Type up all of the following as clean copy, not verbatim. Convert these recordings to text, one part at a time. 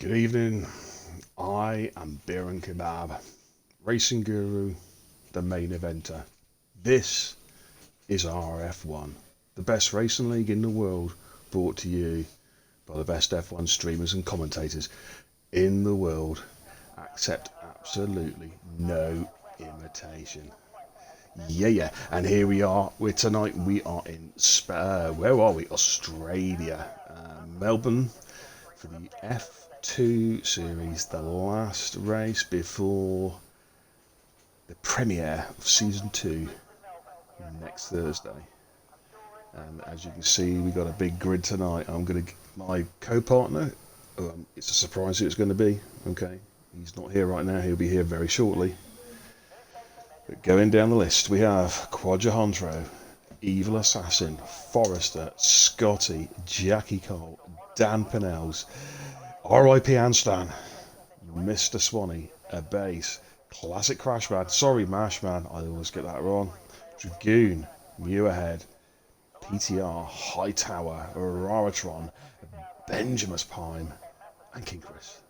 Good evening. I am Beer and Kebab, Racing Guru, the main eventer. This is RRF1, the best racing league in the world, brought to you by the best F1 streamers and commentators in the world. Accept absolutely no imitation. Yeah. And here we are. Tonight we are in where are we? Australia, Melbourne, for the F2 series, the last race before the premiere of season 2 next Thursday. And as you can see, we got a big grid tonight. I'm going to my co-partner. It's a surprise who it's going to be. Okay, he's not here right now. He'll be here very shortly. But going down the list, we have Quadrihondro, Evil Assassin, Forrester, Scotty, Jackie Cole, Dan Pinnells, RIP Anstan, Mr. Swanee, a base, Classic Crashman, sorry Mashman, I always get that wrong, Dragoon, Muirhead, PTR, Hightower, RRF1, Benjamin's Pime, and King Chris.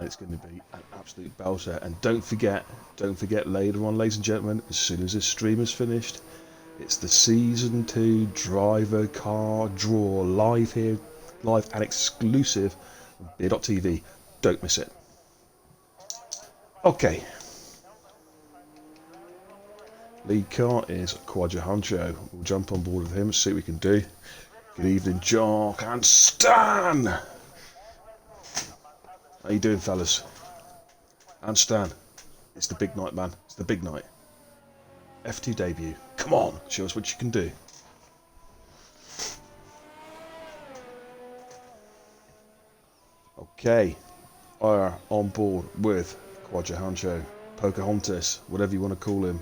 It's going to be an absolute belter. And don't forget later on, ladies and gentlemen, as soon as this stream is finished, it's the season 2 driver car draw live and exclusive on Beer.tv. Don't miss it. Okay. Lead car is Quadrihondro. We'll jump on board with him and see what we can do. Good evening, Jock and Stan. How you doing, fellas? And Stan, it's the big night, man. It's the big night. F2 debut. Come on, show us what you can do. Okay, are on board with Quadrihondro, Pocahontas, whatever you want to call him.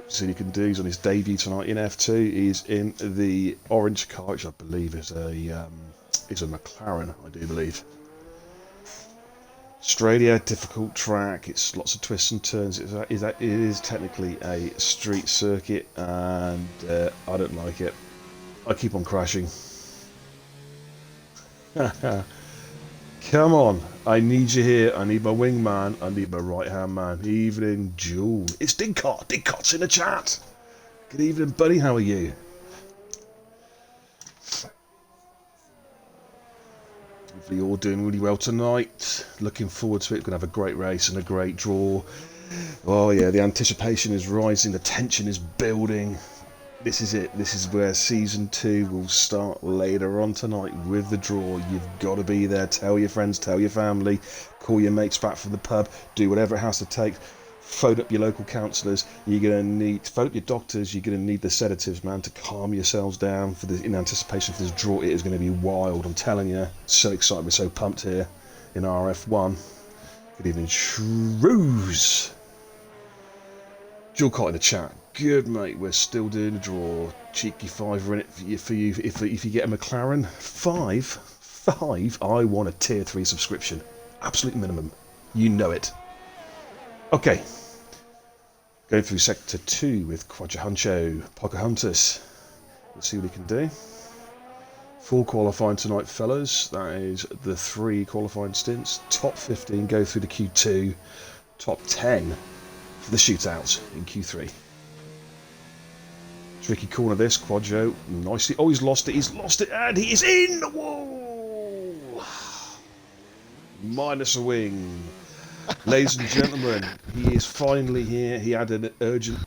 See what he can do. He's on his debut tonight in F2. He's in the orange car, which I believe is a McLaren, I do believe. Australia, difficult track. It's lots of twists and turns. It is technically a street circuit, and I don't like it. I keep on crashing. Come on, I need you here. I need my wingman. I need my right-hand man. Evening, Jewel. It's Dinkot. Dinkot's in the chat. Good evening, buddy. How are you? Hopefully you're all doing really well tonight. Looking forward to it. Going to have a great race and a great draw. Oh yeah, the anticipation is rising. The tension is building. This is it. This is where season 2 will start later on tonight with the draw. You've got to be there. Tell your friends, tell your family, call your mates back from the pub, do whatever it has to take. Phone up your local counsellors. You're going to need, phone up your doctors. You're going to need the sedatives, man, to calm yourselves down in anticipation for this draw. It is going to be wild. I'm telling you. So excited. We're so pumped here in RF1. Good evening, Shrews. Jewel Cott in the chat. Good, mate. We're still doing a draw. Cheeky fiver in it for you. If you get a McLaren, five. I want a tier 3 subscription. Absolute minimum. You know it. Okay. Going through sector 2 with Quadrihondro, Pocahontas. Let's see what he can do. 4 qualifying tonight, fellas. That is the 3 qualifying stints. Top 15 go through the Q2. Top 10 for the shootouts in Q3. Tricky corner this, Quadro, nicely. Oh, he's lost it, and he is in! Whoa! Minus a wing. Ladies and gentlemen, he is finally here. He had an urgent,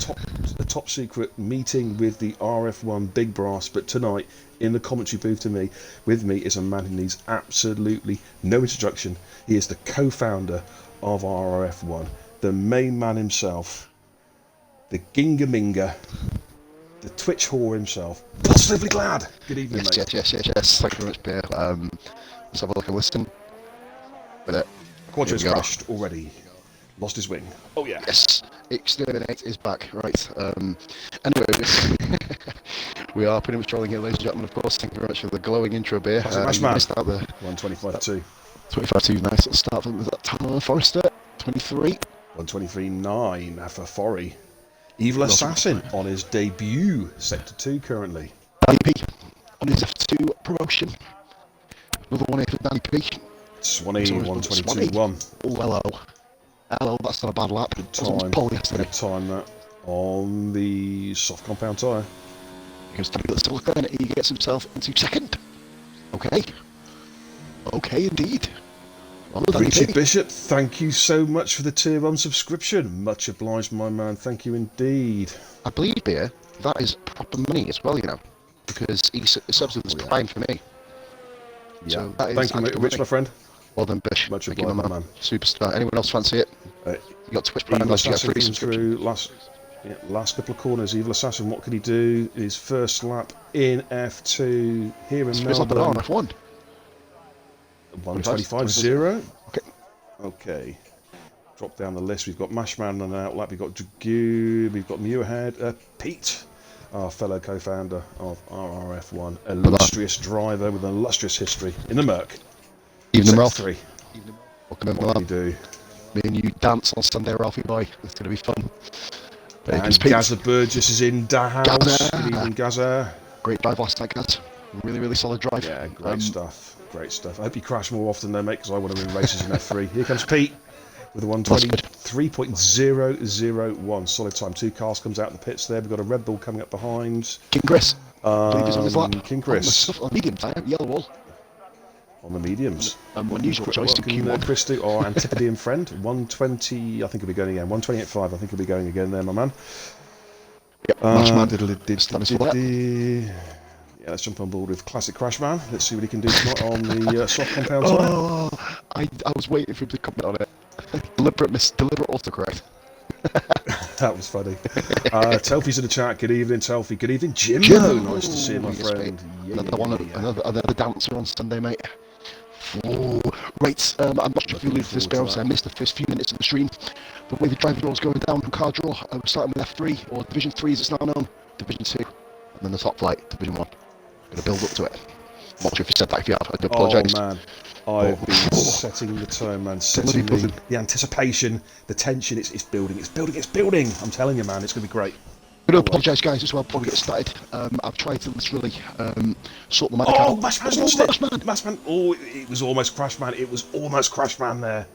top secret meeting with the RF1 Big Brass, but tonight, in the commentary booth with me is a man who needs absolutely no introduction. He is the co-founder of RRF1, the main man himself, the Gingaminga, the Twitch whore himself, Positively Glad. Good evening, mate. Yes. Thank you very much, Bear. Let's have a look and listen. With it. Quadro's crashed already. Lost his wing. Oh, yeah. Yes. Exterminate is back. Right. Anyway, we are pretty much rolling here, ladies and gentlemen. Of course, thank you very much for the glowing intro, Bear. Missed out the 125.2. 25.2, nice. Let's start with that time. Forrester, 23. 123.9 for Forry. Evil Assassin on his debut, Sector 2 currently. Danny P on his F2 promotion. Another 1-8 for Danny P. Swanee, 122.1. Oh, hello. Hello, that's not a bad lap. Good That was time. Paul yesterday. Good time that on the soft compound tyre. Because Tommy still looking, he gets himself into second. Okay. Okay, indeed. Well done, Richard Pete. Bishop, thank you so much for the tier 1 subscription. Much obliged, my man. Thank you indeed. I believe here that is proper money as well, you know, because he subs with Prime for me. Yeah. So that is Thank you, actual Rich, money. my friend. Well done, Bish. Much Thank you, obliged, my my man. Superstar. Anyone else fancy it? You got Twitch Prime, Evil unless you get a Assassin free coming subscription. through last couple of corners. Evil Assassin, what could he do? His first lap in F2 here in It's like an Melbourne. RRF1. 125.0. Okay. Okay. Drop down the list. We've got Mashman on an outlap. We've got Jagu. We've got Muirhead. Pete, our fellow co-founder of RRF1, illustrious driver with an illustrious history in the Merc. Evening, Ralph. 3. Welcome in, What do we do? Me and you dance on Sunday, Ralphie boy. It's going to be fun. And Gaza Burgess is in the house. Good evening, Gaza. Great drive last night, Gaz. Really, really solid drive. Yeah, great stuff. Great stuff. I hope you crash more often though, mate, because I want to win races in F3. Here comes Pete with a 123.001. Solid time. 2 cars comes out of the pits there. We've got a Red Bull coming up behind. King Chris. I believe he's on his lap. King Chris. On the medium tyre, yellow wall. On the mediums. Unusual choice to Q1. Christy, our Antipodean friend. 120, I think he'll be going again. 128.5, I think he'll be going again there, my man. Yep, yeah, let's jump on board with Classic Crashman. Let's see what he can do tonight on the soft compound tyre. Oh, I was waiting for him to comment on it. Deliberate autocorrect. That was funny. Telfie's in the chat. Good evening, Telfie. Good evening, Jimbo. Nice to see you, my friend. Another dancer on Sunday, mate. Oh, right. I'm not sure if you alluded to this, but I missed the first few minutes of the stream. The way the driver draw is going down from car draw, we're starting with F3, or Division 3 as it's now known, Division 2, and then the top flight, Division 1. Going to build up to it. I'm not sure if you said that, if you have, I do apologise. Oh, man. I've been setting the tone, man. Setting the anticipation, the tension. It's building, it's building, it's building. I'm telling you, man, it's going to be great. I do apologise, guys, as well, before we get started. I've tried to literally sort the mic out. Oh, Mashman's lost it! Mashman! Oh, it was almost Crashman. It was almost Crashman there.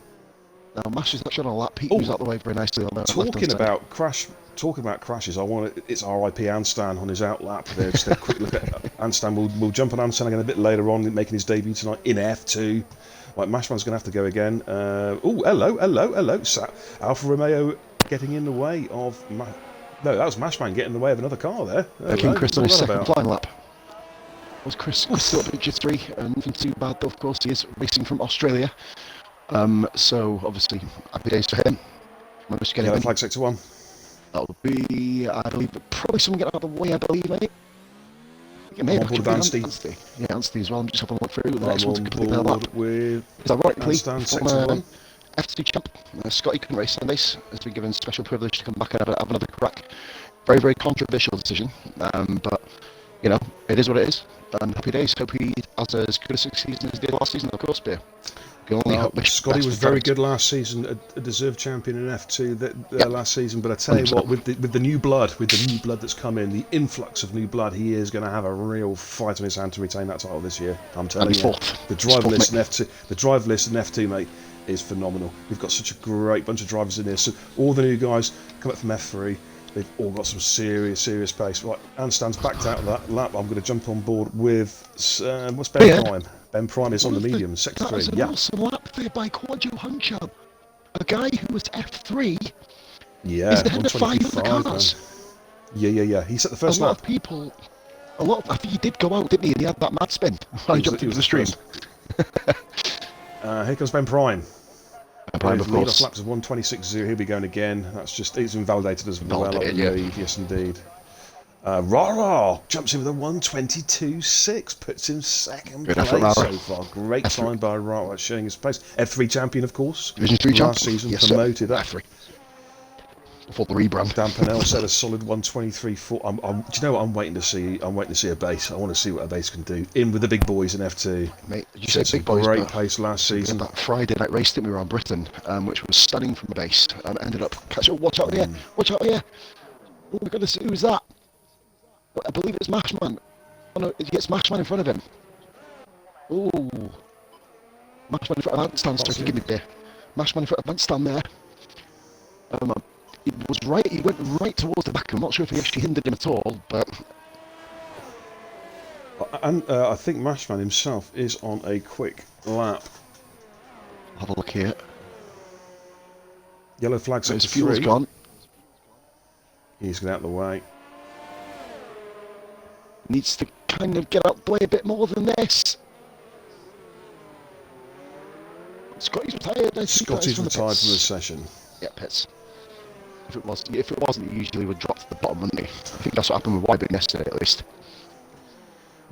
Now, Mash is actually on a lap. Pete moves out the way very nicely on the Talking about crashes, it's RIP Anstan on his outlap. There's a quick look at Anstan. We'll jump on Anstan again a bit later on, making his debut tonight in F2. Right, Mashman's going to have to go again. Oh, hello. Alfa Romeo getting in the way of... No, that was Mashman getting in the way of another car there. King Chris on his second flying lap. Was Chris still up at G3, and nothing too bad though, of course. He is racing from Australia. So, obviously, happy days for him. Managed to get flag sector 1. That'll be, I believe, probably someone get out of the way, I believe, mate. It may have Anstey. Yeah, Anstey as well. I'm just having a look through. The next I'm one's on completely their lap. with Is that right, please? Anstan, sector 1. F2 champ. Scotty couldn't race Sundays. Has been given special privilege to come back and have another crack. Very, very controversial decision. But, you know, it is what it is. And happy days. Hope he has as good a season as he did last season, of course, Beer. Scotty was very good last season, a deserved champion in F2 last season. But I tell you what, with the new blood, that's come in, the influx of new blood, he is going to have a real fight on his hand to retain that title this year. I'm telling you, the driver list in F2, mate, is phenomenal. We've got such a great bunch of drivers in here. So all the new guys come up from F3. They've all got some serious pace. Right, Anstan's backed out of that lap. I'm going to jump on board with what's Ben Prime? Ben Prime is on the medium, sector 3. That was an awesome lap there by Quadio Huncho. A guy who was F3. Yeah, he's the head of 5 other cars. Yeah. He set the first lap. I think he did go out, didn't he? And he had that mad spin. He jumped into the stream. Here comes Ben Prime. Prime, of course. Laps of 126.0. He'll be going again. It's invalidated as well, I believe. Yes, indeed. Rara jumps in with a 122.6, puts him second place so far. Great time by Rara, showing his pace. F3 champion, of course. Division 3 champion. Last season, promoted that. F3. For the rebrand. Dan Pennell said a solid 123.4. Do you know what? I'm waiting to see a base. I want to see what a base can do. In with the big boys in F2. Mate, you said big boys. Great pace last season. That Friday night race that we were on Britain, which was stunning from the base, ended up catching. Watch out here! Watch out here! Oh my goodness, who was that? I believe it's Mashman. Oh no, he gets Mashman in front of him. Ooh. Mashman in front of Handstand, sorry, forgive me there. Mashman in front of Handstand there. He was right, he went right towards the back. I'm not sure if he actually hindered him at all, but... And I think Mashman himself is on a quick lap. Have a look here. Yellow flags So up his to fuel's 3. gone. He's getting out of the way. Needs to kind of get out the way a bit more than this. Scotty's retired. I think Scotty's from retired the from the session. Yeah, pits. If it wasn't, he usually would drop to the bottom, wouldn't he? I think that's what happened with Wyburn yesterday, at least.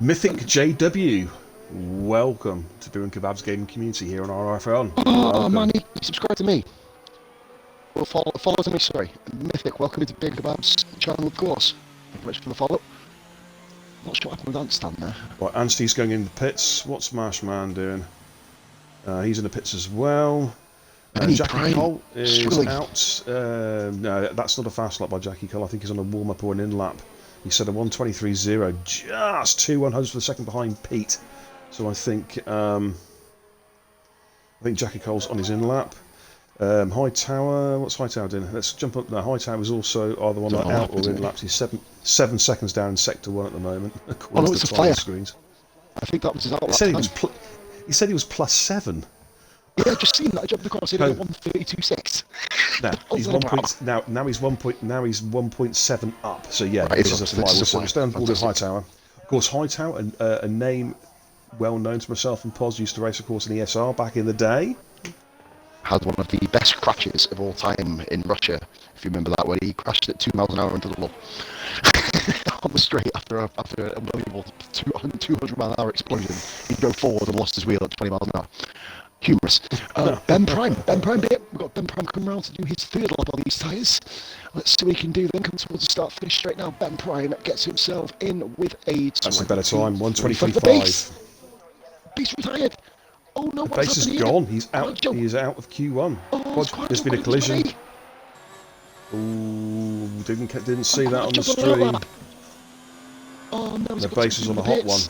Mythic JW, welcome to Beer and Kebab's gaming community here on RRF1. Oh man, he subscribed to me. Well, follow to me, sorry. Mythic, welcome to Big Kebab's channel, of course. Thank you very much for the follow. Not sure what happened with Handstand there. Right, Anstey's going in the pits. What's Marshman doing? He's in the pits as well. Jackie Cole is struggling. out. No, that's not a fast lap by Jackie Cole. I think he's on a warm-up or an in-lap. He said a 1:23.0, just 2 100s for the second behind Pete. So I think Jackie Cole's on his in-lap. Hightower, what's Hightower doing? Let's jump up there. Hightower is also either one out or in laps. He's 7 seconds down in sector 1 at the moment. Oh no, it's a fire. Screens. I think that was his outlap. He said he was +7. Yeah, I've just seen that. I jumped across it at 1:32.6. Now he's 1.7 up. So yeah, right, this is a fly. So we're still on board with Hightower. Of course, Hightower, a name well known to myself and Poz, used to race, of course, in ESR back in the day. Had one of the best crashes of all time in Russia, if you remember that, where he crashed at 2 miles an hour into the wall on the straight after an unbelievable 200 mile an hour explosion. He drove forward and lost his wheel at 20 miles an hour. Humorous. Ben Prime bit. We've got Ben Prime coming around to do his 3rd lap on these tyres. Let's see what he can do then. Come towards the start finish straight now. Ben Prime gets himself in with a... That's a better time, 1:23.5. Beast retired. Oh no, the base is gone. He's out. He is out of Q1. There's been a collision. Ooh, didn't see that on the stream. Oh no, the base is on the hot one.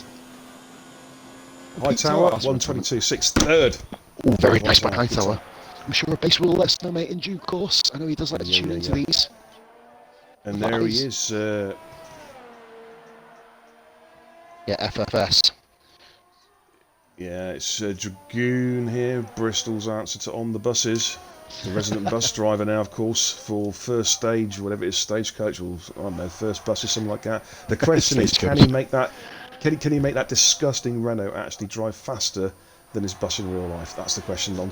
Hightower, 1:22.6, 3rd. Oh, very nice by Hightower. I'm sure a base will let us know, mate, in due course. I know he does like to tune into these. And there he is. Yeah, FFS. Yeah, it's Dragoon here, Bristol's answer to On the Buses. The resident bus driver now, of course, for first stage, whatever it is, stagecoach, or I don't know, first buses, something like that. The question is, can he make that? Can he make that disgusting Renault actually drive faster than his bus in real life? That's the question on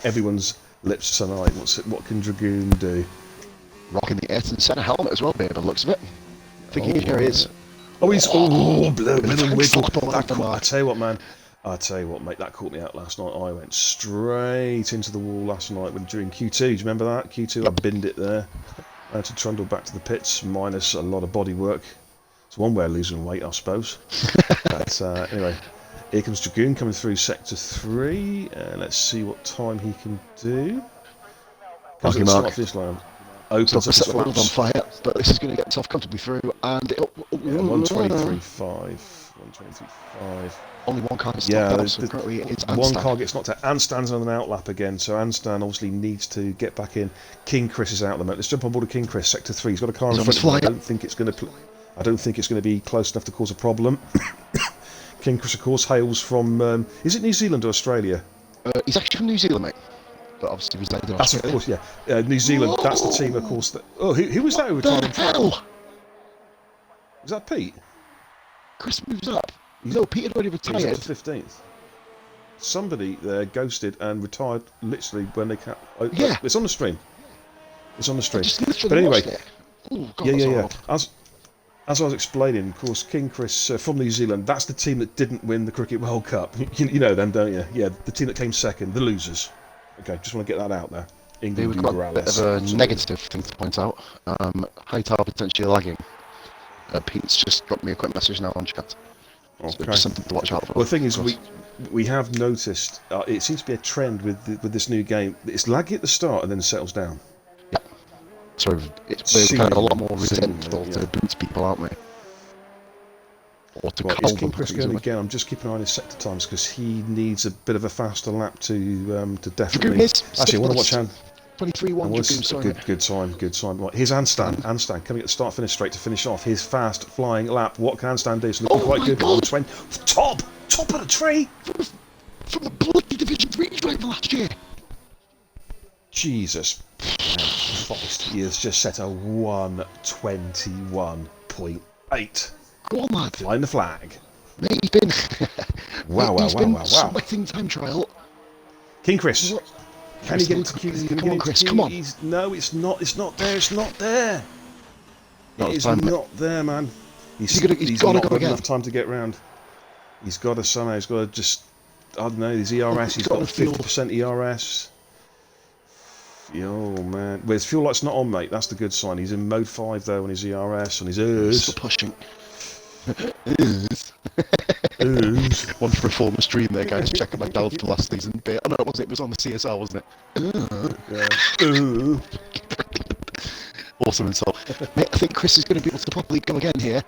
everyone's lips tonight. What can Dragoon do? Rocking the Ayrton Senna helmet as well, babe, by the looks of it. I think here he is. Oh, he's blooming wiggle. I tell you what, man. I tell you what, mate, that caught me out last night. I went straight into the wall last night during Q2. Do you remember that? Q2, I binned it there. I had to trundle back to the pits, minus a lot of body work. It's one way of losing weight, I suppose. But anyway, here comes Dragoon coming through sector 3. Let's see what time he can do. Comes at the start of this line. Opens up his flaps. On fire, but this is going to get himself comfortably through. And 1:23.5. 1:23.5. Only one car gets knocked out, so currently it's Anstan. One car gets knocked out. Anstan's on an outlap again, so Anstan obviously needs to get back in. King Chris is out at the moment. Let's jump on board of King Chris, sector 3. He's got a car in front of him. I don't think it's going to be close enough to cause a problem. King Chris, of course, hails from... is it New Zealand or Australia? He's actually from New Zealand, mate. But obviously resided in Australia. That's, of course, yeah. New Zealand, whoa! That's the team, of course. Who was that who retired in front? Was that Pete? Chris moves up. No, Pete had already retired. He was the 15th. Somebody there ghosted and retired literally when they can't... yeah. It's on the stream. It's on the stream. But anyway, ooh, God, yeah. As I was explaining, of course, King Chris from New Zealand, that's the team that didn't win the Cricket World Cup. You know them, don't you? Yeah, the team that came second, the losers. Okay, just want to get that out there. England we've got a bit of a negative thing to point out. Hightower potentially lagging. Pete's just dropped me a quick message now on chat. Okay. So just something to watch out for. Well, the thing is, we have noticed it seems to be a trend with this new game. It's laggy at the start and then settles down. Yeah. So we're kind of a lot more resentful to boot people, aren't we? Or to Right, is call King them. Chris going again? I'm just keeping an eye on his sector times because he needs a bit of a faster lap to definitely. Actually, I want to watch hand. 23-1 Dragoon, sorry. Good time. Right, here's Anstan coming at the start finish straight to finish off his fast flying lap. What can Anstan do? It's looking quite good. God. 20, top of the tree. From the bloody Division 3 driver last year. Jesus Christ, he has just set a 1:21.8. Go on, lad. Flying the flag. Mate, he's been... Wow. Sweating time trial. King Chris. What? Can he get into Q? Come on, Chris, come on. No, it's not there. It's not there. No, It is fine, not there, man. He's got to not go got again. enough time to get round. He's got to somehow. He's got to just. I don't know. His ERS. He's got 50% ERS. Oh man. Well, his fuel light's not on, mate. That's the good sign. He's in mode 5 though on his ERS, on his ERS. Still pushing. One for a former stream there, guys. Checking my dial for last season. But, oh no, it was on the CSR, wasn't it? Yeah. Awesome insult. Mate, I think Chris is going to be able to properly go again here.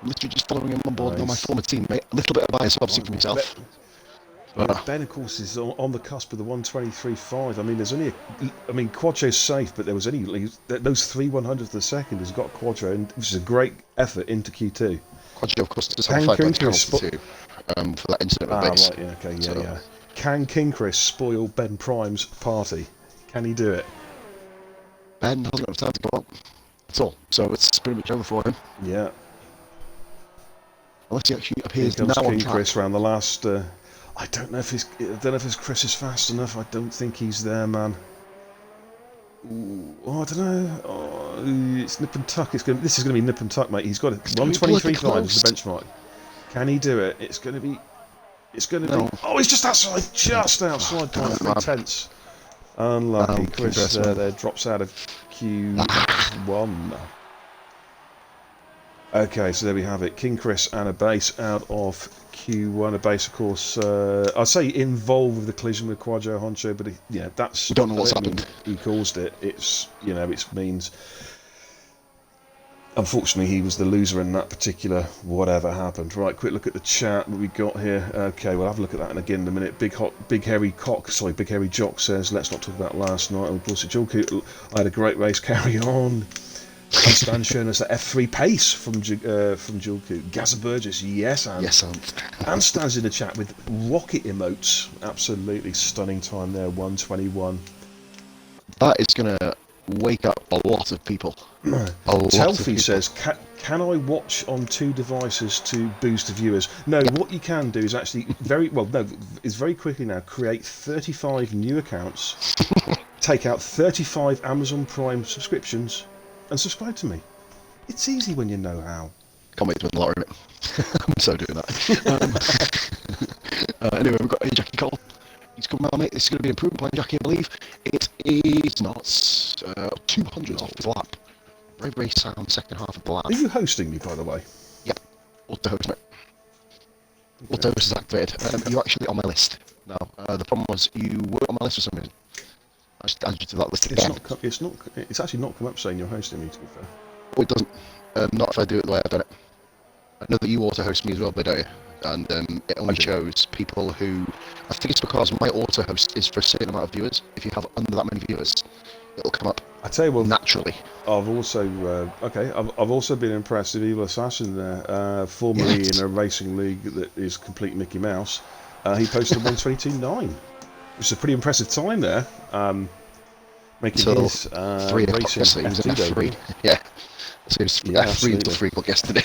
I'm literally just following him on board on my former teammate. A little bit of bias, obviously, for myself. Ben, of course, is on the cusp of the 1:23.5. I mean, there's only Quadro's safe, but there was only those 3/100th of a second has got Quadro, which is a great effort into Q2. Quadro, of course, just had 5 points penalty too for that incident with base. Right, yeah, okay, yeah. Can King Chris spoil Ben Prime's party? Can he do it? Ben hasn't got enough time to go up. That's all. So it's pretty much over for him. Yeah. Unless he actually appears Here now comes on King track. Chris around the last. I don't know if his Chris is fast enough. I don't think he's there, man. Ooh, I don't know. It's nip and tuck. This is going to be nip and tuck, mate. He's got it. 1:23.5 is the benchmark. Can he do it? It's going to be. Oh, he's just outside by 3 tenths. Unlucky. Chris there drops out of Q1. Okay, so there we have it. King Chris and a base out of Q1. A base, of course, I'd say involved with the collision with Quadro Honcho, but that's... Don't know what's happened. He caused it. It means... Unfortunately, he was the loser in that particular whatever happened. Right, quick look at the chat. What we got here? Okay, we'll have a look at that again in a minute. Big Hairy Jock says, let's not talk about last night. Of course, I had a great race. Carry on. Stan showing us that F3 pace from Julku. Gaza Burgess, yes, and yes, and Stan's in the chat with rocket emotes. Absolutely stunning time there, 1:21. That is going to wake up a lot of people. Telfie says, can I watch on 2 devices to boost the viewers? No, what you can do is actually very quickly now create 35 new accounts, take out 35 Amazon Prime subscriptions, and subscribe to me. It's easy when you know how. Can't wait to win the lottery, mate. I'm so doing that. Anyway, we've got Jackie Cole. He's come out, mate. This is going to be an improvement plan, Jackie, I believe. It is not 200 off the lap. Very, very sound second half of the lap. Are you hosting me, by the way? Yep. Auto host, mate. Auto host is activated. You're actually on my list now. The problem was you were on my list for some reason. I just added you to that list again. It's actually not come up saying you're hosting me, to be fair. Oh, it doesn't. Not if I do it the way I've done it. I know that you auto host me as well, but don't you? And it only shows people who... I think it's because my auto host is for a certain amount of viewers. If you have under that many viewers, it'll come up. I tell you what, naturally. I've also I've also been impressed with Evil Assassin there, formerly in a racing league that is complete Mickey Mouse. He posted 1:22.9, which is a pretty impressive time there. Making his 3 o'clock racing yesterday. He was in F3. Yeah. So he was F3 until 3 o'clock yesterday.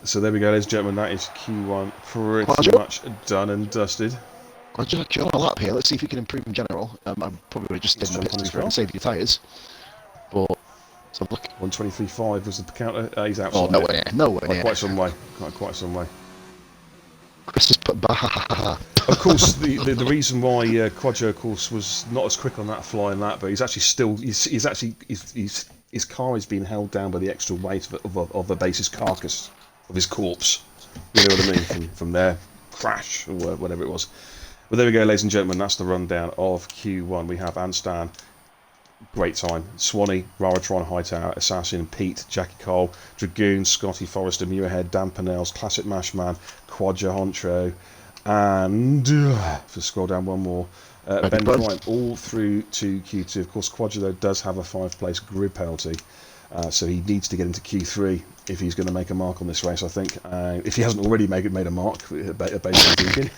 So there we go, ladies and gentlemen. That is Q1 pretty much done and dusted. I'll just on a lap here. Let's see if you can improve in general. I probably just did the pits to save your tyres. But let's have a look. 1:23.5 was the counter. He's outside. Oh, nowhere near. Quite some way. Quite some way. Chris has put bahahaha. Of course, the reason why Quadro, of course, was not as quick on that flying lap, but he's actually still his car is being held down by the extra weight of the base's carcass, of his corpse. You know what I mean? From their crash or whatever it was. But there we go, ladies and gentlemen. That's the rundown of Q1. We have Anstan Great time. Swanee, Raratron, Hightower, Assassin, Pete, Jackie Cole, Dragoon, Scotty Forrester, Muirhead, Dan Purnell's, Classic Mashman, Quadja Honcho, and if I scroll down one more, Ben Prime, all through to Q2. Of course, Quadja though does have a 5-place grid penalty, so he needs to get into Q3 if he's going to make a mark on this race, I think. If he hasn't already made a mark, a Basin King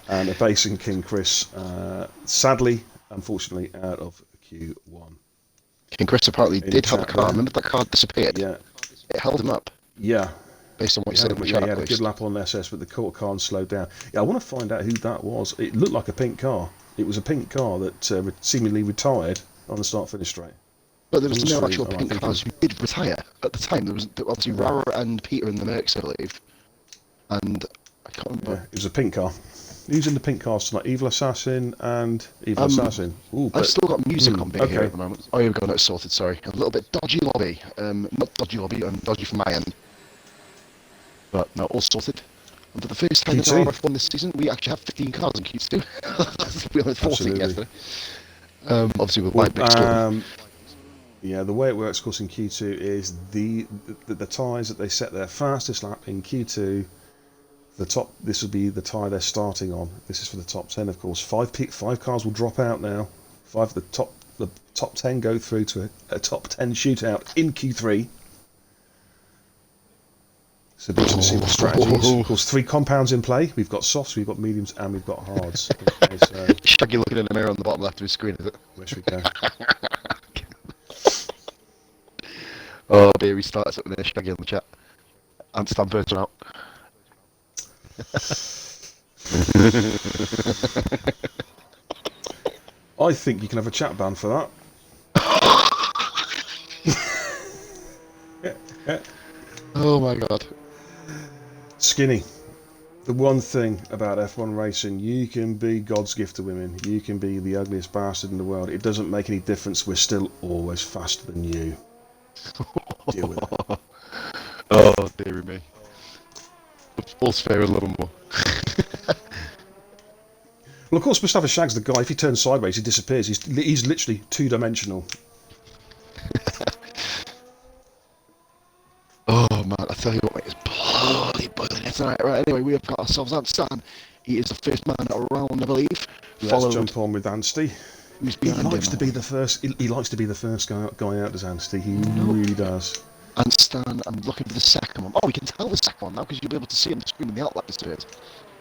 and a Basin King Chris, sadly, unfortunately, out of Q1. King Chris apparently did have a car. Remember that car disappeared? Yeah. It held him up. Yeah. Based on what you said in the chat. He had a good lap on SS, but the car and slowed down. Yeah, I want to find out who that was. It looked like a pink car. It was a pink car that seemingly retired on the start-finish straight. But there was no actual pink cars who did retire at the time. There was obviously Rara and Peter in the Mercs, I believe. And I can't remember. Yeah, it was a pink car. Who's in the pink cars tonight? Evil Assassin and Evil Assassin. Ooh, I've still got music on here at the moment. Oh, you've got it sorted, sorry. A little bit dodgy lobby. Not dodgy lobby, dodgy from my end. But no, all sorted. And for the first time in RRF1 this season, we actually have 15 cars in Q2. We only had 14 yesterday. Obviously with white mixed yeah, the way it works, of course, in Q2 is the tyres that they set their fastest lap in Q2. This will be the tyre they're starting on. This is for the top 10, of course. Five cars will drop out now. The top 10 go through to a top 10 shootout in Q3. So we're going to see the strategies. Of course, 3 compounds in play. We've got softs, we've got mediums, and we've got hards. Okay, so Shaggy looking in the mirror on the bottom left of his screen, is it? Where should we go? Oh, dear, he started something there, Shaggy on the chat. And Stan Burton out. I think you can have a chat ban for that. Oh my god. Skinny. The one thing about F1 racing, you can be God's gift to women. You can be the ugliest bastard in the world. It doesn't make any difference. We're still always faster than you. Deal with it. Oh, dear me. All's fair and a little more. Well, of course, Mustafa Shag's the guy. If he turns sideways, he disappears. He's literally 2-dimensional. Oh man, I tell you what, mate, it's bloody boiling here tonight. Right, anyway, we have got ourselves Anstan. He is the first man around, I believe. Let's jump on with Ansty. He likes to be the first. He likes to be the first guy out, does Ansty? He really does. Anstan, I'm looking for the second one. Oh, we can tell the second one now because you'll be able to see it on the screen when the outlap is to it.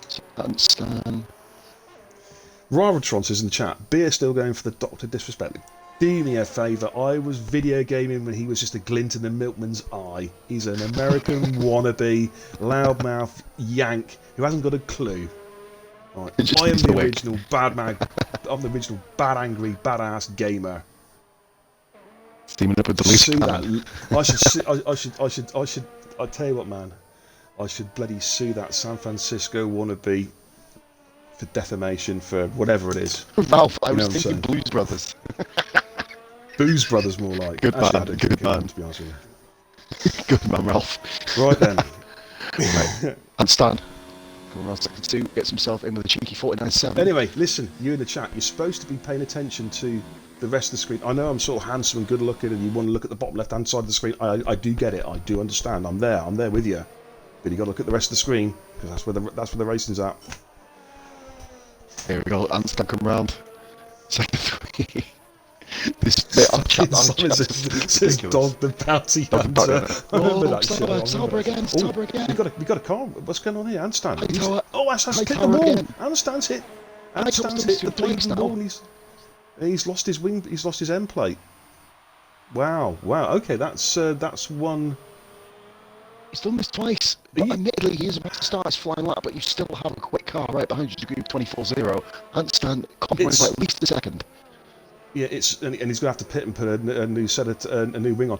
So, Anstan. Raratron says in the chat, Beer still going for the Doctor Disrespect. Do me a favour, I was video gaming when he was just a glint in the milkman's eye. He's an American wannabe, loudmouth yank who hasn't got a clue. Right. I am the original bad man. I'm the original bad, angry, badass gamer. Steaming up with the least I tell you what, man. I should bloody sue that San Francisco wannabe for defamation for whatever it is. Ralph, I was thinking Blues Brothers. Booze Brothers, more like. Good man, good man. To be honest with you. Good man, Ralph. Right then. Right. And Stan. Come on, second 2, gets himself in with a cheeky 49.7. Anyway, listen, you in the chat, you're supposed to be paying attention to the rest of the screen. I know I'm sort of handsome and good looking and you want to look at the bottom left hand side of the screen. I do get it, I do understand. I'm there with you. But you got to look at the rest of the screen because that's where the racing's at. Here we go, and Stan come round. Second 3. This bit I'll chat says Dog the Bounty Hunter. I remember that shit. Sauber again. We got a car. What's going on here? Handstand. Handstand's hit the Tower ball. again. Handstand's hit. Handstand's hit the bleeding ball. He's lost his wing. He's lost his end plate. Wow. Okay, that's one. He's done this twice. But admittedly, he is about to start his flying lap, but you still have a quick car right behind you to group 24-0. Handstand compromised by at least a second. Yeah, and he's going to have to pit and put a new set of a new wing on.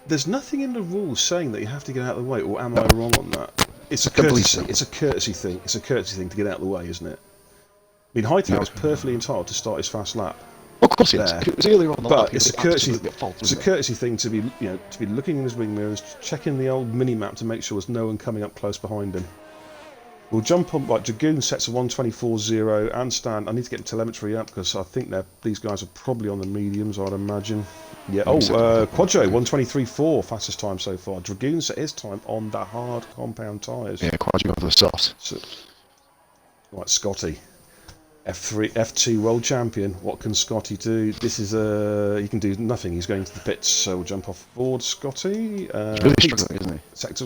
There's nothing in the rules saying that you have to get out of the way, or am I wrong on that? It's a courtesy. It's a courtesy thing. It's a courtesy thing to get out of the way, isn't it? I mean, Hightower is perfectly entitled to start his fast lap. Of course he is. It was earlier on the lap. But it's a courtesy. It's a courtesy thing to be, to be looking in his wing mirrors, checking the old mini map to make sure there's no one coming up close behind him. We'll jump on, like, Dragoon sets a 124.0 and stand. I need to get the telemetry up because I think these guys are probably on the mediums, I'd imagine. Yeah, Quadro, 123.4, fastest time so far. Dragoon set his time on the hard compound tyres. Yeah, Quadro over the sauce. So, right, Scotty. F2 world champion. What can Scotty do? This is he can do nothing. He's going to the pits, so we'll jump off board, Scotty. He's really struggling, isn't he? Sector.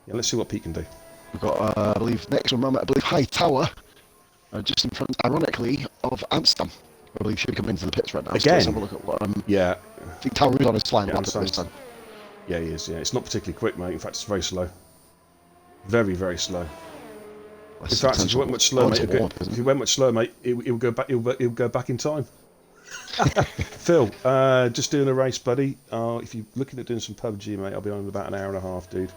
Yeah, let's see what Pete can do. We've got, I believe, next one, I believe, High Tower, just in front, ironically, of Amsterdam. I believe should be coming into the pits right now. Again? So let's have a look at what, Yeah. I think Tower is on his flying lap Amsterdam's- this time. Yeah, he is. Yeah, it's not particularly quick, mate. In fact, it's very slow. Very, very slow. In fact, if you went much slower, mate, it will go back. It will go back in time. Phil, just doing a race, buddy. If you're looking at doing some PUBG, mate, I'll be on in about an hour and a half, dude.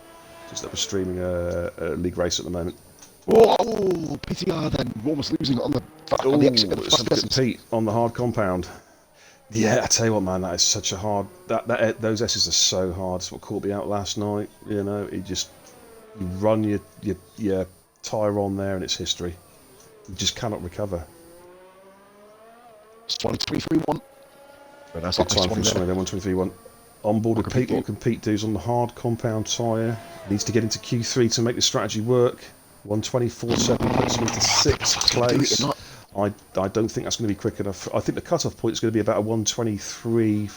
Just that we're streaming a league race at the moment. Whoa! PTR then, almost losing on the exit of the Let's fast look at distance. Pete on the hard compound. Yeah, I tell you what, man, that is such a hard. Those S's are so hard. It's what caught me out last night. You know, you run your tyre on there and it's history. You just cannot recover. It's 23.1. Very nice. Good time from Sonny then, 123.1. On board with Pete, what can Pete do is on the hard compound tyre. Needs to get into Q3 to make the strategy work. 124.7 puts him into 6th place. I don't think that's going to be quick enough. I think the cut-off point is going to be about a 123.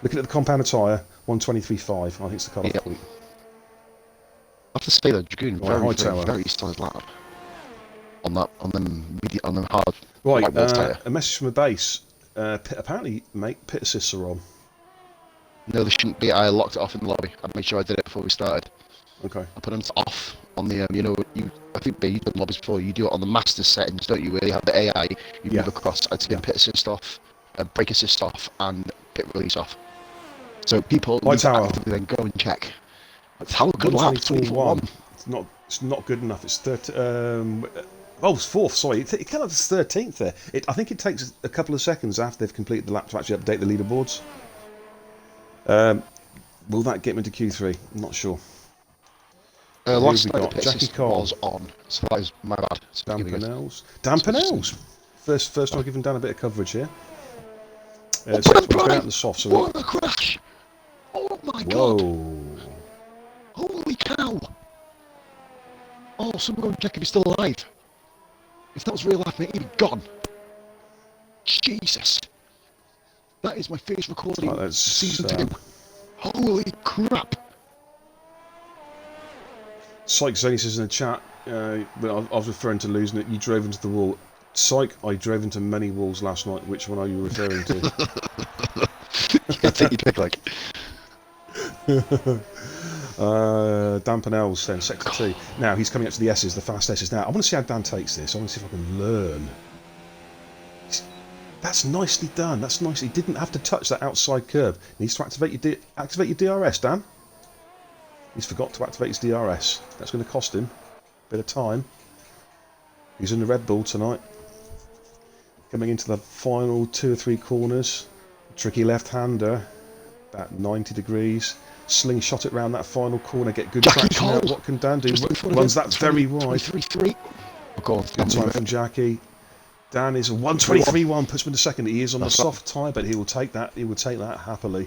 Looking at the compound tyre, 123.5. I think it's the cut-off point. I have to say that Dragoon very solid lap on them hard. Right, tyre. a message from the base. Apparently, mate, pit assists are on. No, they shouldn't be. I locked it off in the lobby. I made sure I did it before we started. Okay. I put them off on the, I think you've done lobbies before. You do it on the master settings, don't you? Where you have the AI. You move across. I'd say pit assist off, brake assist off, and pit release off. So people need to actively then go and check. How good lap? 24.1. It's not good enough. It's 30. It's fourth. Sorry, it came up as 13th there. I think it takes a couple of seconds after they've completed the lap to actually update the leaderboards. Will that get me to Q3? I'm not sure. Last night the pit Jackie assist Cole was on, so that is my bad. So Dan Pennells. First time I've given Dan a bit of coverage here. So we'll go out in the soft. What a crash! Oh my god! Holy cow! Oh, someone go and check if he's still alive. If that was real life, mate, he'd be gone. Jesus. That is my first recording of season 2. Holy crap. Psych Zany says in the chat, I was referring to losing it. You drove into the wall. Psych, I drove into many walls last night. Which one are you referring to? Take your pick, like. Dan Pennell's then, sector 2. Now, he's coming up to the S's, the fast S's. Now, I want to see how Dan takes this. I want to see if I can learn. That's nicely done. That's nice. He didn't have to touch that outside curb. He needs to activate your DRS, Dan. He's forgot to activate his DRS. That's going to cost him a bit of time. He's in the Red Bull tonight. Coming into the final 2 or 3 corners. Tricky left-hander. About 90 degrees. Slingshot it round that final corner. Get good traction out. What can Dan do? Runs that very wide. 3-3. Good time from Jackie. Dan is a 123.1. Puts him in the second. He is on the soft tyre, but he will take that. He will take that happily.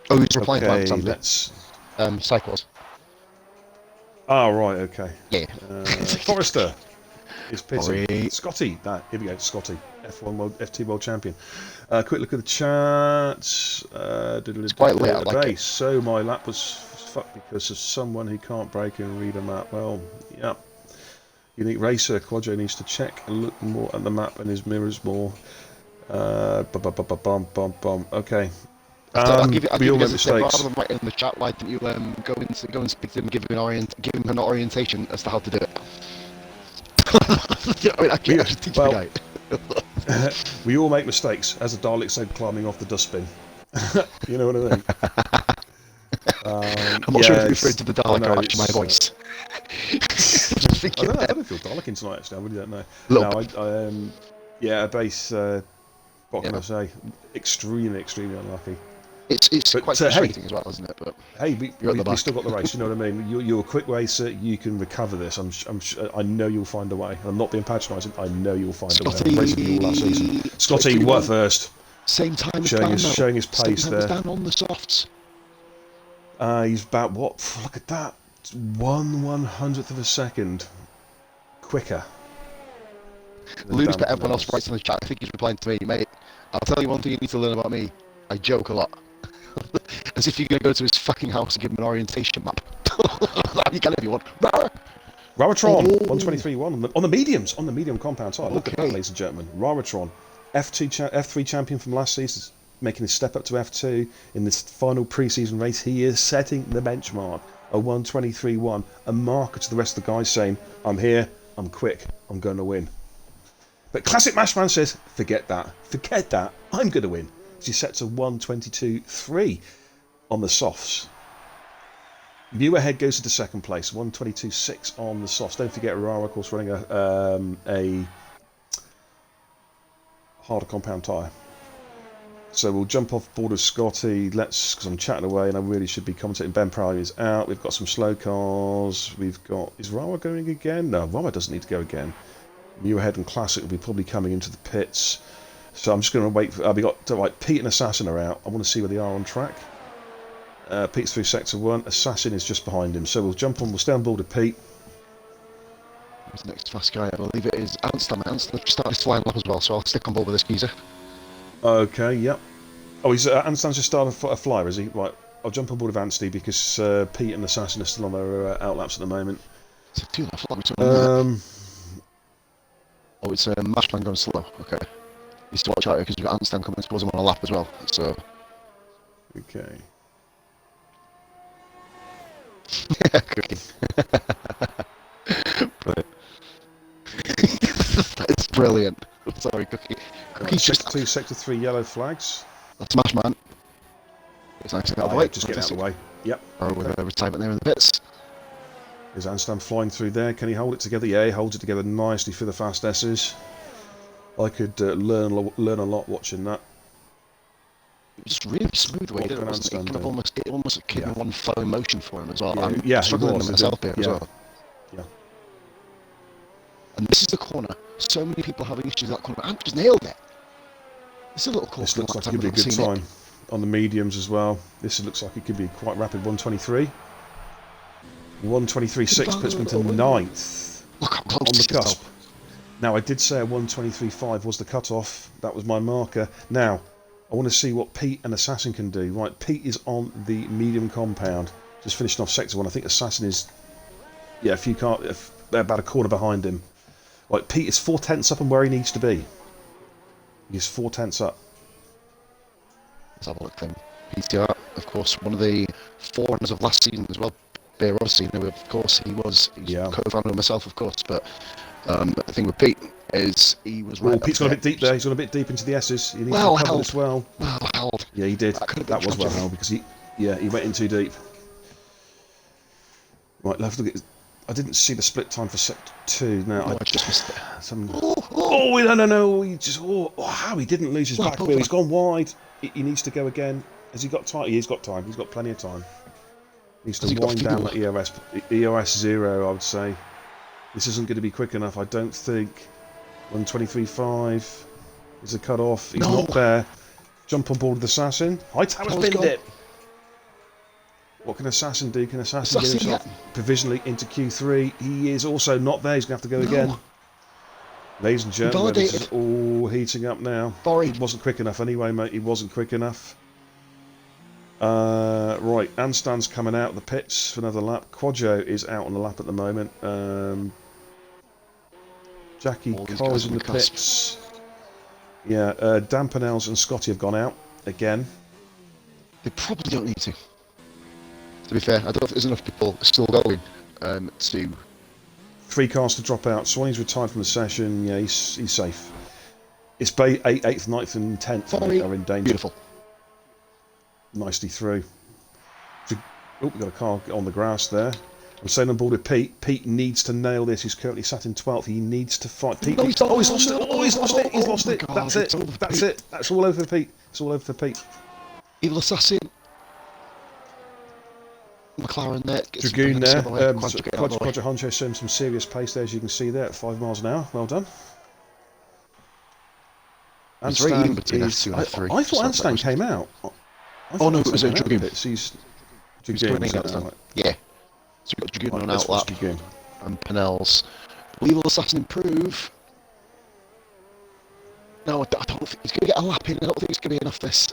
Oh, he's replying to that. Let's. Cycles. Oh, right, okay. Yeah. Forrester is pitting. Sorry. Scotty, here we go, Scotty, FT World Champion. Quick look at the chat. It's quite late, I like it. So my lap was fucked because of someone who can't brake and read a map. Well, yeah. Unique Racer, Quadro needs to check and look more at the map and his mirrors more. Okay. I'll give you all make mistakes. Rather than writing in the chat, why didn't you go and speak to him and give him an orientation as to how to do it? I just teach the guy. We all make mistakes, as the Dalek said, climbing off the dustbin. You know what I mean? I'm not sure if you're referring to the Dalek or actually my voice. I don't feel Dalek tonight, actually. I really don't know. A base. What can I say? Extremely, extremely unlucky. It's But, quite hey, frustrating as well, isn't it? But hey, you're at the we back. still got the race. You know what I mean? You're a quick racer. You can recover this. I know you'll find a way. I'm not being patronising. I know you'll find a way. Scotty, I've raced with you all last season. Scotty, you were first. Same time as Showing Dan, showing his Same pace time as there. Dan on the softs. He's about what? Look at that. 1/100th of a second quicker. Lou's put everyone else right in the chat. I think he's replying to me, mate. I'll tell you one thing you need to learn about me. I joke a lot. As if you're going to go to his fucking house and give him an orientation map. You can if you want. Raratron, Oh. 123.1 on the mediums, on the medium compound tire. Look at that, ladies and gentlemen. Raratron, F3 champion from last season, making his step up to F2 in this final pre-season race. He is setting the benchmark, a 123.1, a marker to the rest of the guys saying, I'm here, I'm quick, I'm going to win. But Classic Mashman says, forget that, I'm going to win. He sets a 122.3 on the softs. Muirhead goes into second place, 122.6 on the softs. Don't forget, Rara, of course, running a harder compound tyre. So we'll jump off board of Scotty. Because I'm chatting away and I really should be commentating. Ben Prowley is out. We've got some slow cars. We've got. Is Rara going again? No, Rara doesn't need to go again. Muirhead and Classic will be probably coming into the pits. So I'm just going to wait. We got Pete and Assassin are out. I want to see where they are on track. Pete's through sector 1. Assassin is just behind him. So we'll jump on. We'll stay on board with Pete. Who's the next fast guy? I believe it is Anstam. Anstam started his flying lap as well, so I'll stick on board with this geezer. Okay, yep. Oh, he's Anstam's just started a flyer, is he? Right. I'll jump on board with Ansty because Pete and Assassin are still on their outlaps at the moment. It's a 2 lap flyer. Oh, it's Mashman going slow. Okay. He's to watch out because you've got Anstam coming towards him on a lap as well. So. Okay. Cookie. Brilliant. That's brilliant. Sorry, Cookie. Cookie's just 2 sector 3 yellow flags. That's Mashman. It's nice to get out of the way. Just get out of the way. Yep. With a retirement there in the pits. Is Anstam flying through there? Can he hold it together? Yeah, he holds it together nicely for the fast S's. I could learn a lot watching that. It was really smooth the way he did it, wasn't it? It almost came in one flow motion for him as well. Yeah, I'm struggling with myself here as well. Yeah. And this is the corner. So many people having issues with that corner. I've just nailed it. This is a little corner. This looks like it could be a good time on the mediums as well. This looks like it could be quite rapid. 123. 123.6 puts me to 9th. Look how close on the cusp. Now, I did say a 123.5 was the cut-off. That was my marker. Now, I want to see what Pete and Assassin can do. Right, Pete is on the medium compound. Just finishing off sector 1. I think Assassin is, yeah, about a corner behind him. Right, Pete is 4/10 up on where he needs to be. He's 4/10 up. Let's have a look then. PTR, of course, one of the forerunners of last season as well. Bear Odyssey, of course, he was co-founder of myself, of course, but the thing with Pete is he was right. Pete's got a bit deep there. He's got a bit deep into the S's. He needs well to cover held. this well. Well held. Yeah, he did. That was well held because he went in too deep. Right, let's look at. I didn't see the split time for sector 2. Now I just missed it. No! He just how he didn't lose his back wheel. He's gone wide. He needs to go again. Has he got time? He's got time. He's got plenty of time. He needs to wind down that EOS 0. I would say. This isn't going to be quick enough. I don't think. 123.5 is a cut off. He's not there. Jump on board with Assassin. Hightower's binned it. What can Assassin do? Can Assassin get himself provisionally into Q3? He is also not there. He's going to have to go again. Ladies and gentlemen, this is all heating up now. He wasn't quick enough anyway, mate. He wasn't quick enough. Right, Anstan's coming out of the pits for another lap. Quadjo is out on the lap at the moment. Jackie Cole's in the pits. Yeah, Dampanels and Scotty have gone out again. They probably don't need to. To be fair, I don't know if there's enough people still going to... 3 cars to drop out. Swanee's retired from the session. Yeah, he's safe. It's 8th, 9th and 10th are in danger. Beautiful. Nicely through. We've got a car on the grass there. I'm staying on board with Pete. Pete needs to nail this. He's currently sat in 12th. He needs to fight. Pete. He's lost it. He's lost it. That's it. That's it. That's all over for Pete. It's all over for Pete. Evil Assassin. McLaren there. Dragoon there. Quadra Quadra Honcho showing some serious pace there, as you can see there, at 5 miles an hour. Well done. It's very even between is, F2 and F3. I thought Anstan came out. Oh no, it was a Dragoon. He's Dragoon. Yeah. So we've got Dragoon on outlap. And Pinel's. Will Evil Assassin improve? No, I don't think he's going to get a lap in. I don't think it's going to be enough this.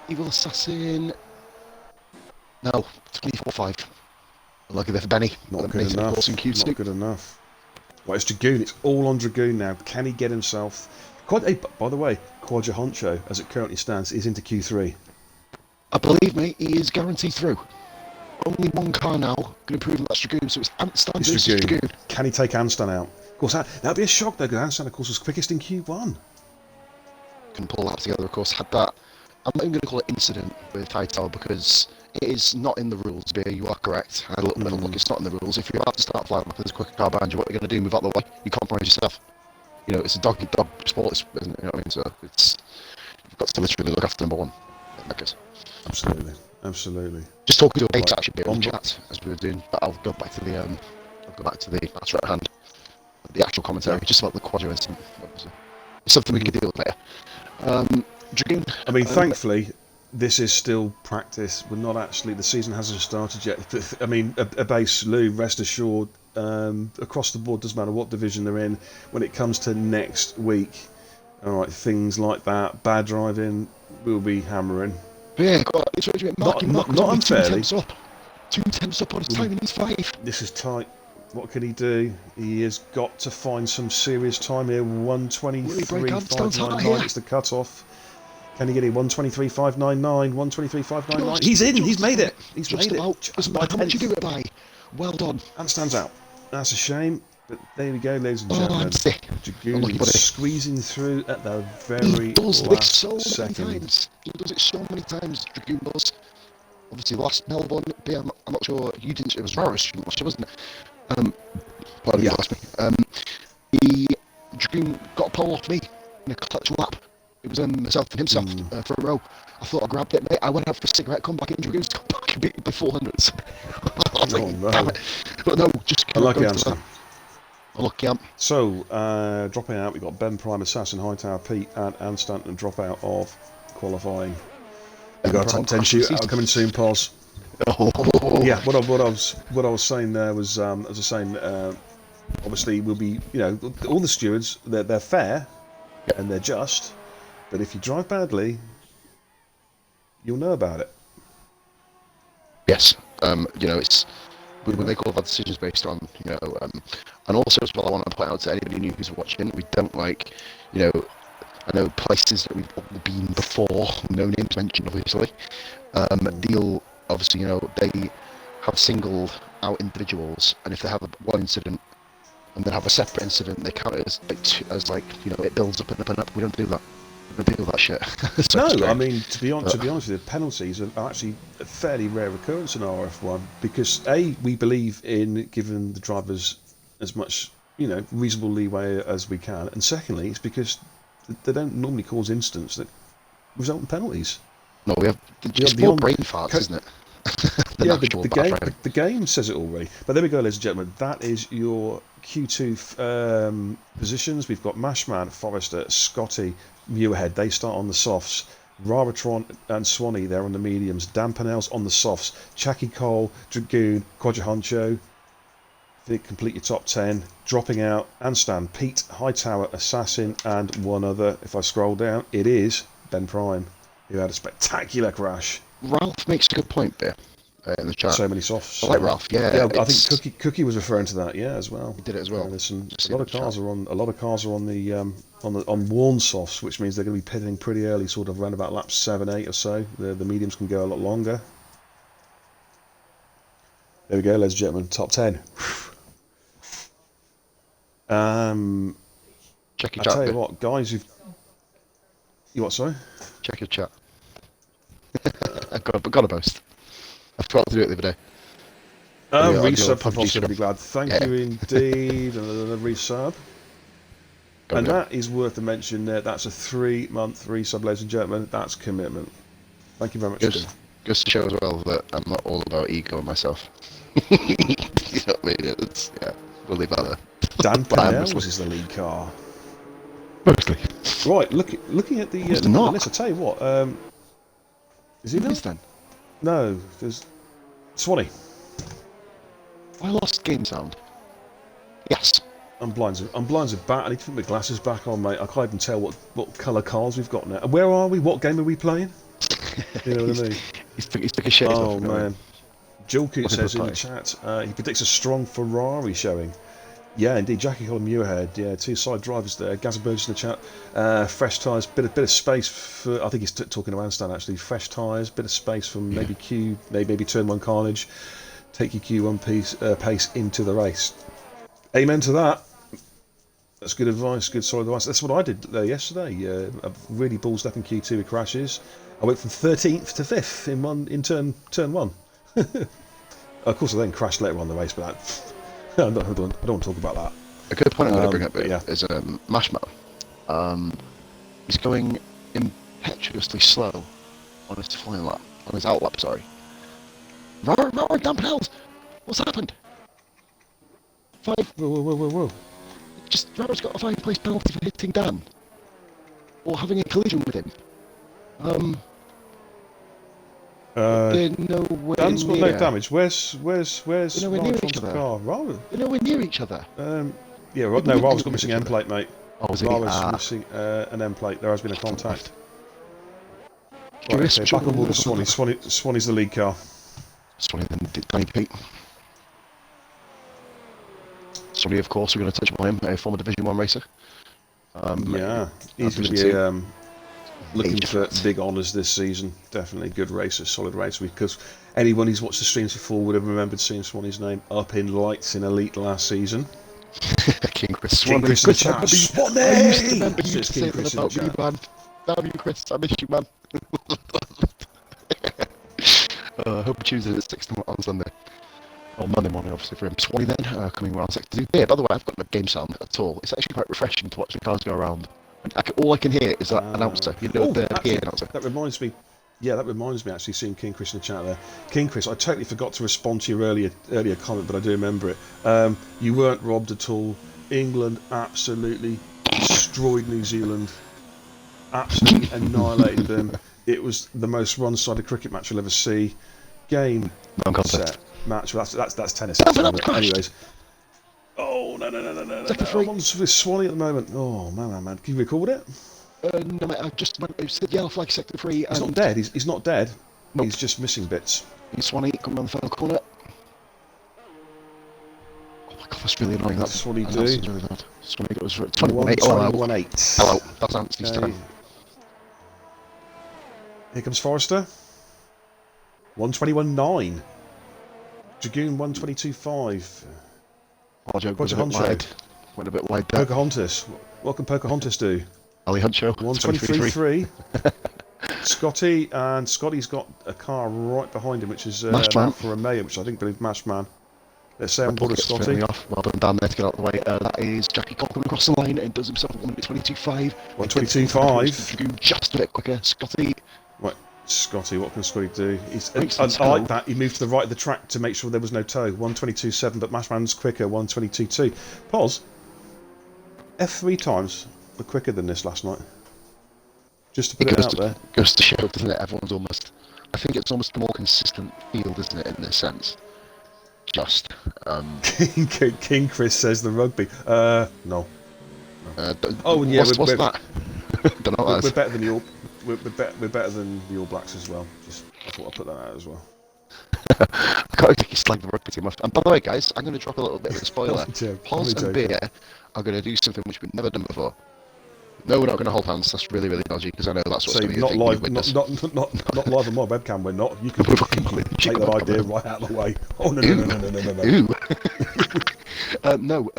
Evil Assassin. No, 24.5. Lucky there for Benny. Not good enough. Not good enough. Well, it's Dragoon. It's all on Dragoon now. Can he get himself... Hey, by the way, Quadra Honcho, as it currently stands, is into Q3. I believe, mate, he is guaranteed through. Only one car now can improve, and that's Dragoon, so it's Anstan versus Dragoon. Can he take Anstan out? Of course, that'd be a shock, though, because Anstan, of course, was quickest in Q1. Can pull that together, of course. Had that... I'm not even going to call it incident with Hightower, because it is not in the rules, Beer. You are correct. I had a little bit of look, it's not in the rules. If you're about to start flying with this quicker car behind you, what are you going to do? Move out the way? You compromise yourself. You know, it's a dog-eat-dog sport, isn't it? You know what I mean? So it's... You've got to literally look after number one, I guess. Absolutely. Absolutely. Just talking to a mate actually on chat as we were doing, but I'll go back to the that's right hand, the actual commentary, just about the Quadra incident. Obviously. It's something we can deal with later. Dragoon. I mean, thankfully, this is still practice. We're not actually, the season hasn't started yet. I mean, a base Lou, rest assured, across the board, doesn't matter what division they're in, when it comes to next week, all right, things like that, bad driving, we'll be hammering. Yeah, not unfairly. 2 tenths up on his time and he's 5. This is tight. What can he do? He has got to find some serious time here. 1:23.599 is the cut-off. Can he get it? 1:23.599. 1:23.599. He's in. He's made it. He's made it. Just how much you do it by? Well done. And stands out. That's a shame. But there we go, ladies and gentlemen. Dragoon is squeezing through at the very last second. He does it so many times. Dragoon does. Obviously, last Melbourne, I'm not sure. You didn't. It was Rarus, wasn't it? Pardon me, asked me. Dragoon got a pole off me in a clutch lap. It was myself and himself for a row. I thought I grabbed it, mate. I went out for a cigarette, come back in. Dragoon's got back and beat me by 400s. No. But no, just unlucky answer. Lucky amp. So, dropping out, we've got Ben Prime, Assassin, Hightower, Pete, and Anstan, and drop out of qualifying. We've got a top 10 shootout coming soon, Pos. Oh. Yeah, what I was saying there was, as I was saying, obviously we'll be, you know, all the stewards, they're fair and they're just, but if you drive badly, you'll know about it. Yes, you know, it's. We make all of our decisions based on, you know, and also as well, I want to point out to anybody new who's watching, we don't like, you know, I know places that we've been before, no names mentioned obviously, deal, obviously, you know, they have singled out individuals, and if they have one incident, and then have a separate incident, they count it as like, you know, it builds up and up and up. We don't do that. We don't do that shit. So no, I mean, to be honest with you, penalties are actually a fairly rare occurrence in RRF1 because A, we believe in giving the drivers as much, you know, reasonable leeway as we can, and secondly, it's because they don't normally cause incidents that result in penalties. No, we have more brain farts, isn't it? the game says it all, Ray. But there we go, ladies and gentlemen. That is your Q2 positions. We've got Mashman, Forrester, Scotty, Muirhead. They start on the softs. Raratron and Swanee, they're on the mediums. Dan Pennell's on the softs. Chucky Cole, Dragoon, Quadra Honcho. Complete your top 10. Dropping out, Anstan, Pete, Hightower, Assassin, and one other. If I scroll down, it is Ben Prime, who had a spectacular crash. Ralph makes a good point there in the chat. So many softs. I like Ralph. Yeah, I think Cookie was referring to that. Yeah, as well. He did it as well. A lot of cars are on the on worn softs, which means they're going to be pitting pretty early, sort of around about laps 7, 8 or so. The mediums can go a lot longer. There we go, ladies and gentlemen. Top 10. Check your I chat. tell you what, guys, you what? Sorry. Check your chat. I've got to boast. I forgot to do it the other day. Resub from Foster, really glad. Thank you indeed. Another resub. That is worth a mention there. That's a 3-month resub, ladies and gentlemen. That's commitment. Thank you very much. Goes to show as well that I'm not all about ego myself. You know what I mean? Yeah, we'll leave that there. Dan Pennell's is the lead car. Mostly. Right, looking at the list, I tell you what, is he not? Then? No, there's Swanee. I lost game sound. Yes. I'm blind as a bat. I need to put my glasses back on, mate. I can't even tell what colour cars we've got now. Where are we? What game are we playing? You know what I mean? He's took a shade Oh off. man. Jilkoot says in the chat, he predicts a strong Ferrari showing. Yeah, indeed. Jackie Colin Muirhead. Yeah, two side drivers there. Gaz Burgess in the chat. Fresh tyres, bit of space for. I think he's talking to Anstan actually. Fresh tyres, bit of space from maybe maybe turn one carnage. Take your Q1 pace into the race. Amen to that. That's good advice. Good solid advice. That's what I did yesterday. I really balls up in Q2 with crashes. I went from 13th to 5th in turn one. Of course, I then crashed later on the race, but that. I don't want to talk about that. A good point I'm going to bring up here is Mashmo. He's going impetuously slow on his flying lap, on his out lap, sorry. Rower, damn hells! What's happened? Whoa. Just Rower's got a 5-place penalty for hitting Dan. Or having a collision with him. They're nowhere Dan's got near. no damage. Where's They're nowhere near each other. Car? Rara? They're nowhere near each other. Yeah, right. No, Rara's got missing end plate, mate. Oh, is Rara's missing an end plate. There has been a contact. Right, okay, back on board with Swanee. Swanee's the lead car. Swanee then Danny Pete. Swanee, of course, we're going to touch upon him, a former Division 1 racer. Yeah, he's going to be looking for big honours this season. Definitely good racer, solid racer. Because anyone who's watched the streams before would have remembered seeing Swanee's name up in lights in Elite last season. King Chris Swanee. King Chris in the chat. Swanee! I used to remember you to say that about me, man. Damn you, Chris. I miss you, man. I hope he chooses at 6 on Sunday. Or Monday morning, obviously, for him. Swanee then, coming around sector 2. Yeah, by the way, I've got no game sound at all. It's actually quite refreshing to watch the cars go around. All I can hear is that announcer. You know, the PA announcer. That reminds me. Yeah, that reminds me actually seeing King Chris in the chat there. King Chris, I totally forgot to respond to your earlier comment, but I do remember it. You weren't robbed at all. England absolutely destroyed New Zealand. Absolutely annihilated them. It was the most one-sided cricket match you'll ever see. Game, set, match. Well, that's tennis. Anyways. Oh, no. I'm on with Swanee at the moment. Oh, man. Can you record it? No, mate, I just went, it said yellow flag sector 3. He's not dead. He's not dead. Nope. He's just missing bits. Swanee coming on the final corner. Oh my god, that's really annoying. That's what he do. Really bad. Swanee goes for 21-8. Oh, 21-8. Hello, that's Anthony's time. Here comes Forrester. 121.9. Dragoon 122.5. Went a bit wide there. Pocahontas. What can Pocahontas do? Ali Huncho. 123.3. Scotty's got a car right behind him, which is for a Romeo, which I believe Mashman. Let's say on board with Scotty. Well done down there to get out of the way. That is Jackie Cochran across the line and does himself 1:22.5. 122.5. Just a bit quicker. Scotty. Right, Scotty, what can Scotty do? I like that. He moved to the right of the track to make sure there was no tow. 122.7, but Mashman's quicker. 122.2. Pause. F3 times were quicker than this last night. Just to put it out there. Goes to show, doesn't it? Everyone's almost. I think it's almost a more consistent field, isn't it, in this sense? Just. King Chris says the rugby. No. Oh, yeah. What's that? Don't know what we're better than the we're better than the All Blacks as well. I thought I'd put that out as well. I can't take you slag the rugby team off. And by the way, guys, I'm going to drop a little bit of a spoiler. Pause and beer are going to do something which we've never done before. No, we're not going to hold hands. That's really, really dodgy because I know that's what's going to be not live. Not live on my webcam. We're not. You can take that idea right out of the way. Oh no. No.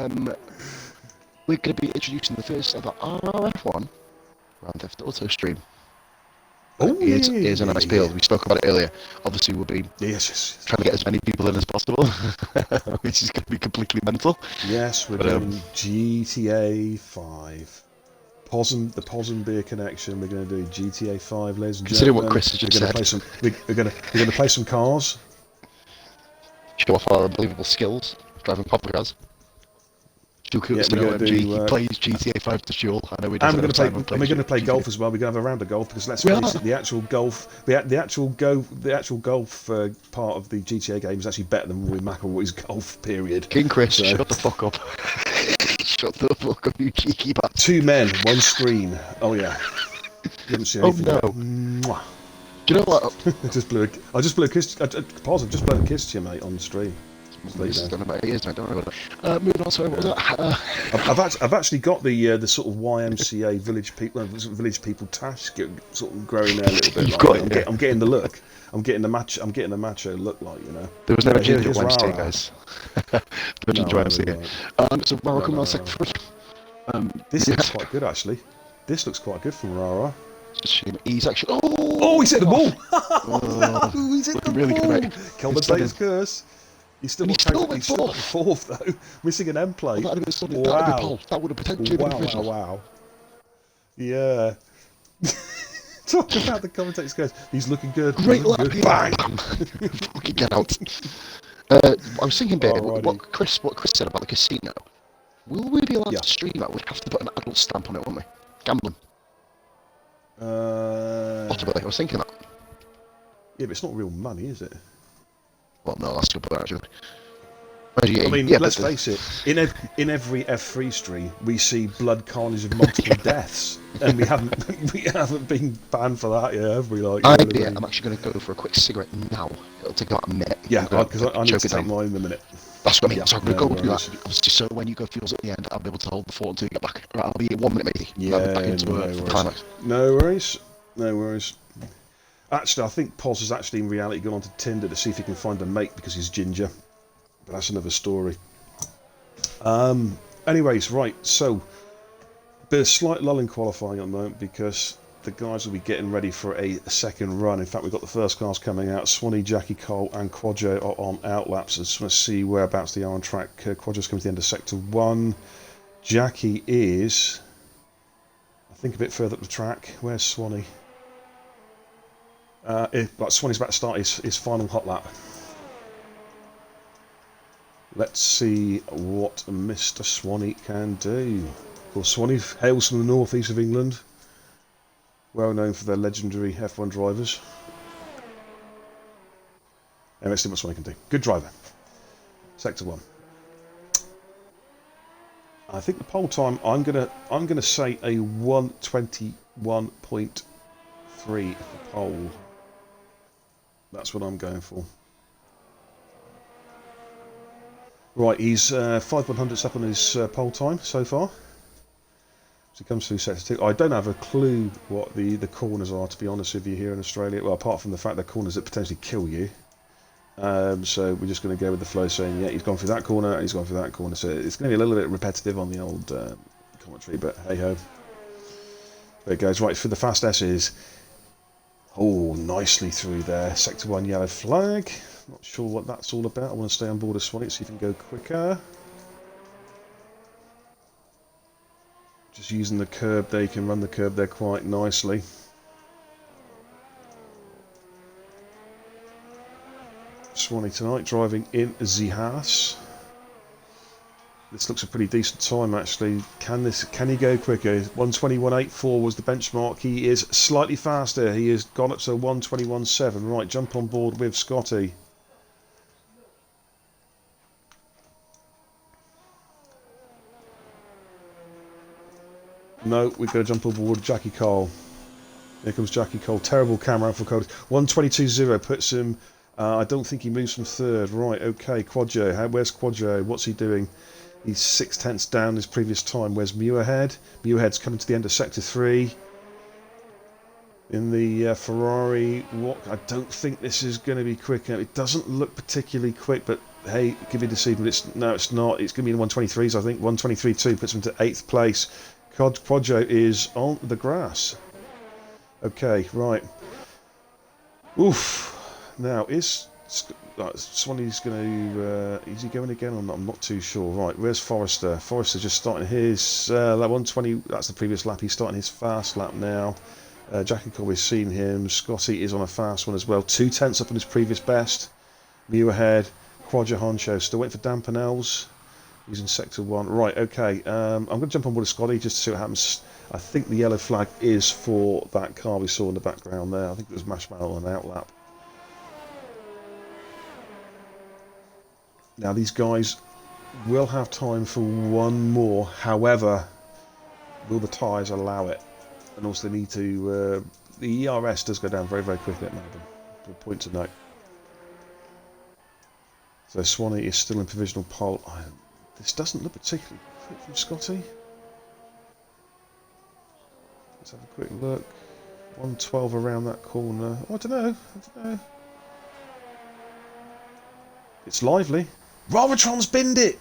We're going to be introducing the first ever RRF1 Grand Theft Auto stream. Here's a nice build. We spoke about it earlier. Obviously, we'll be trying to get as many people in as possible, which is going to be completely mental. Yes, we're doing GTA 5. The Possum Beer Connection. We're going to do GTA 5, ladies and Considering gentlemen. what Chris has just said. We're going to play some cars. Show off our unbelievable skills driving pop cars. Stu Cooper's Yeah, we're OMG. gonna do, He plays GTA 5 to fuel. I know we and don't we're have going time. to play golf as well. We're going to have a round of golf because let's face it, the actual golf part of the GTA game is actually better than Rory McIlroy's golf period. King Chris, So, shut the fuck up. Shut the fuck up, you cheeky bastard. 2 men, 1 screen. Oh yeah. You haven't seen anything no. yet. Mwah. Do you know what? I just blew a kiss. Pause. I've just blown a kiss to you, mate, on the stream. This is done about 8 years, mate. Don't worry about it. Moving on. Sorry, what was that? I've actually got the sort of YMCA village people task sort of growing there a little bit. You've got it. I'm getting the look. I'm getting the macho look, like, you know. There was never Here's ginger YMCA, Rara. guys. The ginger YMCA. So Rara coming on second first. This looks quite good, actually. This looks quite good from Rara. He's actually. Oh, he's hit the ball! No, he's hit the really ball! good, mate. Commentator's curse. He's still fourth, though. Missing an end plate. That would have been something. Wow. That would have potentially been official. Wow. Yeah. Talk about the commentator's curse. He's looking good. Great luck. Bang! Fucking get out. I was thinking a bit what Chris said about the casino. Will we be allowed to stream that? We'd have to put an adult stamp on it, wouldn't we? Gambling. Possibly. I was thinking that. Yeah, but it's not real money, is it? Well, no, that's a good point, actually. I mean, let's face it. In every F3 stream, we see blood carnage of multiple deaths, and we haven't been banned for that yet, have we? Like, I'm actually going to go for a quick cigarette now. It'll take about a minute. Yeah, because I need to take mine in a minute. That's what I mean. So I'm going to go do that. Obviously, so when you go fuels at the end, I'll be able to hold the fort until you get back. Right, I'll be 1 minute maybe. Yeah, back into climax. No worries. Actually, I think Poz has actually in reality gone onto Tinder to see if he can find a mate because he's ginger. But that's another story. Anyways, right, so bit of slight lull in qualifying at the moment because the guys will be getting ready for a second run. In fact, we've got the first cars coming out. Swanee, Jackie Cole and Quadjo are on outlaps. I just want to see whereabouts they are on track. Quadjo's coming to the end of Sector 1. Jackie is, I think, a bit further up the track. Where's Swanee? Swanee's about to start his final hot lap. Let's see what Mr. Swanee can do. Of course, Swanee hails from the northeast of England, well known for their legendary F1 drivers. And let's see what Swanee can do. Good driver. Sector 1. I think the pole time, I'm gonna say a 1:21.3 for pole. That's what I'm going for. Right, he's 5/100ths up on his pole time so far. So he comes through sector 2. I don't have a clue what the corners are, to be honest with you, here in Australia. Well, apart from the fact they're corners that potentially kill you. So we're just going to go with the flow, saying, yeah, he's gone through that corner, and he's gone through that corner. So it's going to be a little bit repetitive on the old commentary, but hey-ho. There it goes. Right, for the fast S's. Oh, nicely through there. Sector 1 yellow flag. Not sure what that's all about. I want to stay on board of Swanee, see if he can go quicker. Just using the curb there, you can run the curb there quite nicely. Swanee tonight driving in the Haas. This looks a pretty decent time actually. Can he go quicker? 1:21.84 was the benchmark. He is slightly faster. He has gone up to 1:21.7. Right, jump on board with Scotty. No, we've got to jump on board with Jackie Cole. Here comes Jackie Cole. Terrible camera for Cole. 1:22.0 puts him. I don't think he moves from third. Right, okay. Quadjo. Where's Quadjo? What's he doing? He's 6/10ths down his previous time. Where's Muirhead? Muirhead's coming to the end of Sector 3. In the Ferrari. What? I don't think this is going to be quick. It doesn't look particularly quick, but hey, give me the seed. It's not. It's going to be in the 1:23s, I think. 1:23.2 puts him to 8th place. Quadjo is on the grass. Okay, right. Oof. Now, is Swanee's going to. Is he going again or not? I'm not too sure. Right, where's Forrester? Forrester just starting his lap 120. That's the previous lap. He's starting his fast lap now. Jackie Colby's seen him. Scotty is on a fast one as well. 2/10 up on his previous best. Mew ahead. Quadra Honcho still waiting for Dan Pennells. He's in sector 1. Right, okay. I'm going to jump on board with Scotty just to see what happens. I think the yellow flag is for that car we saw in the background there. I think it was Marshmallow on an outlap. Now these guys will have time for one more. However, will the tyres allow it? And also they need to... the ERS does go down very, very quickly at Melbourne. A point to note. So Swanee is still in provisional pole. This doesn't look particularly quick from Scotty. Let's have a quick look. 112 around that corner. Oh, I don't know. It's lively. Ravatron's binned it!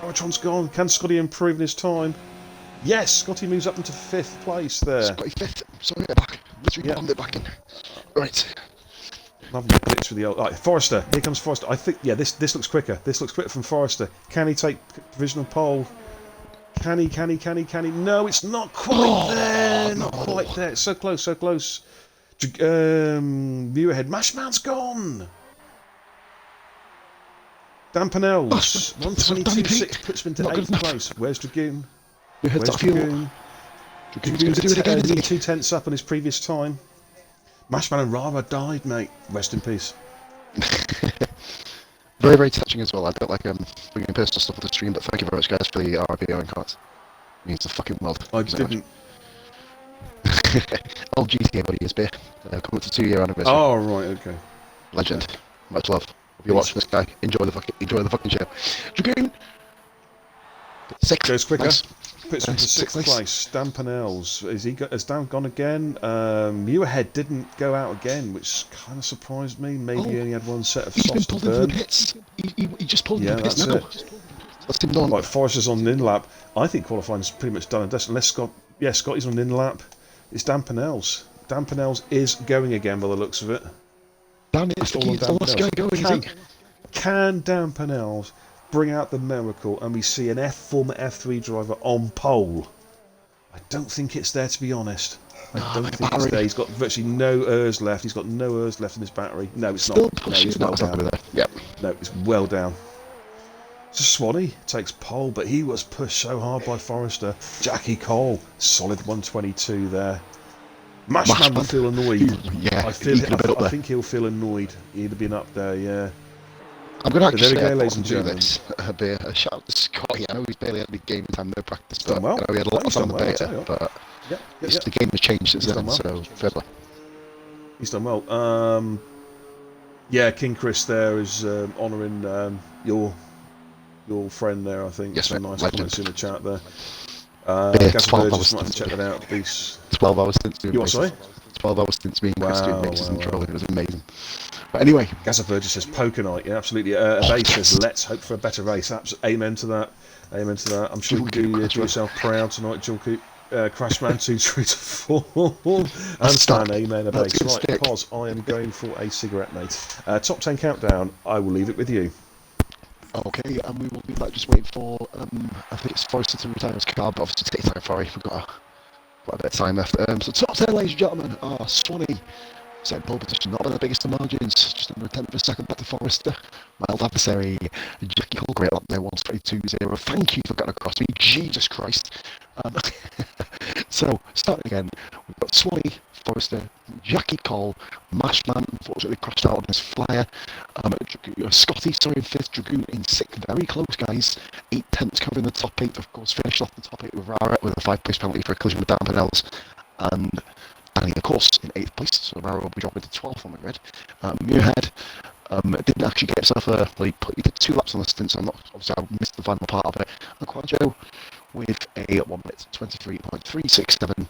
Ravatron's gone. Can Scotty improve his time? Yes, Scotty moves up into 5th place there. Scotty 5th. Sorry, back. Literally bombed it back in. Right. Lovely glitch with the old... Right, Forrester. Here comes Forrester. I think, yeah, this looks quicker. This looks quicker from Forrester. Can he take provisional pole? Can he? No, it's not quite there. Not quite there. It's so close, so close. View ahead. Mashman's gone. Dan Pennells. 122.6 puts him into 8th place. Where's Dragoon? Where's Dragoon? Dragoon's do it again, isn't he? 2/10 up on his previous time. Mashman and Rara died, mate. Rest in peace. Very, very touching as well. I don't like bringing personal stuff to the stream, but thank you very much, guys, for the RRP Owen cards. It means the fucking world. I didn't. Old GTA buddy is beer. Coming up to 2-year anniversary. Oh right, okay. Legend. Much love. If you're watching this guy, enjoy the fucking show. Dragoon. 6th. Goes quicker. Nice. Puts him to 6th place. Dan Pennells. Has Dan gone again? Muirhead didn't go out again, which kind of surprised me. Maybe he only had one set of He's been softs to pulled into burn. the pits. He just pulled into the pits that's now. it. That's him done. Like Forrester's on an in-lap. I think qualifying's pretty much done and dusted. Unless Scotty's on an in-lap. It's Dan Pennells. Dan Pennells is going again by the looks of it. Dan is the last guy going, Can Dan Pennells bring out the miracle and we see an former F3 driver on pole? I don't think it's there, to be honest. I don't think it's there. He's got virtually no ERS left. He's got no ERS left in his battery. No, it's Still not. Pushing. No, it's well down. There. Yep. No, it's well down. So Swanee takes pole, but he was pushed so hard by Forrester. Jackie Cole, solid 122 there. Mashman will feel annoyed. Yeah, I think he'll feel annoyed. He'd have been up there, yeah. I'm going to actually there we go, ladies and do gentlemen. this. A shout out to Scotty. I know he's barely had any game time, no practice. Done well. I know he had a lot of time on the Well, beta, but Yep. the game has changed since then, well. so fair play. He's done well. Yeah, King Chris there is honouring your friend there, I think. Yes, some mate, nice legend. comments in the chat there. Yeah, Gaz 12 Burgess hours might have to check since- that out, please. 12 hours since doing You what, races. sorry? 12 hours since being Chris doing races and wow. trolling. It was amazing. But anyway, Gaz Burgess says poker night, yeah, absolutely. Base says let's hope for a better race. Amen to that. Amen to that. I'm sure you can do yourself proud tonight, Jilcoop. Crashman 2 through to 4 and Stan, amen, a base. Right, pause. I am going for a cigarette, mate. Top 10 countdown. I will leave it with you. okay, and we will be back just waiting for, I think it's Forrester to retire his car, but obviously take time, sorry, we've got quite a bit of time left. So top 10, ladies and gentlemen, are Swanee, second pole position, not by the biggest of margins, just under a tenth of a second back to Forrester. Mild adversary, Jackie Cole, great lap there, 1:22.0. Thank you for getting across me, Jesus Christ. So, starting again, we've got Swanee, Forrester, Jackie Cole, Mashman, unfortunately crashed out on his flyer. Scotty, in 5th, Dragoon in 6th, very close, guys. 8/10 covering the top 8, of course, finished off the top 8 with Rara with a 5-place penalty for a collision with Dan Pennells. And Danny, of course, in 8th place, so Rara will be dropping to 12th on the grid. Muirhead didn't actually get himself he did 2 laps on the stint, so obviously I missed the final part of it. And Quadjo, with a 1:23.367,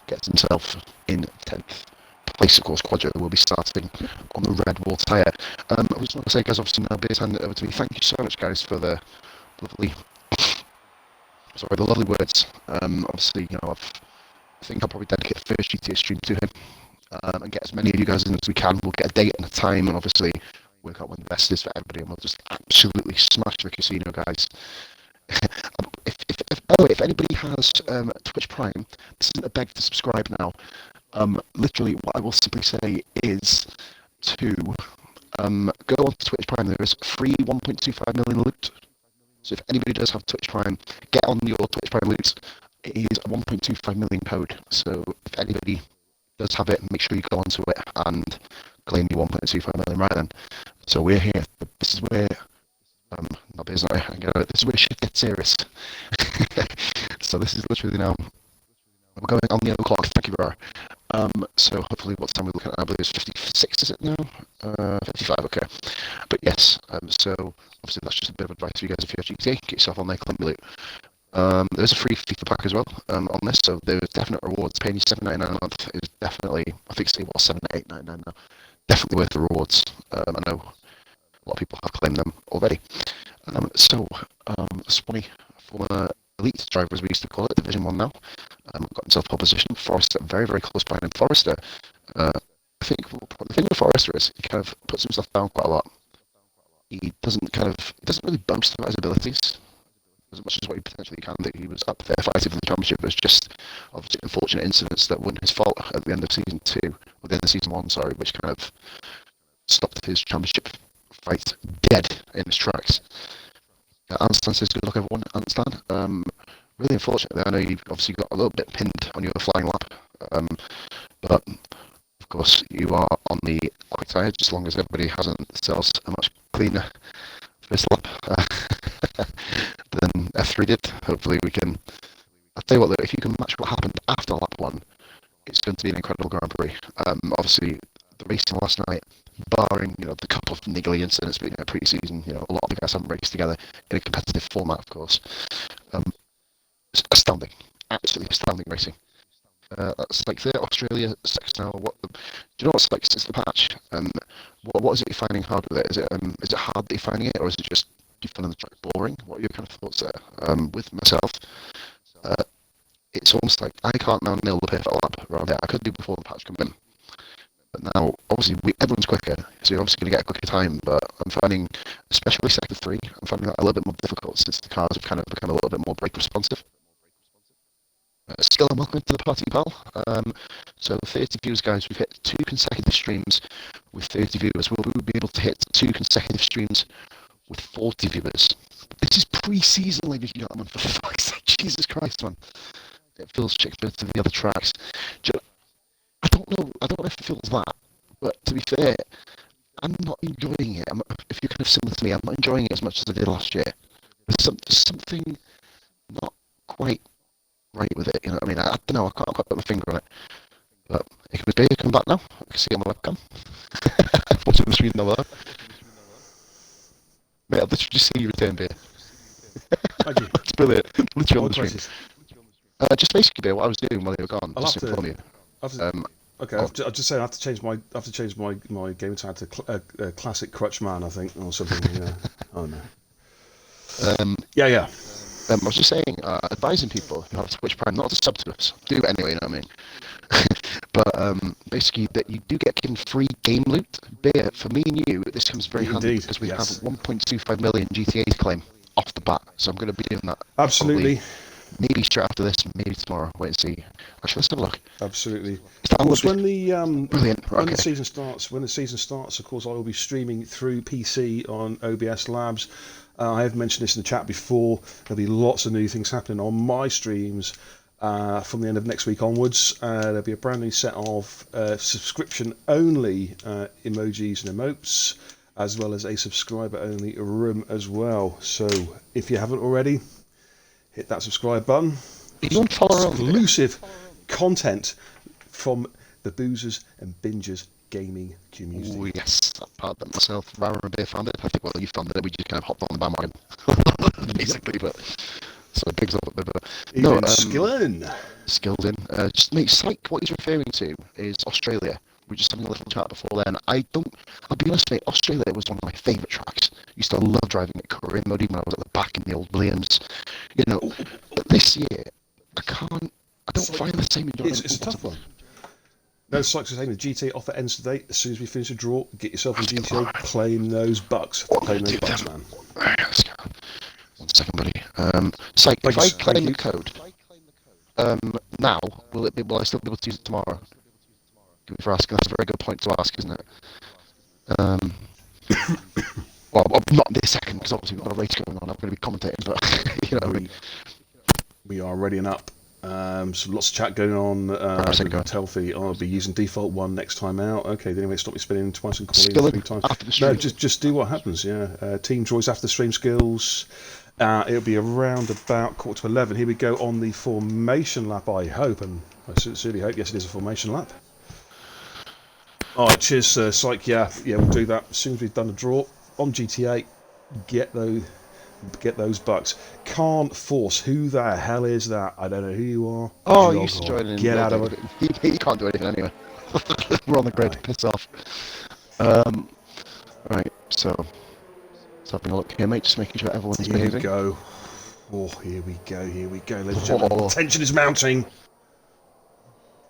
gets himself in 10th place. Of course, Quadro will be starting on the red wall tyre. I was going to say, guys, obviously now Beers hand it over to me. Thank you so much, guys, for the lovely words. Obviously, I think I'll probably dedicate the first GTA stream to him. And get as many of you guys in as we can. We'll get a date and a time, and obviously work out when the best is for everybody, and we'll just absolutely smash the casino, guys. By the way, if anybody has Twitch Prime, this isn't a beg to subscribe now. Literally, what I will simply say is to go on to Twitch Prime. There is free 1.25 million loot. So if anybody does have Twitch Prime, get on your Twitch Prime loot. It is a 1.25 million code. So if anybody does have it, make sure you go onto it and claim your 1.25 million right then. So we're here. This is where not business. This is where shit gets serious. So this is literally now. We're going on the other clock. Thank you, bro. So hopefully, what time we're looking at? I believe it's 56. Is it now? 55. Okay. But yes. So obviously, that's just a bit of advice for you guys. If you're GTA, get yourself on there, claim your loot. There's a free FIFA pack as well on this, so there's definite rewards. Paying you $7.99 a month is definitely, I think it's $7.99 now. Definitely worth the rewards. I know a lot of people have claimed them already. Swanee, former elite driver, as we used to call it, Division 1 now, got himself pole position. Forrester, very, very close behind him. Forrester, I think the thing with Forrester is he kind of puts himself down quite a lot. He doesn't really boast about his abilities as much as what he potentially can do. He was up there fighting for the championship. It was just obviously unfortunate incidents that weren't his fault at the end of season 2, or the end of season 1, sorry, which kind of stopped his championship fight dead in his tracks. Anstan says good luck everyone. Anstan, really unfortunately, I know you obviously got a little bit pinned on your flying lap, but of course you are on the quick tyre, as long as everybody hasn't sells a much cleaner first lap than F3 did. Hopefully we can. I'll tell you what, though, if you can match what happened after lap 1, it's going to be an incredible Grand Prix. Obviously the racing last night, barring the couple of niggly incidents, but pre-season, a lot of the guys haven't raced together in a competitive format, of course. It's astounding, absolutely astounding racing. That's like the Australia sex now. Do you know what's like since the patch? What is it you're finding hard with it? Is it hard that you're finding it, or is it just you finding the track boring? What are your kind of thoughts there? With myself, it's almost like I can't now nail the perfect lap around it. I could do before the patch came in. But now, obviously, everyone's quicker, so you're obviously going to get a quicker time, but I'm finding, especially sector 3, I'm finding that a little bit more difficult since the cars have kind of become a little bit more brake responsive. Still, I'm welcome to the party, pal. So 30 viewers, guys. We've hit 2 consecutive streams with 30 viewers. Will we be able to hit 2 consecutive streams with 40 viewers? This is pre-season, ladies and gentlemen, for fuck's sake. Jesus Christ, man. It feels Shakespeare to the other tracks. I don't know if it feels that, but to be fair, I'm not enjoying it. If you're kind of similar to me, I'm not enjoying it as much as I did last year. There's something not quite right with it, you know what I mean? I don't know, I can't quite put my finger on it. But it was Bear come back now. I can see it on my webcam. Watching the screen over there. Mate, I'll literally just see you return, Bear. Thank you. It's brilliant. Literally on the Questions? screen. Just basically, Bear, what I was doing while you were gone, just to inform you. Okay, I'll just say I have to change my game tag to classic crutch man, I think, or something. Oh no. Yeah. I was just saying, advising people who have Twitch Prime not to sub to us. Do anyway, you know what I mean? But basically, that you do get given free game loot. Beer, for me and you, this comes very handy because we have 1.25 million GTA to claim off the bat. So I'm going to be doing that. Absolutely. Probably, maybe straight after this, maybe tomorrow. Wait and see. Actually, let's have a look. Absolutely. Of course, when the season starts, of course, I will be streaming through PC on OBS Labs. I have mentioned this in the chat before. There'll be lots of new things happening on my streams from the end of next week onwards. There'll be a brand new set of subscription-only emojis and emotes, as well as a subscriber-only room as well. So if you haven't already, hit that subscribe button. Exclusive content from the Boozers and Bingers gaming community. Oh yes, that part that myself, Rara and Beer founded. I think, well, you founded it, we just kind of hopped on the bandwagon, basically, but so bigs up a bit, but no, skilled in. Just mate, Psych, what he's referring to is Australia. We were just having a little chat before then. I'll be honest, mate, Australia was one of my favourite tracks. Used to love driving at career mode, even when I was at the back in the old Williams. But this year, I don't find the same enjoyment. It's a tough one. No, Sykes is saying the GTA offer ends today. As soon as we finish a draw, get yourself in GTA, claim those bucks. Claim those bucks, man. Alright, let's go. 1 second, buddy. Psych, if I claim the code, now, will I still be able to use it tomorrow? Give me for asking, that's a very good point to ask, isn't it? Well, not this second, because obviously we've got a race going on, I'm going to be commentating, but, you know what I mean? We are readying up. So lots of chat going on. Telfie, I'll be using default 1 next time out. Okay, anyway, stop me spinning twice and calling 3 times. After the stream. No, just do what happens. Yeah, team choice after the stream skills. It'll be around about 10:45. Here we go on the formation lap. I hope, and I sincerely hope. Yes, it is a formation lap. All right, cheers, Psych. Yeah, we'll do that as soon as we've done the draw on GTA. Get those bucks. Can't force. Who the hell is that? I don't know who you are. Oh, you used to join in. Get out of it. He can't do anything anyway. We're on the grid. Piss off. Right, so let's having a look here, mate. Just making sure everyone's behaving. Here we go. Oh, here we go. Ladies and gentlemen, tension is mounting.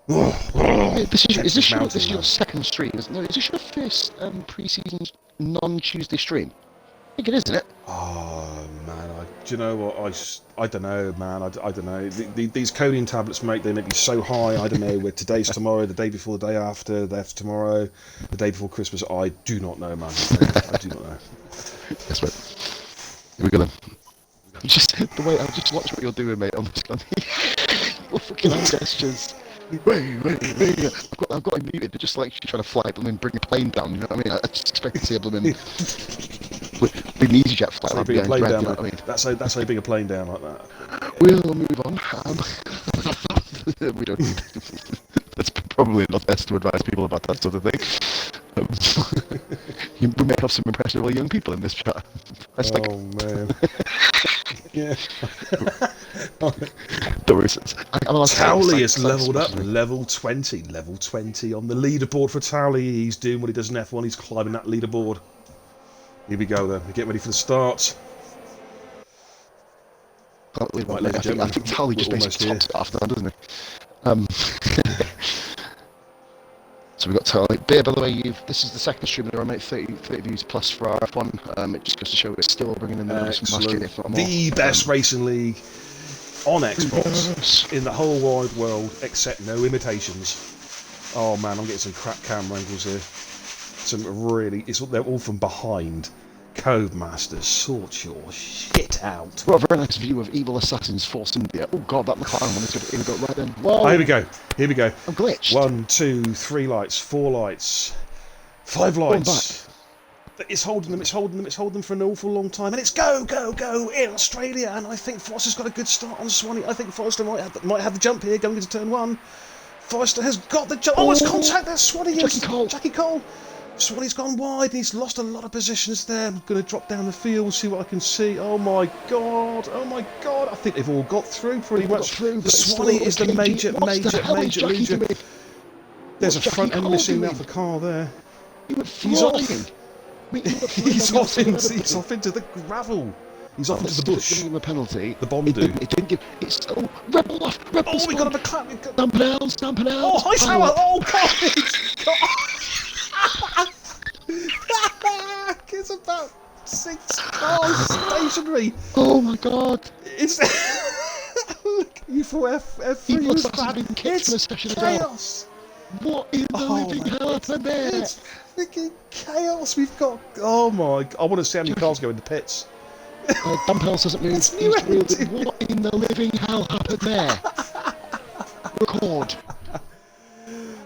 This is your second stream, isn't it? Is this your first pre-season non-Tuesday stream? I think it is, isn't it? Oh man, do you know what? I don't know, man. I don't know. These coding tablets, mate, they make me so high. I don't know where today's tomorrow, the day before, the day after, the day after tomorrow, the day before Christmas. I do not know, man. I do not know. Yes, mate. Here we go then. Just the way I just watch what you're doing, mate. On this gun, your fucking hand gestures. Wait. I've got him muted. They're just like trying to fly them and bring a plane down. You know what I mean? I just expect to see them in with an EasyJet flight. That's how you bring a plane down. I mean, that's how you bring a plane down like that. We'll move on. We don't need. That's probably not best to advise people about that sort of thing. We may have some impressionable young people in this chat. Oh man. Yeah. Towley is levelled up, level 20 on the leaderboard for Towley. He's doing what he does in F1, he's climbing that leaderboard. Here we go then, we get ready for the start. I think Towley just basically tops it after that, doesn't he? So we've got Towley. Beer, by the way, this is the second stream in a row, mate. 30 views plus for RRF1. It just goes to show it's still bringing in the numbers from last year, if not more. The best racing league on Xbox in the whole wide world, except no imitations. Oh man, I'm getting some crap camera angles here. They're all from behind. Codemasters, sort your shit out. What a very nice view of evil assassins forced India. Oh god, that McLaren one is good. Here we go, right then. Whoa. Oh, here we go. I'm glitched. 1, 2, 3 lights, 4 lights, 5 lights. It's holding them for an awful long time, and it's go in Australia. And I think Foster's got a good start on Swanee. I think Forster might have the jump here going into turn 1. Forster has got the jump. Oh, it's contact there. Swanee is Jackie Cole. Swanee's gone wide and he's lost a lot of positions there. I'm going to drop down the field, see what I can see. Oh my god. I think they've all got through pretty much. Swanee is the major leader. There's a front end missing now for car there. He's off. He's off into the gravel. He's off into the bush. Giving him a penalty. The bomb do. It didn't give. It's rebel off. Rebel. Oh, we got him a clap. Stamp it out. Oh, high tower. Oh god. It's about 6 cars stationary. Oh my god! It's look, you for F3 was bad. It's chaos. What in the living hell happened there? It's freaking chaos. We've got. Oh my! I want to see how many cars go into pits. Dumphouse doesn't move. What in the living hell happened there? Record.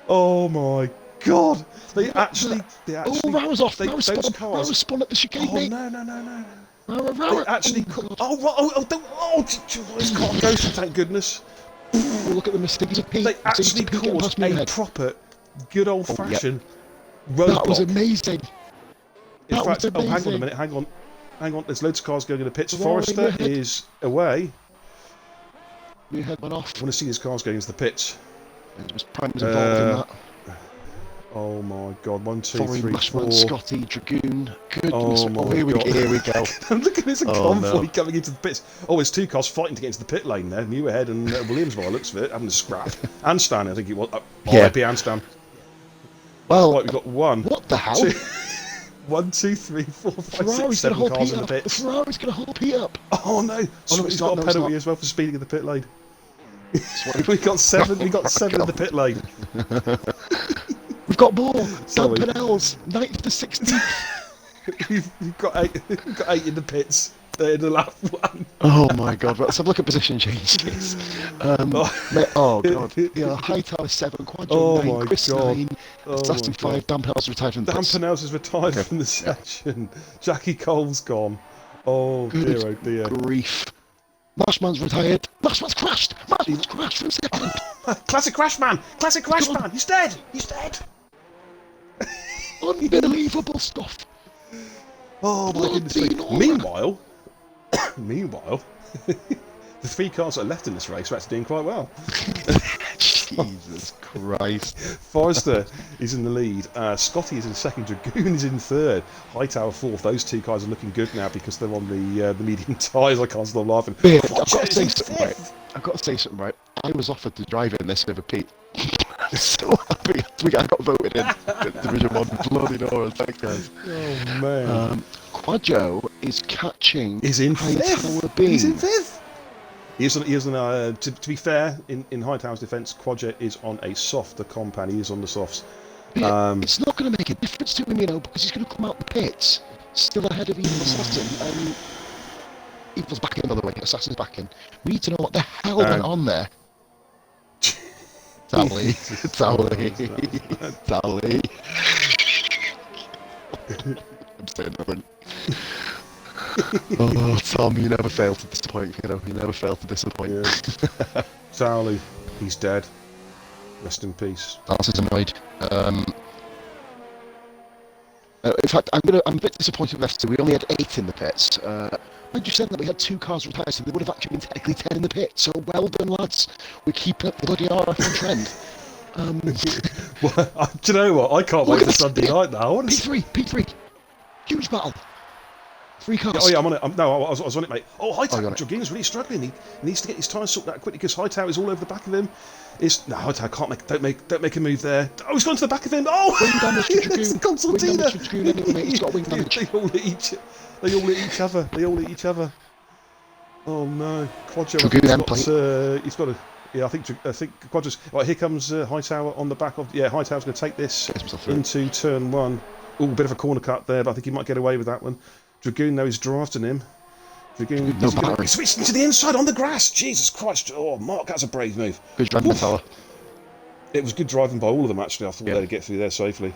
Oh my god! They actually. Oh, Rao's off. Rao's spawned at the chicane, mate. Oh, no. Rao. They actually. This car goes, thank goodness. Oh, look at the mistakes of Pete. They actually caused a proper, good old fashioned roadblock. That was amazing. In fact, hang on a minute. Hang on. There's loads of cars going in the pits. Forrester is away. Your head went off. I want to see his cars going into the pits. It was Prime involved in that. Oh my god, 1, 2, 3, 4. Scotty, Dragoon. Goodness. Oh here we go. Look at this convoy coming into the pits. Oh, there's 2 cars fighting to get into the pit lane there. New ahead and Williams, by the looks of it, having a scrap. Handstand, I think it was. RIP Handstand. Well, Right, we've got one. what the hell? Two, 1, 2, 3, 4, 5, 6, Ferrari's going to 7 hold cars Pete in the up. pits. Ferrari's going to hold Pete up. Oh no! Oh, no, He's it's got not. a No, it's penalty not. as well for speeding in the pit lane. Swipe. We got 7. We got Oh, 7 in the pit lane. We've got more. Sorry. Dan Penels, 9th to 16th. We've got 8. We've got 8 in the pits. In the last one. Oh my god, let's have a look at position changes. Oh god. Yeah, Hightower 7, Quadro Oh 9, my Chris god. 9, Assassin 5, Dan Penels retired from the Dan pits. Penels has retired from the session. Jackie Cole's gone. Oh dear, oh dear. Grief. Marshman's retired. Marshman's crashed. Marshman's crashed from second. Classic Crash Man! Classic Crash Man! He's dead! He's dead! Unbelievable stuff. Oh my goodness me. Meanwhile, the 3 cars that are left in this race are actually doing quite well. Jesus Christ. Forrester is in the lead. Scotty is in second. Dragoon is in third. Hightower fourth. Those 2 cars are looking good now because they're on the medium tyres. I can't stop laughing. I've got to say something right. I've got to say something right. I was offered to drive in this over Pete. I'm so happy I got voted in Division 1. Bloody no, thanks guys. Oh man. Quadro is catching He's in Hightower fifth. B. He's in fifth. To be fair, in Hightower's defence, Quadro is on a softer compound. He is on the softs. It's not going to make a difference to him, you know, because he's going to come out the pits still ahead of Evil Assassin. Evil's back in, by the way. Assassin's back in. We need to know what the hell went on there. Tally. Tally. Tally. I'm saying nothing. Oh, Tom, you never fail to disappoint, you know. You never fail to disappoint. Yeah. Sally, he's dead. Rest in peace. Dallas is annoyed. In fact, I'm a bit disappointed with F2. We only had 8 in the pits. I just said that we had 2 cars retired, so there would have actually been technically 10 in the pit. So well done, lads. We keep up the bloody RRF1 trend. Well, do you know what? I can't wait for Sunday night now. P3. Huge battle. 3 cars. Oh yeah, I'm on it. I was on it, mate. Oh, Hightower, it. Dragoon's really struggling. He needs to get his tyres sorted out quickly because Hightower is all over the back of him. No, Hightower can't don't make a move there. Oh, he's gone to the back of him. Oh, wing damage to Dragoon. It's the concertina. Wing damage to Dragoon anyway, mate. He's got wing damage. They all hit each other. They all hit each other. Oh no, Quadro. He's got a. Yeah, I think Quadro's. Right, here comes Hightower on the back of. Yeah, Hightower's going to take this into turn 1. Oh, bit of a corner cut there, but I think he might get away with that one. Dragoon, though, he's drafting him. Dragoon, he's switching to the inside on the grass. Jesus Christ! Oh, Mark, that's a brave move. Good driving, fella. It was good driving by all of them. Actually, I thought they'd get through there safely.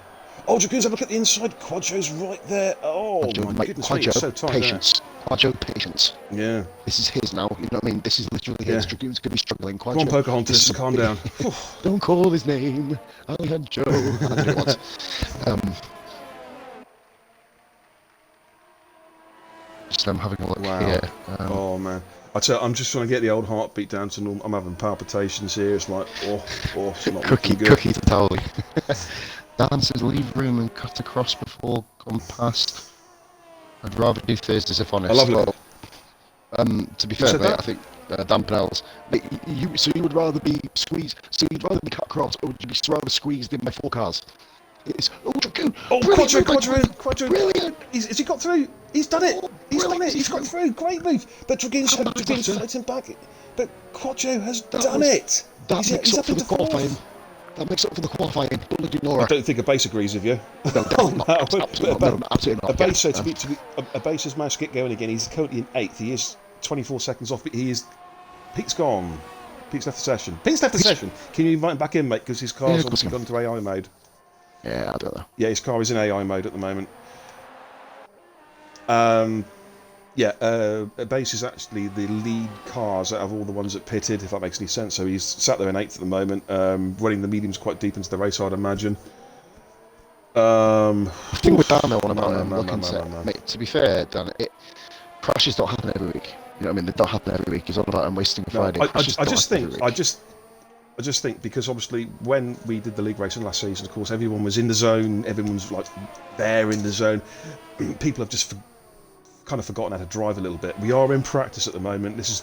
Oh, Dragoon's have a look at the inside. Quadro's right there. Oh my goodness me, it's so tight patience. Quadro, patience. Yeah. This is his now. You know what I mean? This is literally his. Dragoon's going to be struggling. Quadro, come on, Pocahontas, calm down. Don't call his name. Alejandro. I don't know what. Just having a look here. Oh man, I'm just trying to get the old heartbeat down to normal. I'm having palpitations here. It's like, it's not cookie good. to tally. Dan says leave room and cut across before going past. I'd rather do Thursdays if honest. I love it. To be fair, mate, I think Dan Penels. So you would rather be squeezed? So you'd rather be cut across, or would you be rather squeezed in by 4 cars? It's Dragoon. Quadro. Brilliant. Has he got through? He's done it. He's done it. He's got through. Great move. But Dragoon's fighting back. But Quadro has done it. That makes up for the qualifying. That makes up for the qualifying. I don't think a base agrees with you. No, absolutely not. A base, a base has managed to get going again. He's currently in 8th. He is 24 seconds off. But Pete's gone. Pete's left the session. Can you invite him back in, mate? Because his car's obviously gone to AI mode. Yeah, I don't know. Yeah, his car is in AI mode at the moment. Base is actually the lead cars out of all the ones that pitted, if that makes any sense. So he's sat there in 8th at the moment, running the mediums quite deep into the race, I'd imagine. The thing with Dan, though, mate, to be fair, Dan, crashes don't happen every week. You know what I mean? They don't happen every week. It's all about I'm wasting Friday. I just think because obviously when we did the league racing last season, of course, everyone was in the zone. Everyone's like there in the zone. People have just kind of forgotten how to drive a little bit. We are in practice at the moment. This is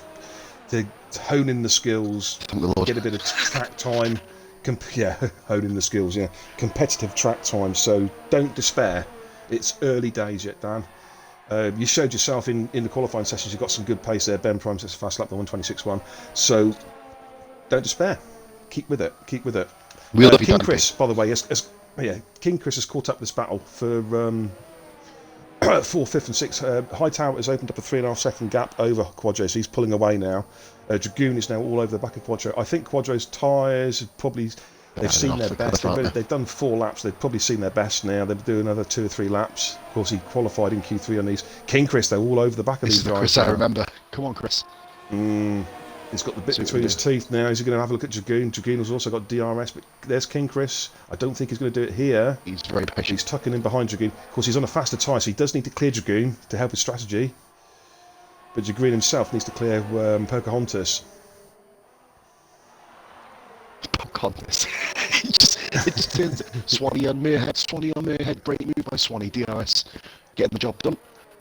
to hone in the skills, get a bit of track time, honing the skills, yeah. Competitive track time, so don't despair. It's early days yet, Dan. You showed yourself in the qualifying sessions, you've got some good pace there. Ben Prime sets a fast lap, the 126.1. So don't despair. Keep with it. Keep with it. King Chris, by the way, King Chris has caught up this battle for 4th, 5th and 6th. Hightower has opened up a 3.5 second gap over Quadro, so he's pulling away now. Dragoon is now all over the back of Quadro. I think Quadro's tyres have probably... They've seen their best. They've done 4 laps. They've probably seen their best now. They'll do another 2 or 3 laps. Of course, he qualified in Q3 on these. King Chris, they're all over the back of these guys. Chris, I remember. Come on, Chris. He's got the bit between his teeth now. Is he going to have a look at Dragoon? Dragoon has also got DRS, but there's King Chris. I don't think he's going to do it here. He's very patient. He's tucking in behind Dragoon. Of course, he's on a faster tyre, so he does need to clear Dragoon to help his strategy. But Dragoon himself needs to clear Pocahontas. Pocahontas. it just turns Swanee on Muirhead, great move by Swanee, DRS, getting the job done.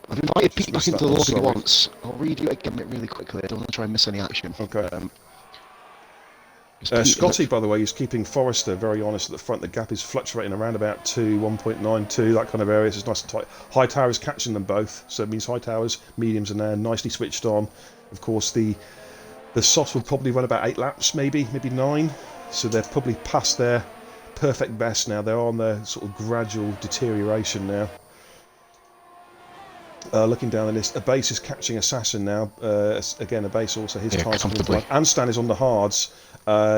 I've invited Pete back into the lobby once. I'll redo it again really quickly. I don't want to try and miss any action. Okay. Scotty, by the way, is keeping Forrester very honest at the front. The gap is fluctuating around about 1.92, that kind of area. It's nice and tight. Hightower is catching them both, so it means Hightowers, mediums are now nicely switched on. Of course, the softs will probably run about 8 laps, maybe 9. So they're probably past their perfect best now. They're on their sort of gradual deterioration now. Looking down the list, Abase is catching Assassin now. Again, Abase also, his tyres comfortably. Anstan is on the hards.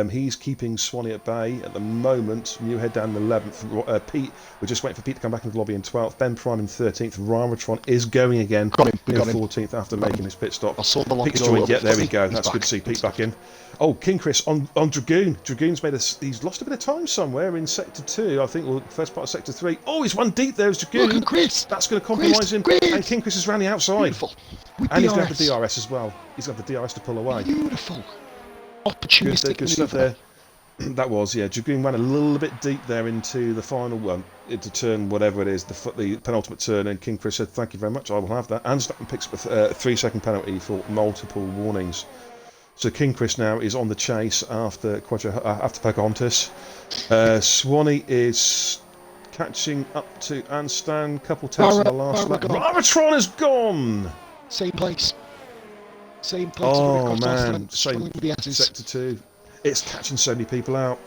He's keeping Swanee at bay at the moment. Muirhead down in 11th. Pete, we're just waiting for Pete to come back into the lobby in 12th. Ben Prime in 13th. RRF1 is going again in 14th after making his pit stop. I saw the Pete's joined. Yeah, there we go. That's good to see Pete back in. Oh, King Chris on Dragoon. Dragoon's he's lost a bit of time somewhere in Sector 2, I think, or first part of Sector 3. Oh, he's one deep there as Dragoon. Look at Chris. That's going to compromise him. And King Chris is round the outside. Beautiful. And he's going to have the DRS as well. He's going to have the DRS to pull away. Beautiful. Opportunistic good stuff there. That was, yeah. Dragoon ran a little bit deep there into the final one, into turn whatever it is, the penultimate turn, and King Chris said, "Thank you very much, I will have that." And Stappen picks up a 3-second penalty for multiple warnings. So King Chris now is on the chase after Pocahontas. Swanee is catching up to Anstan. Couple tests in the last lap. RRF1 is gone. Same place. Same place. Oh man, same Sector 2. It's catching so many people out.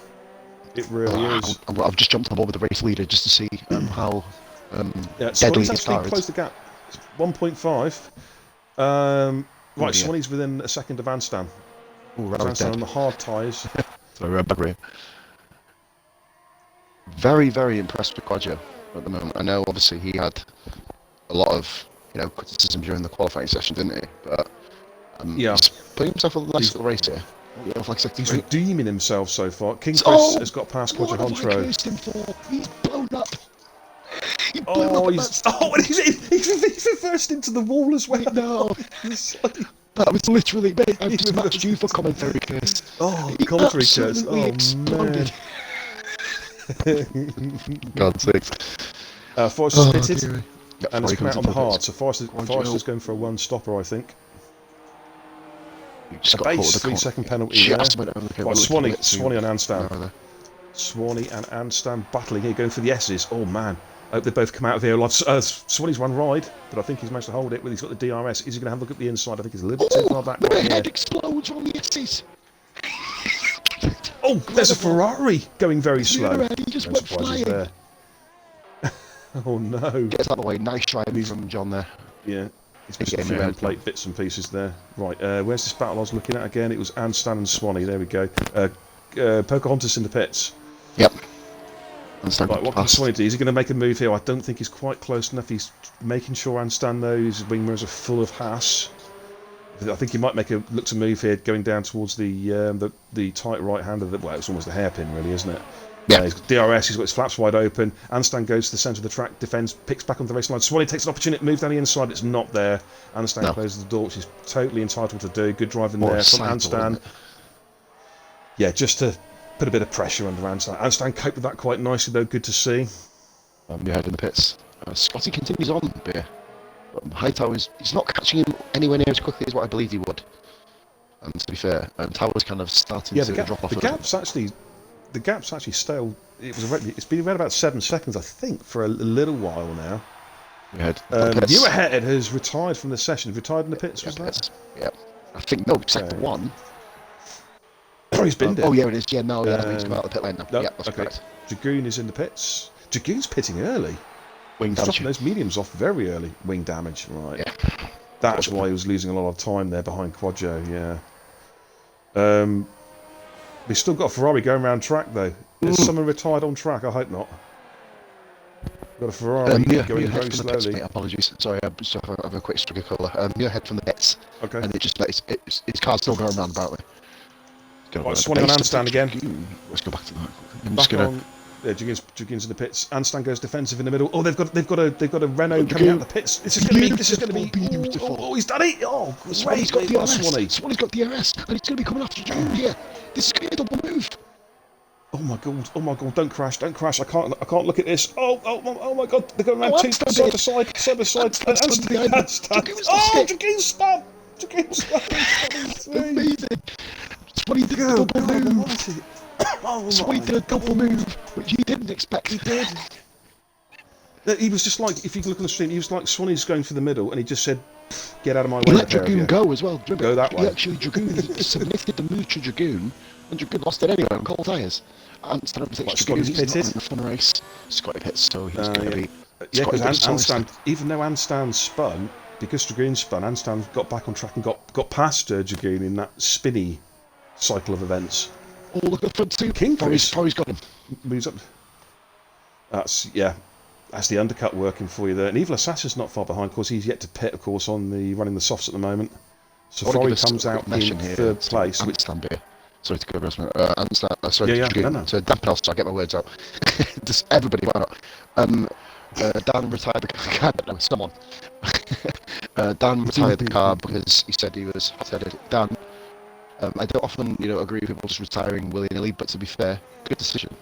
It really is. I've just jumped on board with the race leader just to see how deadly Swanee's his car closed is. the gap. It's 1.5. Right, Swanee's within a second of Anstan. Anstan on the hard tyres. Very, very impressed with Quadro at the moment. I know, obviously, he had a lot of criticism during the qualifying session, didn't he? But he's putting himself on the nice little race here. He's redeeming himself so far. King Chris has got past Quadro. He's blown up. He's reversed into the wall as well. No. That was literally me. I've just matched you for commentary, Chris. Oh, commentary, Chris. Oh, exploded. God's sakes. Forrester's pitted and has come out on the hard, so Forrester's going for a one-stopper, I think. A base 3-second penalty there. Right, Swanee on Anstan. Swanee and Anstan battling here, going for the S's. Oh man, I hope they both come out of here alive. Swanee's one ride, but I think he's managed to hold it. He's got the DRS. Is he going to have a look at the inside? I think he's a little bit too far back. My head explodes on the S's. Oh, there's a Ferrari going very slow. He just went flying. There. Oh no. Gets out of the way. Nice try from John there. Yeah. He's got a few end plate bits and pieces there. Right, where's this battle I was looking at again? It was Anstan and Swanee. There we go. Pocahontas in the pits. Yep. Right, what can Swanee do? Is he going to make a move here? I don't think he's quite close enough. He's making sure Anstan knows his wing mirrors are full of Haas. I think he might look to move here, going down towards the tight right hand of the. Well, it's almost a hairpin, really, isn't it? Yeah. He's got DRS, he's got his flaps wide open. Anstan goes to the centre of the track, defends, picks back on the racing line. Swanee takes an opportunity to move down the inside, it's not there. Anstan closes the door, which he's totally entitled to do. Good driving there from Anstan. Yeah, just to put a bit of pressure under Anstan. Anstan coped with that quite nicely, though, good to see. You're head in the pits. Scotty continues on, but Hightower he's not catching him anywhere near as quickly as what I believed he would. And to be fair, Tower's kind of starting to drop off. The gap's actually the gap's actually still. It's been around about 7 seconds, I think, for a little while now. You Ahead has retired from the session. Retired in the pits, was that? Yeah. I think no, sector 1. Oh, he's been there. Oh yeah, it is. Yeah, no, yeah, he's come out of the pit lane now. No, yeah, that's okay. correct. Dragoon is in the pits. Dragoon's pitting early. Wing damage. Dropping those mediums off very early. Wing damage, right. Yeah. That's why he was losing a lot of time there behind Quadjo, yeah. We've still got a Ferrari going around track, though. Is someone retired on track? I hope not. Got a Ferrari going very slowly. Pits, apologies. Sorry, I have a quick struggle colour. You're ahead from the pits. Okay. And it just his car's still going around about me. Right, Swanee on handstand again. Let's go back to that. I'm Back on. Yeah, Dragoon's in the pits. Handstand goes defensive in the middle. Oh, they've got a Renault coming out of the pits. This is going to be beautiful. Oh, he's done it. Oh, Swanee's got the DRS. Swanee's got DRS, and he's going to be coming after Dragoon here. This is going to be a double move. Oh my god! Don't crash! I can't look at this. Oh my god! They're going around side to side. Handstand. Oh, Dragoon's spun. Amazing. Swanee did a double move. Swanee did a double move, which he didn't expect. He did. He was just like, if you look on the stream, he was like Swanee's going for the middle, and he just said, "Get out of my way." He let Dragoon go as well. Go that way. Dragoon submitted the move to Dragoon, and Dragoon lost it anyway on cold tyres. And instead of Scotty's pitted. In the fun race, Scotty pits, so he's going to be. Yeah, because Handstand, even though Handstand spun, because Dragoon spun, Handstand got back on track and got past Dragoon in that spinny cycle of events. Oh, look at the front two. Forrey's got him. Moves up. That's the undercut working for you there. And Evil Assassin's not far behind. Of course, he's yet to pit, of course, on the running the softs at the moment. So Forrey comes out in third place. Sorry to go over Dragoon. So Dan Pels, so I get my words out. Just everybody, why not? Dan retired the car. I don't know, someone. Dan retired the car because he said Dan, I don't often, agree with people just retiring willy-nilly, but to be fair, good decision.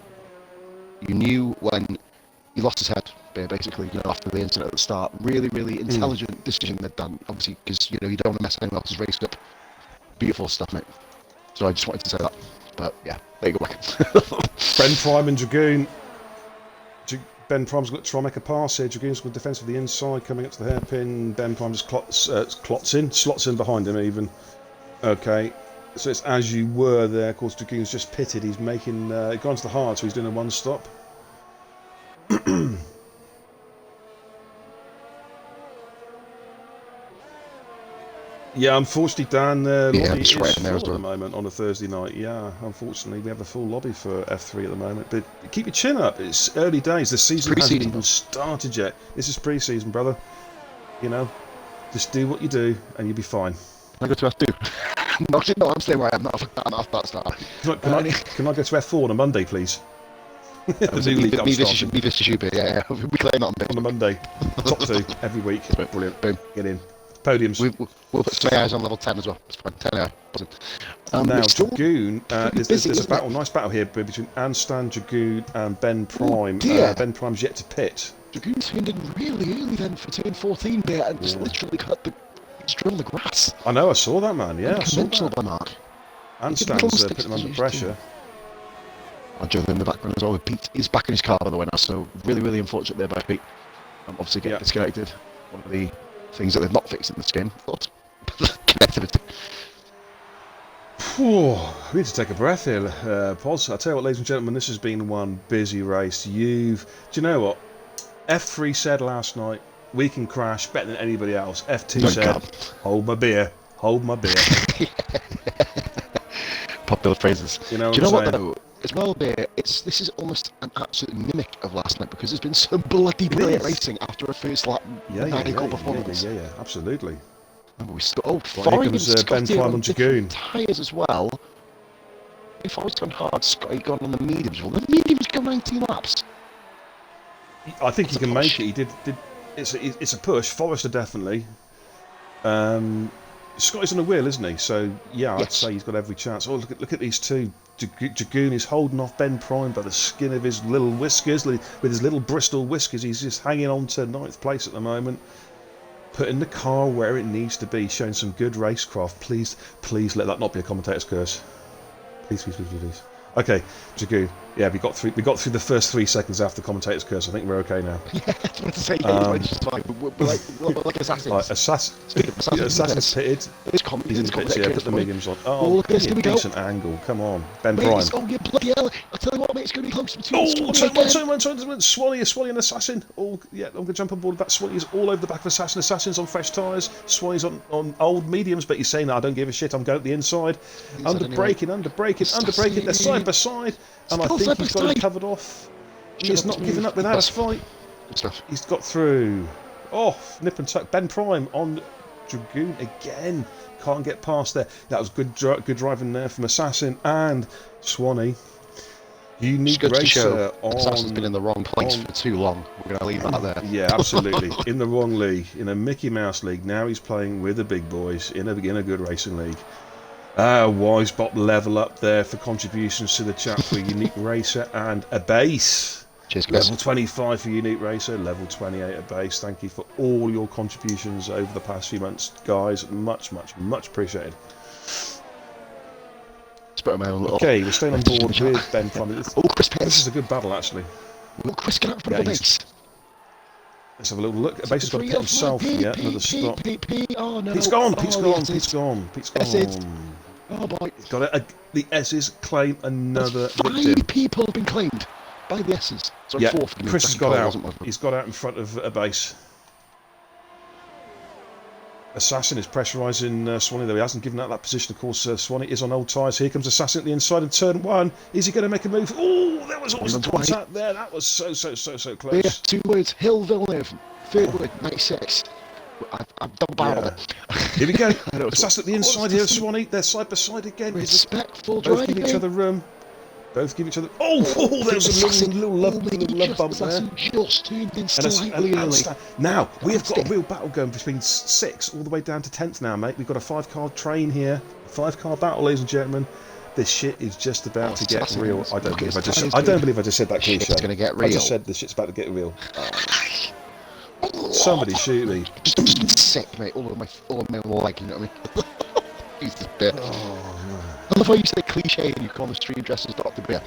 You knew when he lost his head, basically, after the incident at the start. Really, really intelligent decision that Dan, obviously, because, you don't want to mess anyone else's race up. Beautiful stuff, mate. So I just wanted to say that. But, yeah, there you go back. Ben Prime and Dragoon. Ben Prime's got to try and make a pass here. Dragoon's got defence of the inside, coming up to the hairpin. Ben Prime just slots in behind him even. Okay. So it's as you were there. Of course, Dragoon's just pitted. He's making... gone to the hard, so he's doing a one-stop. Yeah, unfortunately, Dan, lobby is full at the moment on a Thursday night. Yeah, unfortunately, we have a full lobby for F3 at the moment. But keep your chin up. It's early days. The season hasn't even started yet. This is pre-season, brother. Just do what you do, and you'll be fine. Can I go to F2? No, I'm staying where I am. Not off that start. Can I go to F4 on a Monday, please? Me versus you, yeah. We claim that on a Monday. Top 2 every week. Brilliant. Boom. Get in. Podiums. We'll put some AIs on level 10 as well. It's fine. 10 AI. Now, Dragoon, there's a battle, nice battle here between Anstan, Dragoon, and Ben Prime. Ben Prime's yet to pit. Dragoon turned in really early then for turn 14 there and just literally he's driven the grass. I know, I saw that, man. Yeah, I saw that. By Mark. Anstan's put him under pressure. I drove him in the background as well. Pete is back in his car, by the way, now, so really, really unfortunate there by Pete. Obviously getting disconnected. One of the things that they've not fixed in this game, but connectivity. We need to take a breath here, Poz. I'll tell you what, ladies and gentlemen, this has been one busy race. Do you know what? F3 said last night, we can crash better than anybody else. F2 said, hold my beer. Popular phrases. Do you know what though? As well, this is almost an absolute mimic of last night because there's been some bloody brilliant racing after a first lap performance. Yeah, absolutely. We still, here comes Ben Prime on Dragoon. Tyres as well. If Forrey's gone hard, Scotty gone on the mediums. Well, the mediums go 19 laps. I think he can make it. He did. It's a push. Forrester definitely. Scotty's on a wheel, isn't he? So yeah, I'd say he's got every chance. Oh, look at these two. Dragoon is holding off Ben Prime by the skin of his little whiskers, with his little Bristol whiskers. He's just hanging on to 9th place at the moment, putting the car where it needs to be, showing some good racecraft. Please let that not be a commentator's curse. Please. Okay, Jagu. Yeah, we got through the first 3 seconds after the commentator's curse. I think we're okay now. Yeah, I was about to say, it's just fine. We're like assassins. Right, Speaking of assassins, Assassin's pitted. He's in the pits, yeah, put the mediums on. Oh, look at this, here we go. decent angle. Come on, Ben Mate, Prime. oh, yeah, bloody hell. I tell you what, mate, it's going to be close between Oh, turn one. Swanee and Assassin. Oh, yeah, I'm going to jump on board with that. Swanee's all over the back of Assassin. Assassin's on fresh tyres. Swanee's on old mediums, but he's saying, no, I don't give a shit. I'm going to the inside. Under braking. They're side by side. And I think he's got him covered off. He is not giving up without a fight. He's got through. Oh, nip and tuck. Ben Prime on Dragoon again. Can't get past there. That was good driving there from Assassin and Swanee. Unique racer on. Assassin's been in the wrong place for too long. We're going to leave that there. Yeah, absolutely. In the wrong league, in a Mickey Mouse league. Now he's playing with the big boys in a good racing league. Wisebot level up there for contributions to the chat for Unique Racer and a base. Cheers, guys. Level 25 for Unique Racer, level 28 a base. Thank you for all your contributions over the past few months, guys. Much appreciated. Okay, we're staying on board with Ben Prime. This is a good battle, actually. Look, Chris, get out from the base. Let's have a little look. Base has got to pit himself. Yeah, another stop. Oh, no. Pete's gone. Oh boy. Got it. The S's claim another victim. 5 people have been claimed by the S's. Sorry, yeah, 4. Chris has got out. He's got out in front of a base. Assassin is pressurising Swanee, though he hasn't given out that position. Of course, Swanee is on old tyres. Here comes Assassin at the inside of turn 1. Is he going to make a move? Oh, there was almost a contact there. That was so close. Yeah, 2 words. Hill Villeneuve. 3rd word, 96. I've double barreled it. Here we go. Assassin at the inside here of Swanee. They're side by side again. Respectful driving. Both give each other room. Both give each other. Oh, there's a little love bump there. Just turned in slightly early. Now we've got a real battle going between 6th all the way down to 10th now, mate. We've got a 5-car train here. 5-car battle, ladies and gentlemen. This shit is just about to get real. I don't believe I just said that cliche. It's going to get real. I just said the shit's about to get real. Somebody shoot me. Just sick, mate. All of my leg, you know what I mean? He's this bit. I love how you say cliche and you call the stream dressers Dr. Beer.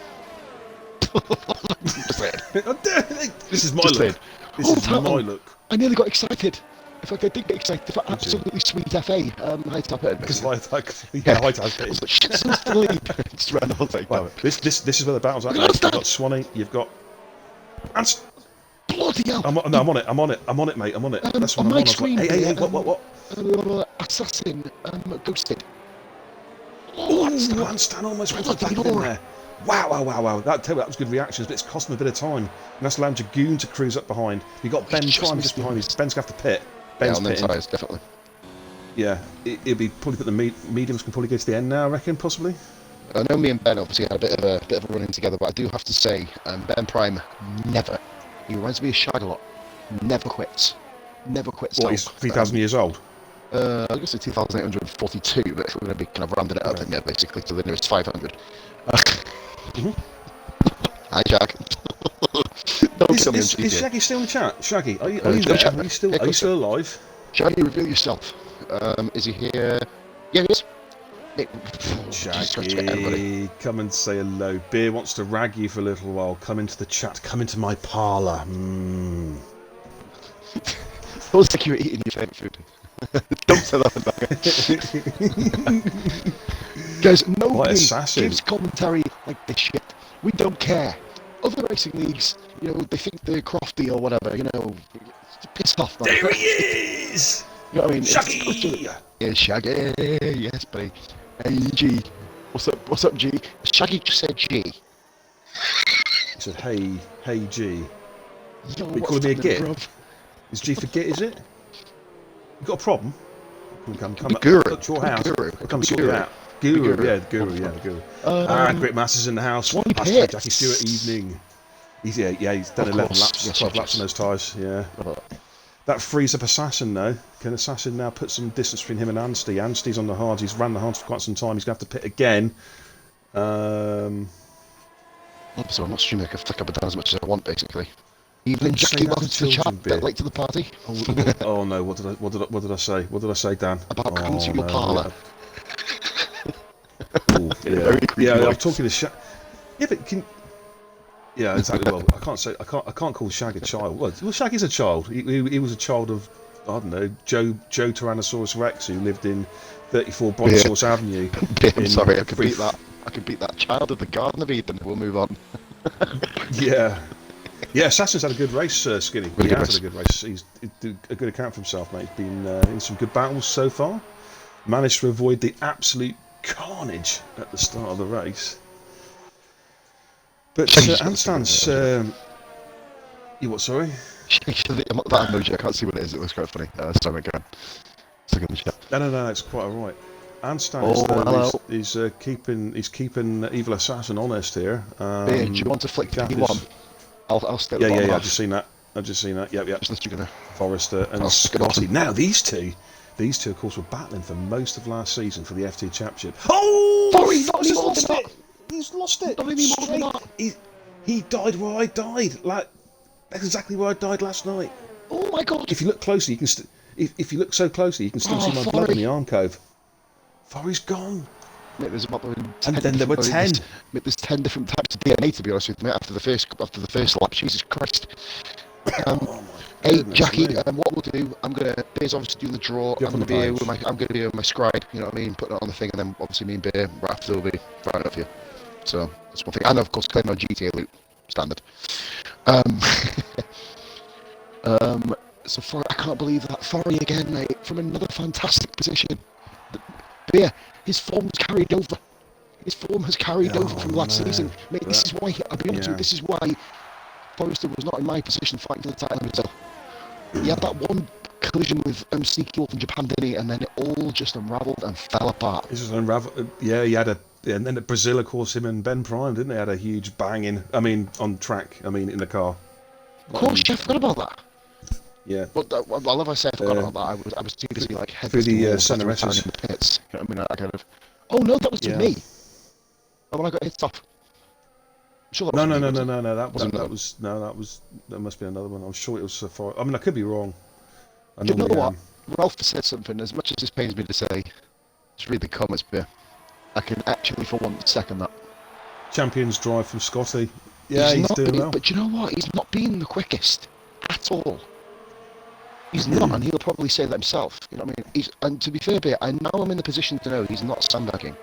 This is my look. This is my look. I nearly got excited. In fact, I did get excited for absolutely sweet FA. High top head. Because high top head. Just the lead. Just ran the whole thing. This is where the battle's at. You've got Swanee. You've got. Bloody hell! I'm on it, mate. I'm on it. That's what on I'm my on. screen. Hey, what? Assassin, ghosted. Oh, Lanstan almost went to the back of him there. Wow. That was good reactions, but it's cost him a bit of time. And that's allowed Dragoon to cruise up behind. You've got Ben Prime just behind you. Ben's going to have to pit. Ben's on pitting. Tires, definitely. Yeah, it'd be probably put the mediums can probably go to the end now, I reckon, possibly. I know me and Ben obviously had a bit of a run in together, but I do have to say, Ben Prime never. He reminds me of Shag a lot. Never quits. What, he's 3,000 years old? I guess it's 2,842, but if we're going to be kind of rounding it up, then yeah, basically to the nearest 500. Hi, Shag. Is Shaggy still in the chat? Shaggy, are you there? Are you still alive? Shaggy, reveal yourself. Is he here? Yeah, he is. Shaggy, come and say hello. Beer wants to rag you for a little while. Come into the chat. Come into my parlour. Feels like you're eating your favourite food. Don't say that. Guys, nobody gives commentary like this shit. We don't care. Other racing leagues, they think they're crafty or whatever. Piss off, man. There he is. You know what I mean? Shaggy. Yeah, Shaggy. Yes, buddy. Hey, G. What's up, G? Shaggy just said G. He said, hey, G. Yo, you calling me a git? Is G for git, is it? You got a problem? Come Guru. Up to your house. Guru. Come sort it out. Guru. The Guru. Grit Masters in the house. Hashtag Jackie Stewart evening. He's done 11 laps, 12 laps on those tyres, yeah. That frees up Assassin though. Can Assassin now put some distance between him and Anstey? Anstey's on the hards. He's ran the hards for quite some time. He's going to have to pit again. So I'm not streaming. I can flick up and down as much as I want, basically. Evening, Jackie. Welcome to the chat. Bit late to the party. Oh no! What did I say? What did I say, Dan? About come to your parlour. Yeah, I'm talking to Yeah, but can. Yeah, exactly. Well, I can't call Shag a child. Well, Shag is a child. He was a child of, I don't know, Joe Tyrannosaurus Rex, who lived in 34 Brontosaurus Avenue. I'm sorry, I could beat that. I could beat that child of the Garden of Eden. We'll move on. Yeah. Yeah, Assassin's had a good race, Skinny. Really He good has race. had a good race. He's did a good account for himself, mate. He's been in some good battles so far. Managed to avoid the absolute carnage at the start of the race. But Anstan's... you what, sorry? I'm not that emoji. I can't see what it is. It looks quite funny. Sorry, again. Stick in the chat. No, it's quite alright. Anstan is keeping Evil Assassin honest here. Do you want to flick to P1? I'll stay at the Yeah, bottom half. I've just seen that. Yep. Just let you go. Forrester and Scotty. Now these two, of course, were battling for most of last season for the FT Championship. Oh, He's lost it. Not any more than that. He died where I died. Like that's exactly where I died last night. Oh my god! If you look closely, you can. If you look so closely, you can still see my blood in the arm cove. Forry's gone. Mate, there's about and then there were 10. There's 10 different types of DNA, to be honest with you, mate, after the first lap. Jesus Christ. Hey, Jackie, what we'll do, Bear's obviously doing the draw. I'm gonna be here with my scribe, you know what I mean, putting it on the thing, and then obviously me and Bear right after will be right up here. So that's one thing. And of course claim no GTA loot. Standard. So Forry, I can't believe that. Forry again, mate, from another fantastic position. Bear, his form was carried over. His form has carried over from last season. Mate, this is why, I'll be honest with you, this is why Forrester was not in my position fighting for the title himself. He had that one collision with Sneaky Wolf in Japan, didn't he? And then it all just unravelled and fell apart. This is unravelled. Yeah, he had and then at Brazil, of course, him and Ben Prime, didn't they? Had a huge banging. I mean, on track. I mean, in the car. Of course, I forgot about that. Yeah. But I love I said I forgot about that. I was too busy like heading through the center in the pits. You know what I mean? I kind of. Oh no, that was to me. Oh, when I got hit off. Sure that that must be another one. I'm sure it was so far. I mean, I could be wrong. You know what? Ralph said something. As much as this pains me to say, just read the comments, Bear. I can actually, for 1 second, that Champions drive from Scotty. Yeah, he's doing well. But you know what? He's not been the quickest at all. He's not, and he'll probably say that himself. You know what I mean? And to be fair, Bear, I know I'm in the position to know he's not sandbagging.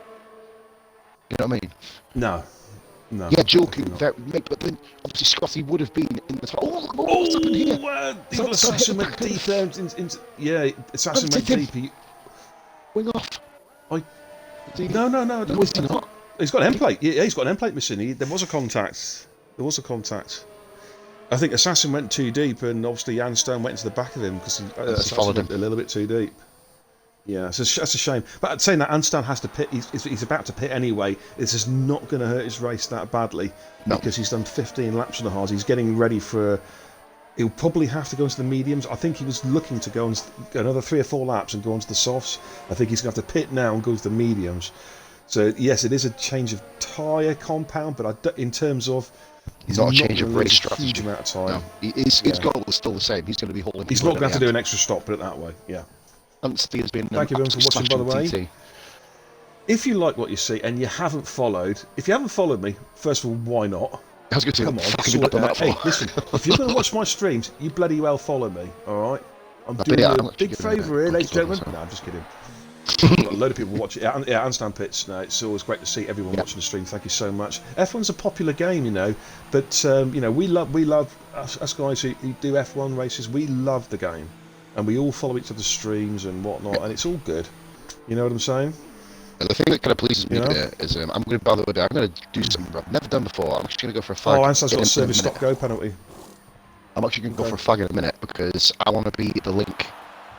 You know what I mean? No. Yeah, joking, mate, but then obviously Scotty would have been in the top. What's happened here? The Assassin went deep. Assassin went deep. Wing off. No. No, is he not? He's got an end plate. Yeah, he's got an end plate missing. There was a contact. I think Assassin went too deep, and obviously Jan Stone went into the back of him because Assassin followed him a little bit too deep. Yeah, so that's a shame. But saying that, Anstan has to pit. He's about to pit anyway. This is not going to hurt his race that badly because he's done 15 laps on the hards. He's getting ready for. He'll probably have to go into the mediums. I think he was looking to go on another 3 or 4 laps and go onto the softs. I think he's going to have to pit now and go to the mediums. So yes, it is a change of tyre compound, but in terms of. He's not a change of race strategy. Huge amount of time. No, his goal is still the same. He's going to be holding. He's not going to do an extra stop, put it that way. Yeah. Has been Thank you everyone for watching, by the way. TT. If you like what you see and you haven't followed, me, first of all, why not? I was going to come on, hey, listen, if you're going to watch my streams, you bloody well follow me, alright? I'm doing you a big favour here, ladies and gentlemen. No, I'm just kidding. Got a load of people watching. Yeah, Handstand Pits. No, it's always great to see everyone watching the stream. Thank you so much. F1's a popular game, you know, but you know, we love us guys who do F1 races. We love the game, and we all follow each other's streams and whatnot, and it's all good. You know what I'm saying? The thing that kind of pleases me here is I'm going to, by the way, I'm going to do something I've never done before. I'm actually going to go for a fag. Oh, Handstand's got a service stop go penalty. I'm actually going to go for a fag in a minute because I want to be the link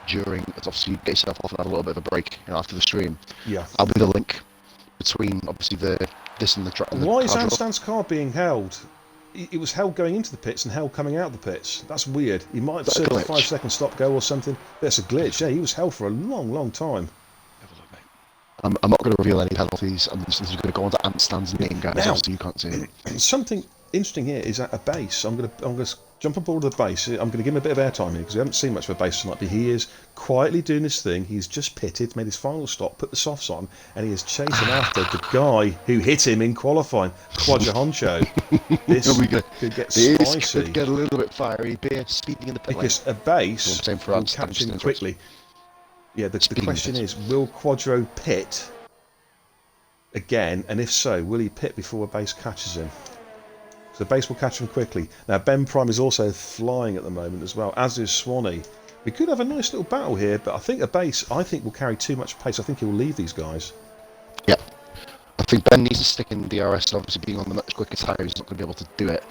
during, obviously, get yourself off and have a little bit of a break, you know, after the stream. Yeah. I'll be the link between, obviously, this and the track. Why is Handstand's car being held? It was held going into the pits and held coming out of the pits. That's weird. He might have served a 5-second stop go or something. That's a glitch. Yeah, he was held for a long time. I'm not going to reveal any penalties. I'm just going to go on to Handstand's name, guys. Now, so you can't see it. Something interesting here is at a base. I'm going to jump on board the base. I'm going to give him a bit of airtime here because we haven't seen much of a base tonight, but he is quietly doing his thing. He's just pitted, made his final stop, put the softs on, and he is chasing after the guy who hit him in qualifying, Quadra Honcho. This could get spicy. This could get a little bit fiery. Beer speeding in the pit lane. Because a base for will catch him quickly. Yeah, the question is, will Quadro pit again? And if so, will he pit before a base catches him? The base will catch him quickly. Now, Ben Prime is also flying at the moment as well, as is Swanee. We could have a nice little battle here, but I think a base, will carry too much pace. I think he'll leave these guys. Yeah. I think Ben needs to stick in DRS, and obviously being on the much quicker tyre, he's not going to be able to do it.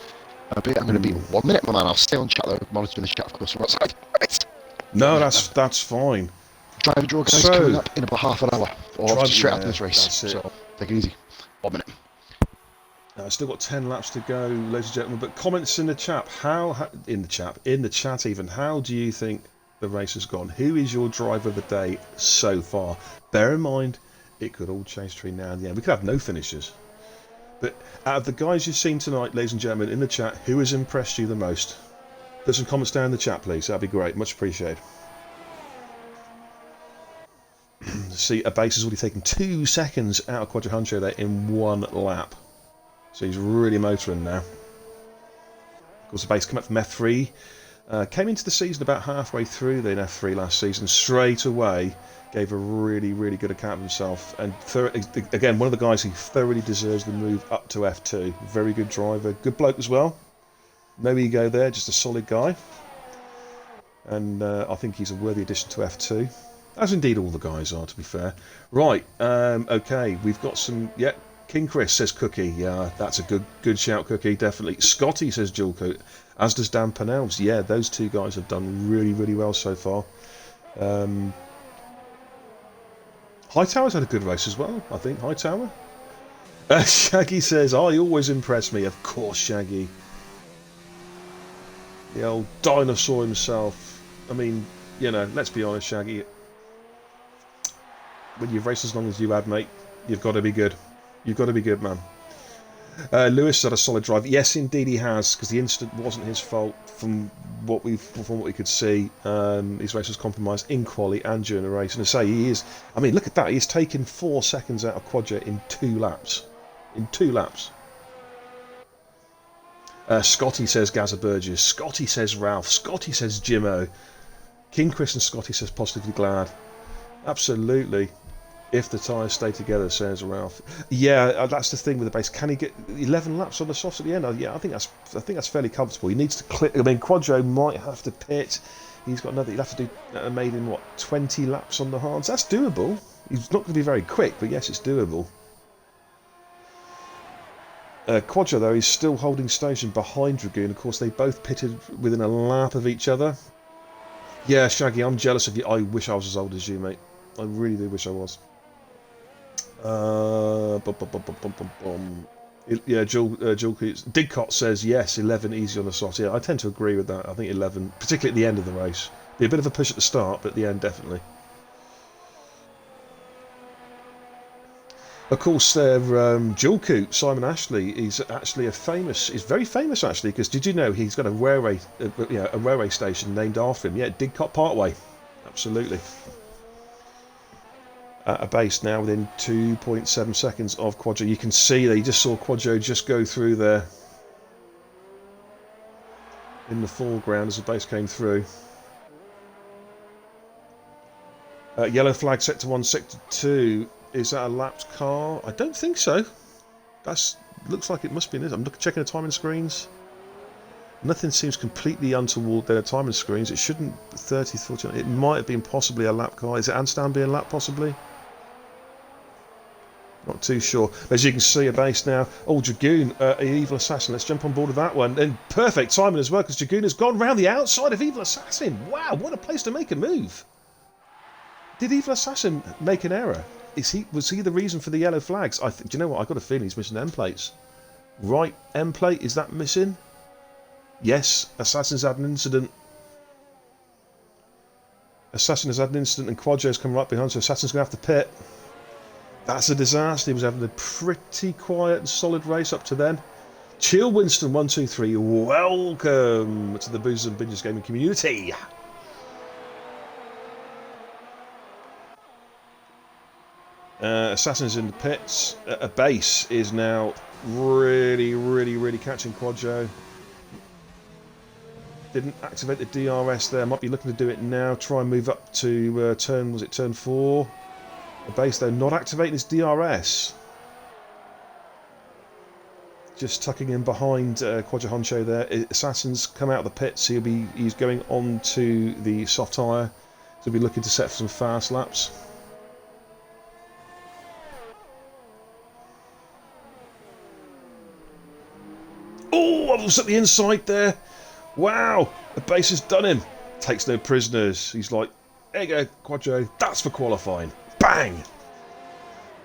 I'm going to be 1 minute, my man. I'll stay on chat, though, monitoring the chat, of course, from outside. Right. No, that's fine. Driver draw guys coming up in about half an hour, or straight after this race. So, take it easy. 1 minute. I've still got 10 laps to go, ladies and gentlemen. But comments in the chat. In the chat even. How do you think the race has gone? Who is your driver of the day so far? Bear in mind, it could all change between now and the end. We could have no finishers. But out of the guys you've seen tonight, ladies and gentlemen, in the chat, who has impressed you the most? Put some comments down in the chat, please. That'd be great. Much appreciated. See, a base has already taken 2 seconds out of Quadra Honcho there in 1 lap. So he's really motoring now. Of course, the base came up from F3. Came into the season about halfway through the F3 last season. Straight away, gave a really, really good account of himself. And again, one of the guys who thoroughly deserves the move up to F2. Very good driver. Good bloke as well. No ego there, just a solid guy. And I think he's a worthy addition to F2. As indeed all the guys are, to be fair. Right, okay, we've got some... Yeah, King Chris says Cookie. Yeah, that's a good shout, Cookie, definitely. Scotty says Dual Coat, as does Dan Pennells. Yeah, those 2 guys have done really, really well so far. Hightower's had a good race as well, I think. Hightower. Shaggy says, "I always impress me." Of course, Shaggy. The old dinosaur himself. I mean, you know, let's be honest, Shaggy. When you've raced as long as you have, mate, you've got to be good. You've got to be good, man. Lewis had a solid drive. Yes, indeed he has, because the incident wasn't his fault from what we could see. His race was compromised in quali and during the race. And to say he is, I mean, look at that. He's taken 4 seconds out of Quadra in 2 laps. In 2 laps. Scotty says Gaza Burgess. Scotty says Ralph. Scotty says Jimmo. King Chris and Scotty says Positively Glad. Absolutely. If the tyres stay together, says Ralph. Yeah, that's the thing with the base. Can he get 11 laps on the softs at the end? Yeah, I think that's fairly comfortable. He needs to clear. I mean, Quadro might have to pit. He's got another. He'll have to do made in what 20 laps on the hards. That's doable. He's not going to be very quick, but yes, it's doable. Quadro though is still holding station behind Dragoon. Of course, they both pitted within a lap of each other. Yeah, Shaggy, I'm jealous of you. I wish I was as old as you, mate. I really do wish I was. Yeah, Joel Digcott says yes, 11 easy on the soft. Yeah, I tend to agree with that. I think 11, particularly at the end of the race, be a bit of a push at the start, but at the end definitely. Of course, Joel Coot, Simon Ashley, is actually he's very famous actually, because did you know he's got a railway station named after him? Yeah, Digcott Parkway, absolutely. At a base now within 2.7 seconds of Quadro. You can see that you just saw Quadro just go through there in the foreground as the base came through. Yellow flag sector 1, sector 2. Is that a lapped car? I don't think so. Looks like it must be in this. I'm checking the timing screens. Nothing seems completely untoward there. The timing screens. It shouldn't 30, 40. It might have been possibly a lap car. Is it Anstan being lapped possibly? Not too sure. As you can see, a base now. Oh, Dragoon, Evil Assassin. Let's jump on board with that one. And perfect timing as well, because Dragoon has gone round the outside of Evil Assassin. Wow, what a place to make a move. Did Evil Assassin make an error? Was he the reason for the yellow flags? Do you know what? I've got a feeling he's missing end plates. Right, end plate, is that missing? Yes, Assassin's had an incident. Assassin has had an incident and Quadro's come right behind, so Assassin's going to have to pit. That's a disaster. He was having a pretty quiet and solid race up to then. Chill Winston 123, welcome to the Boozers and Binges gaming community. Assassin's in the pits. A base is now really catching Quadjo. Didn't activate the DRS there. Might be looking to do it now. Try and move up to turn 4. A base though not activating his DRS. Just tucking in behind Quadjo Honcho there. Assassin's come out of the pits. He's going on to the soft tyre. So he'll be looking to set for some fast laps. Oh, I was at the inside there. Wow, the base has done him. Takes no prisoners. He's like, there you go, Quadjo. That's for qualifying. Bang!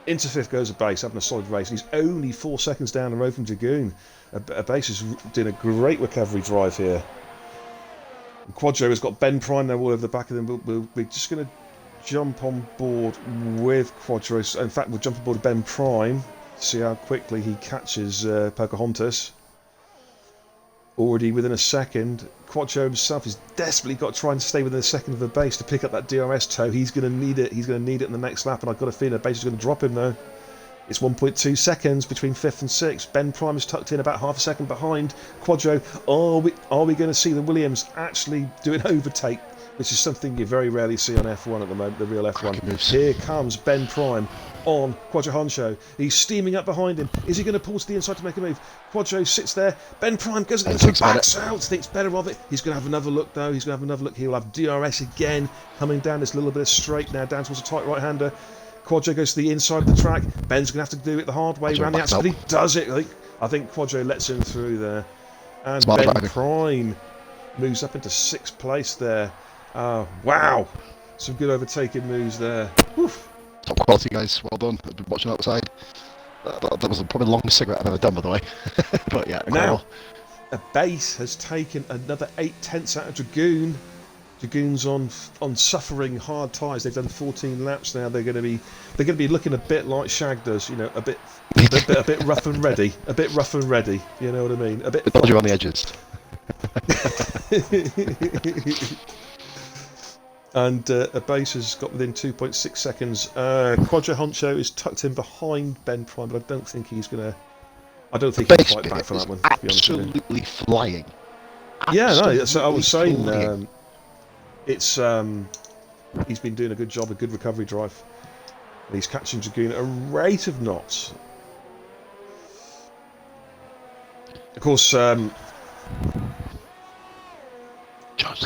Into 5th goes a base, having a solid race. He's only 4 seconds down the road from Dragoon. A base is doing a great recovery drive here. And Quadjo has got Ben Prime now all over the back of them. We're just going to jump on board with Quadjo. In fact, we'll jump on board with Ben Prime. See how quickly he catches Pocahontas. Already within a second. Quadjo himself has desperately got to try and stay within a second of the base to pick up that DRS toe. He's going to need it. He's going to need it in the next lap, and I've got a feeling the base is going to drop him though. It's 1.2 seconds between 5th and 6th. Ben Prime is tucked in about half a second behind Quadjo. Are we going to see the Williams actually do an overtake? Which is something you very rarely see on F1 at the moment, the real F1. Here comes Ben Prime on Quadjo Honcho. He's steaming up behind him. Is he going to pull to the inside to make a move? Quadjo sits there. Ben Prime goes to the inside, backs out, thinks better of it. He's going to have another look though. He's going to have another look. He'll have DRS again coming down this little bit of straight now, down towards a tight right-hander. Quadjo goes to the inside of the track. Ben's going to have to do it the hard way around the outside. But he does it. I think Quadjo lets him through there. And Smart Ben driving. Prime moves up into 6th place there. Wow, some good overtaking moves there. Oof. Top quality, guys. Well done. I've been watching outside. That was probably the longest cigarette I've ever done, by the way. But yeah, now a base has taken another 8/10 out of Dragoon. Dragoon's on suffering hard tyres. They've done 14 laps now. They're going to be looking a bit like Shag does. You know, a bit rough and ready. A bit rough and ready. You know what I mean? A bit dodgy on the edges. And a base has got within 2.6 seconds. Quadjo Honcho is tucked in behind Ben Prime, but I don't think he's gonna. I don't think he'll fight back for that one. To be honest with you. Absolutely flying. Yeah, no. That's what I was saying. It's he's been doing a good job, a good recovery drive. He's catching Dragoon at a rate of knots. Of course.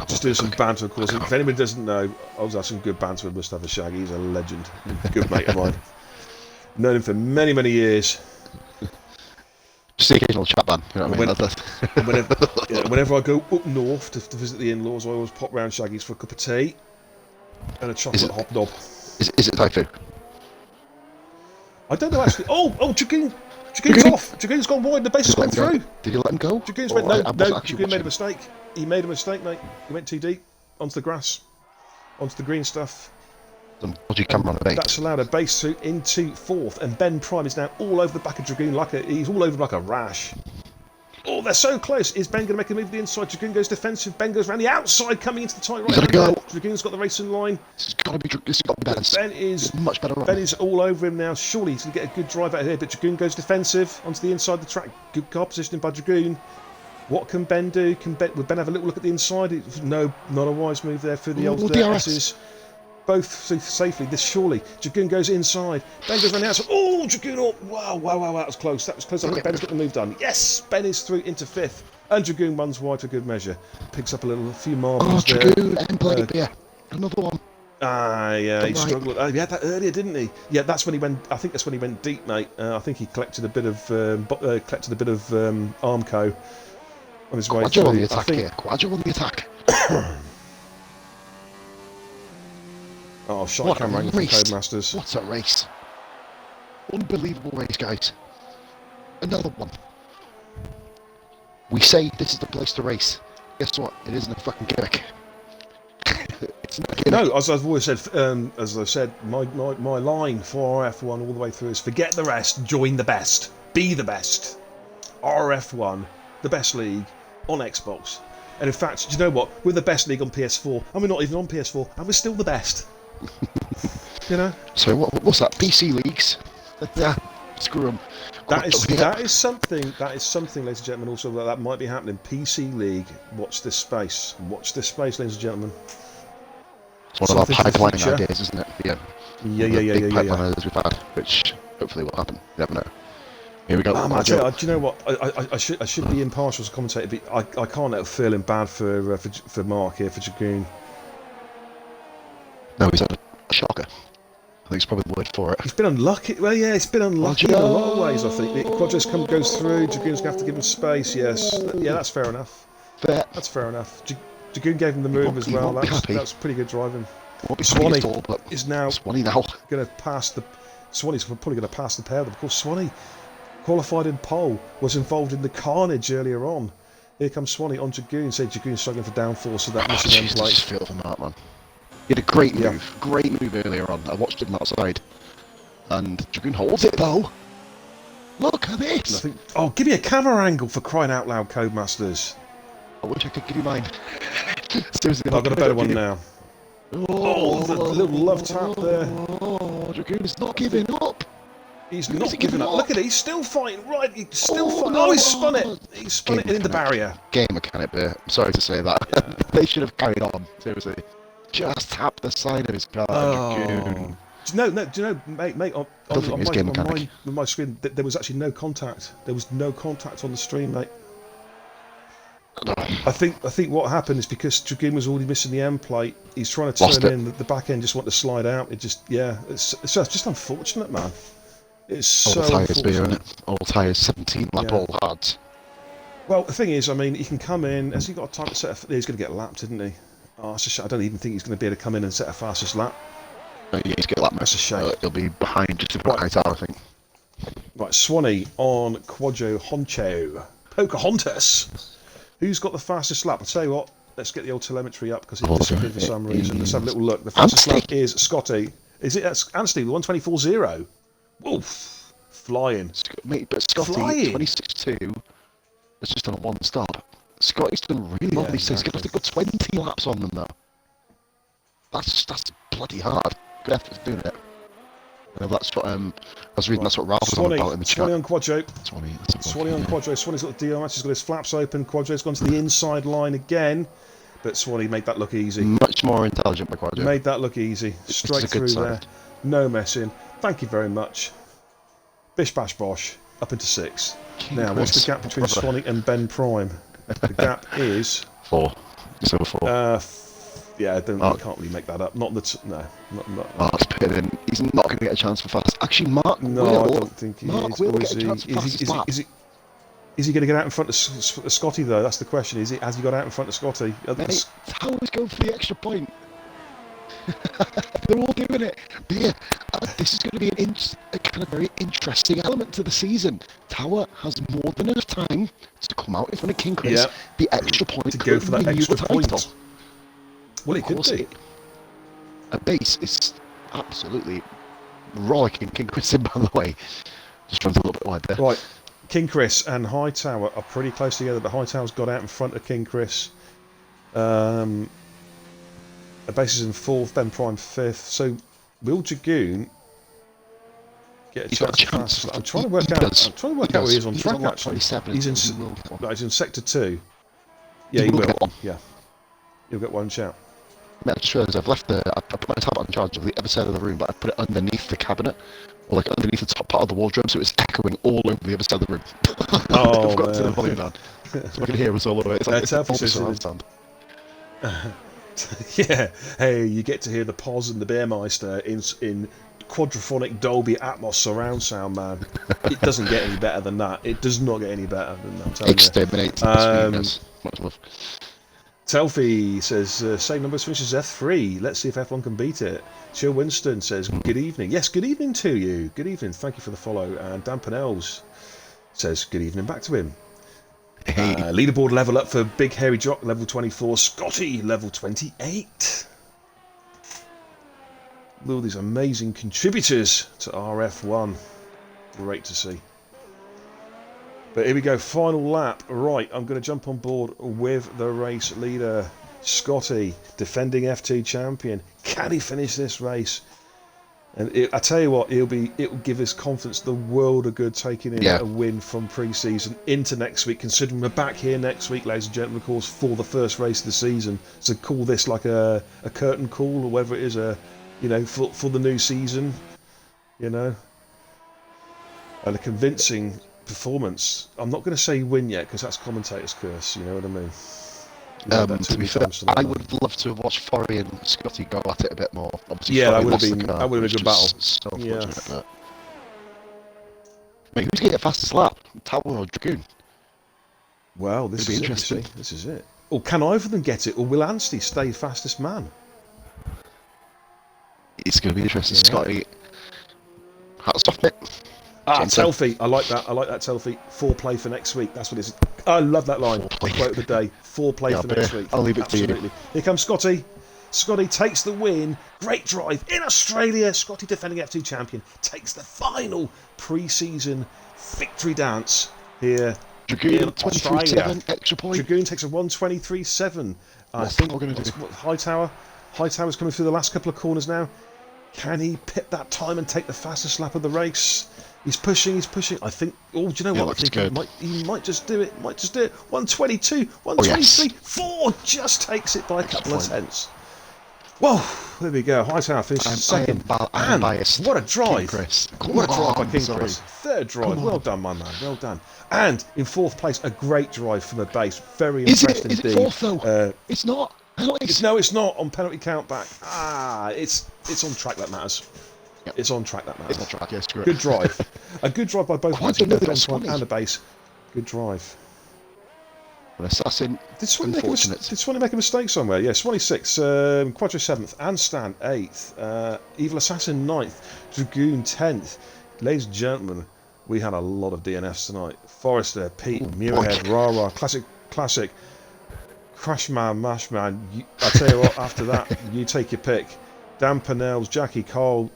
Just doing some banter, of course. If anybody doesn't know, I was having some good banter with Mustafa Shaggy. He's a legend, good mate of mine. Known him for many years. Just the occasional chat man, you know what I mean? Whenever I go up north to visit the in-laws, I always pop round Shaggy's for a cup of tea and a chocolate hobnob. Is it Typhoon? I don't know actually. Oh, Dragoon's off. Dragoon's gone wide. The base has gone through. Did you let him go? Dragoon's went no. Dragoon made a mistake. He made a mistake, mate. He went too deep onto the grass, onto the green stuff. Some dodgy camera on the base. That's allowed a base through into 4th, and Ben Prime is now all over the back of Dragoon he's all over him like a rash. Oh, they're so close. Is Ben going to make a move to the inside? Dragoon goes defensive. Ben goes around the outside, coming into the tight right. Go. Dragoon's got the racing line. This has got to be better. Ben is much better. Ben is all over him now. Surely he's going to get a good drive out of here, but Dragoon goes defensive onto the inside of the track. Good car positioning by Dragoon. What can Ben do? Will Ben have a little look at the inside? No, not a wise move there for the old DRSs. Both safely. Surely. Dragoon goes inside. Ben goes around the outside. Oh, Dragoon! Oh, wow, that was close. That was close. I think Ben's got the move done. Yes, Ben is through into 5th, and Dragoon runs wide for good measure. Picks up a few marbles there. Dragoon and bloody beer. Another one. Yeah, he struggled. He had that earlier, didn't he? Yeah, that's when he went. I think that's when he went deep, mate. I think he collected a bit of Armco. On his way Quadjo on the attack here. Quadjo on the attack. Oh, shot camera from Codemasters. What a race. Unbelievable race, guys. Another one. We say this is the place to race. Guess what? It isn't a fucking gimmick. It's not a gimmick. No, as I've always said, my line for RF1 all the way through is forget the rest, join the best. Be the best. RRF1, the best league on Xbox. And in fact, do you know what? We're the best league on PS4, and we're not even on PS4, and we're still the best. You know? So what's that? PC leagues? Yeah, screw them. That is something, ladies and gentlemen, also that might be happening. PC League, watch this space. Watch this space, ladies and gentlemen. It's one of our pipelining ideas, isn't it? Yeah. Yeah. Pipeline ideas we've had, which hopefully will happen. You never know. Here we go. Do you know what? I should be impartial as a commentator, but I can't help feeling bad for Mark here, for Dragoon. No, he's had a shocker. I think it's probably the word for it. He's been unlucky. Well, yeah, it's been unlucky in a lot of ways, I think. Quadros goes through, Dragoon's going to have to give him space, yes. Yeah, that's fair enough. Fair. That's fair enough. Dragoon gave him the move as well. That's pretty good driving. Swanee is now going to pass the... Swanee's probably going to pass the pair. Of course, Swanee, qualified in pole, was involved in the carnage earlier on. Here comes Swanee on Dragoon. Say Dragoon's struggling for downforce of that missing end plate. I just feel for Mark, man. He had a great move earlier on. I watched him outside, and Dragoon holds it though. Look at this! Oh, give me a camera angle for crying out loud, Codemasters. I wish I could give you mine. Seriously, I've got a better one now. Oh, the little love tap there. Oh, Dragoon is not giving up. He's not giving up. Look at it, he's still fighting. Right, he's still fighting. Oh, he's spun it. He's spun it in the barrier. Game mechanic there. I'm sorry to say that. Yeah. They should have carried on. Seriously. Just tap the side of his car. Do you know, mate, on my screen, there was actually no contact. There was no contact on the stream, mate. I think what happened is because Dragoon was already missing the end plate, he's trying to turn in, the back end just wanted to slide out. It just, it's just unfortunate, man. It's so unfortunate. All tyres, 17 lap all hards. Well, the thing is, I mean, he can come in, has he got time to set he's going to get lapped, isn't he? Oh, it's a shame. I don't even think he's going to be able to come in and set a fastest lap. Yeah, he's going to lap. That's a shame. He'll be behind just about right. I think. Right, Swanee on Quadro Honcho. Pocahontas. Who's got the fastest lap? I'll tell you what, let's get the old telemetry up because it disappeared for some reason. Let's have a little look. The fastest lap is Scotty. Is it Anstey, the 124.0? Wolf. Flying. Mate, but Scotty, 26.2, it's just on a one stop. Scotty's done really well these days. He's got 20 laps on them though. That's bloody hard. Good effort for doing it. That's what I was reading. That's what Ralph was on about in the chat. Swanee on Quadro. Swanee on Quadro. Swanee's got the DRS. He's got his flaps open. Quadro's gone to the inside line again, but Swanee made that look easy. Much more intelligent by Quadro. Made that look easy. Straight through there. No messing. Thank you very much. Bish bash bosh. Up into 6. Now, what's the gap between Swanee and Ben Prime? The gap is 4. Just over 4. Yeah, I can't really make that up. Not no. Mark's put in. He's not going to get a chance for fast. Actually, Mark No, will. I don't think he Mark is. will get a chance for fastest lap. Is he going to get out in front of Scotty though? That's the question. Has he got out in front of Scotty? Mate, Tower's going for the extra point. They're all doing it. But yeah, this is going to be a kind of very interesting element to the season. Tower has more than enough time to come out in front of King Chris. Yeah. The extra point to go for that extra point. Well, it could be. A base is absolutely rollicking King Chris in, by the way. Just runs a little bit wide there. Right, King Chris and Hightower are pretty close together, but Hightower's got out in front of King Chris. A base is in 4th, Ben Prime 5th. So, will Dragoon get a chance? I'm trying to work out. Where he is on track. Actually, he's in sector 2. Yeah, he will. Yeah, he'll get one shout. I just realised I put my tablet on charge of the other side of the room, but I put it underneath the cabinet, or like underneath the top part of the wardrobe, so it's echoing all over the other side of the room. Oh, I've got to the volume down, so I can hear us all the way. It's like surround sound. Yeah, hey, you get to hear the Pos and the Bearmeister in quadraphonic Dolby Atmos surround sound, man. It doesn't get any better than that. It does not get any better than that. Exterminate the much love. Telfie says, same numbers finishes F3. Let's see if F1 can beat it. Chill Winston says, good evening. Yes, good evening to you. Good evening. Thank you for the follow. And Dan Pennells says, good evening back to him. Hey. Leaderboard level up for Big Hairy Jock, level 24. Scotty, level 28. All these amazing contributors to RF1. Great to see. But here we go, final lap. Right, I'm going to jump on board with the race leader, Scotty, defending F2 champion. Can he finish this race? And I tell you what, it will give us confidence the world of good taking in a win from pre-season into next week, considering we're back here next week, ladies and gentlemen, of course, for the first race of the season. So call this like a curtain call, or whether it is for the new season, and a convincing performance. I'm not going to say win yet, because that's commentator's curse, you know what I mean? To be fair, I would love to have watched Forey and Scotty go at it a bit more. Obviously, yeah, that would have been a good battle. So unfortunate, Mate, who's getting the fastest lap? Tower or Dragoon? Well, this is interesting. This is it. Or can either of them get it, or will Anstey stay fastest man? It's going to be interesting. Scotty, hats off, mate. Telfie, I like that. I like that, Telfie. Foreplay for next week. That's what it is. I love that line. Quote of the day. Foreplay for next week. I'll leave it to you. Here comes Scotty. Scotty takes the win. Great drive in Australia. Scotty, defending F2 champion, takes the final pre-season victory dance here Dragoon, 23.7 extra point. Dragoon takes a 1:23.7. I think we're going to do. Hightower's coming through the last couple of corners now. Can he pip that time and take the fastest lap of the race? He's pushing. I think. Oh, do you know what? I think he might just do it. 1:22, 1:23, 4. Just takes it by a couple of tenths. Whoa! There we go. Hightower finishes second. I'm biased. What a drive! What a drive by King sorry. Chris. Third drive. Well done, my man. Well done. And in fourth place, a great drive from a base. Very impressed indeed. Is it fourth though? It's not. No, it's not on penalty count back. It's on track that matters. Yep. It's on track that matters. It's on track, yes, correct. Good drive. A good drive by both Quite both and the base. Good drive. An assassin. Did Swanee make a mistake somewhere? Yeah, Swanee 6th, Quadro 7th, Anstan 8th, Evil Assassin 9th, Dragoon 10th. Ladies and gentlemen, we had a lot of DNFs tonight. Forrester, Pete, Muirhead, Rara, Classic, Crashman, Mashman. I tell you what, after that, you take your pick. Dan Pennells, Jackie Cole,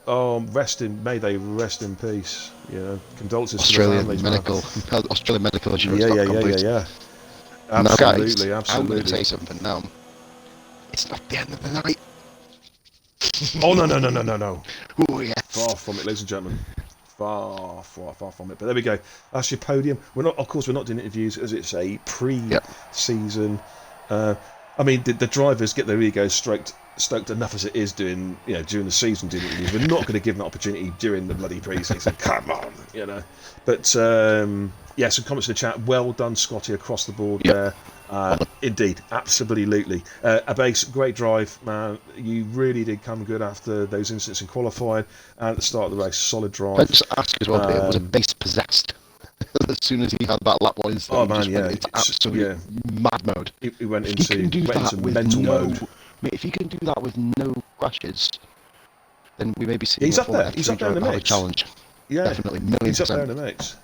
may they rest in peace. Condolences Australian to the medical, Australian medical insurance. Yeah. Absolutely, now, guys, absolutely. I'm going to say something now. It's not the end of the night. Oh no. Oh yes. Far from it, ladies and gentlemen. Far from it. But there we go. That's your podium. We're not doing interviews as it's a pre-season. I mean, the drivers get their egos stoked enough as it is doing, during the season doing interviews. We're not going to give them an opportunity during the bloody pre-season. Come on, But some comments in the chat. Well done, Scotty, across the board there. Indeed, absolutely. A base, great drive, man. You really did come good after those incidents in qualifying and at the start of the race. Solid drive. Let's just ask as well, was a base possessed? As soon as he had that lap wise, went into absolute mad mode. He went into mental mode. Mate, if he can do that with no crashes, then we may be seeing he's up there. He's up there in the mix. Challenge. Yeah, definitely. He's up there in the mix.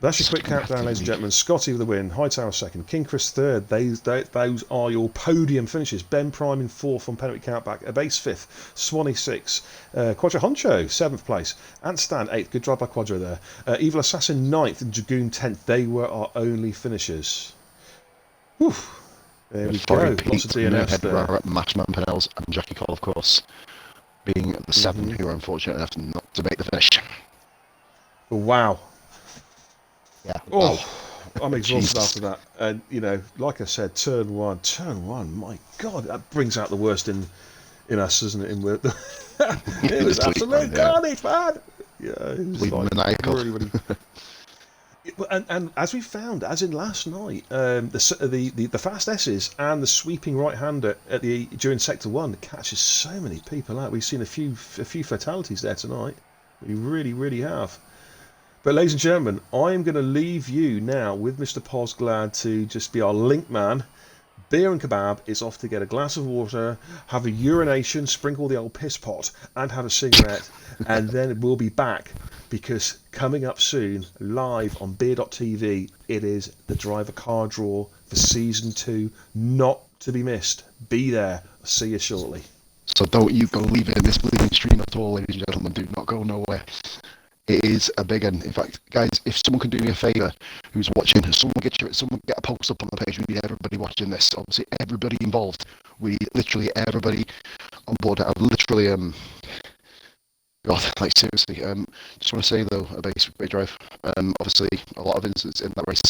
That's your quick countdown, ladies and gentlemen. Scotty with the win, Hightower second, King Chris third. Those are your podium finishes. Ben Prime in fourth on penalty countback. Abase fifth, Swanee sixth, Quadro Honcho seventh place, Antstan eighth. Good drive by Quadro there. Evil Assassin ninth and Dragoon 10th. They were our only finishers. Whew. There we go. Lots of DNFs there. Matchman Pennells and Jackie Cole, of course, being the 7 who are unfortunate enough not to make the finish. Wow. Yeah. Oh, I'm exhausted after that. And, like I said, turn one, my God, that brings out the worst in us, doesn't it? It was absolute carnage, man. Yeah, it was maniacal. Really. And as we found, as in last night, the fast S's and the sweeping right-hander during Sector 1 catches so many people out. We've seen a few fatalities there tonight. We really, really have. But ladies and gentlemen, I am going to leave you now with Mr. Posglad to just be our link man. Beer and Kebab is off to get a glass of water, have a urination, sprinkle the old piss pot, and have a cigarette, and then we'll be back, because coming up soon, live on Beer.tv, it is the driver car draw for Season 2, not to be missed. Be there. I'll see you shortly. So don't you go leaving this bleeding stream at all, ladies and gentlemen. Do not go nowhere. It is a big one. In fact, guys, if someone can do me a favour, who's watching, someone get a post up on the page. We need everybody watching this. Obviously, everybody involved. We need literally everybody on board. I've literally God, like seriously. Just want to say though about Great Drive. Obviously, a lot of incidents in that race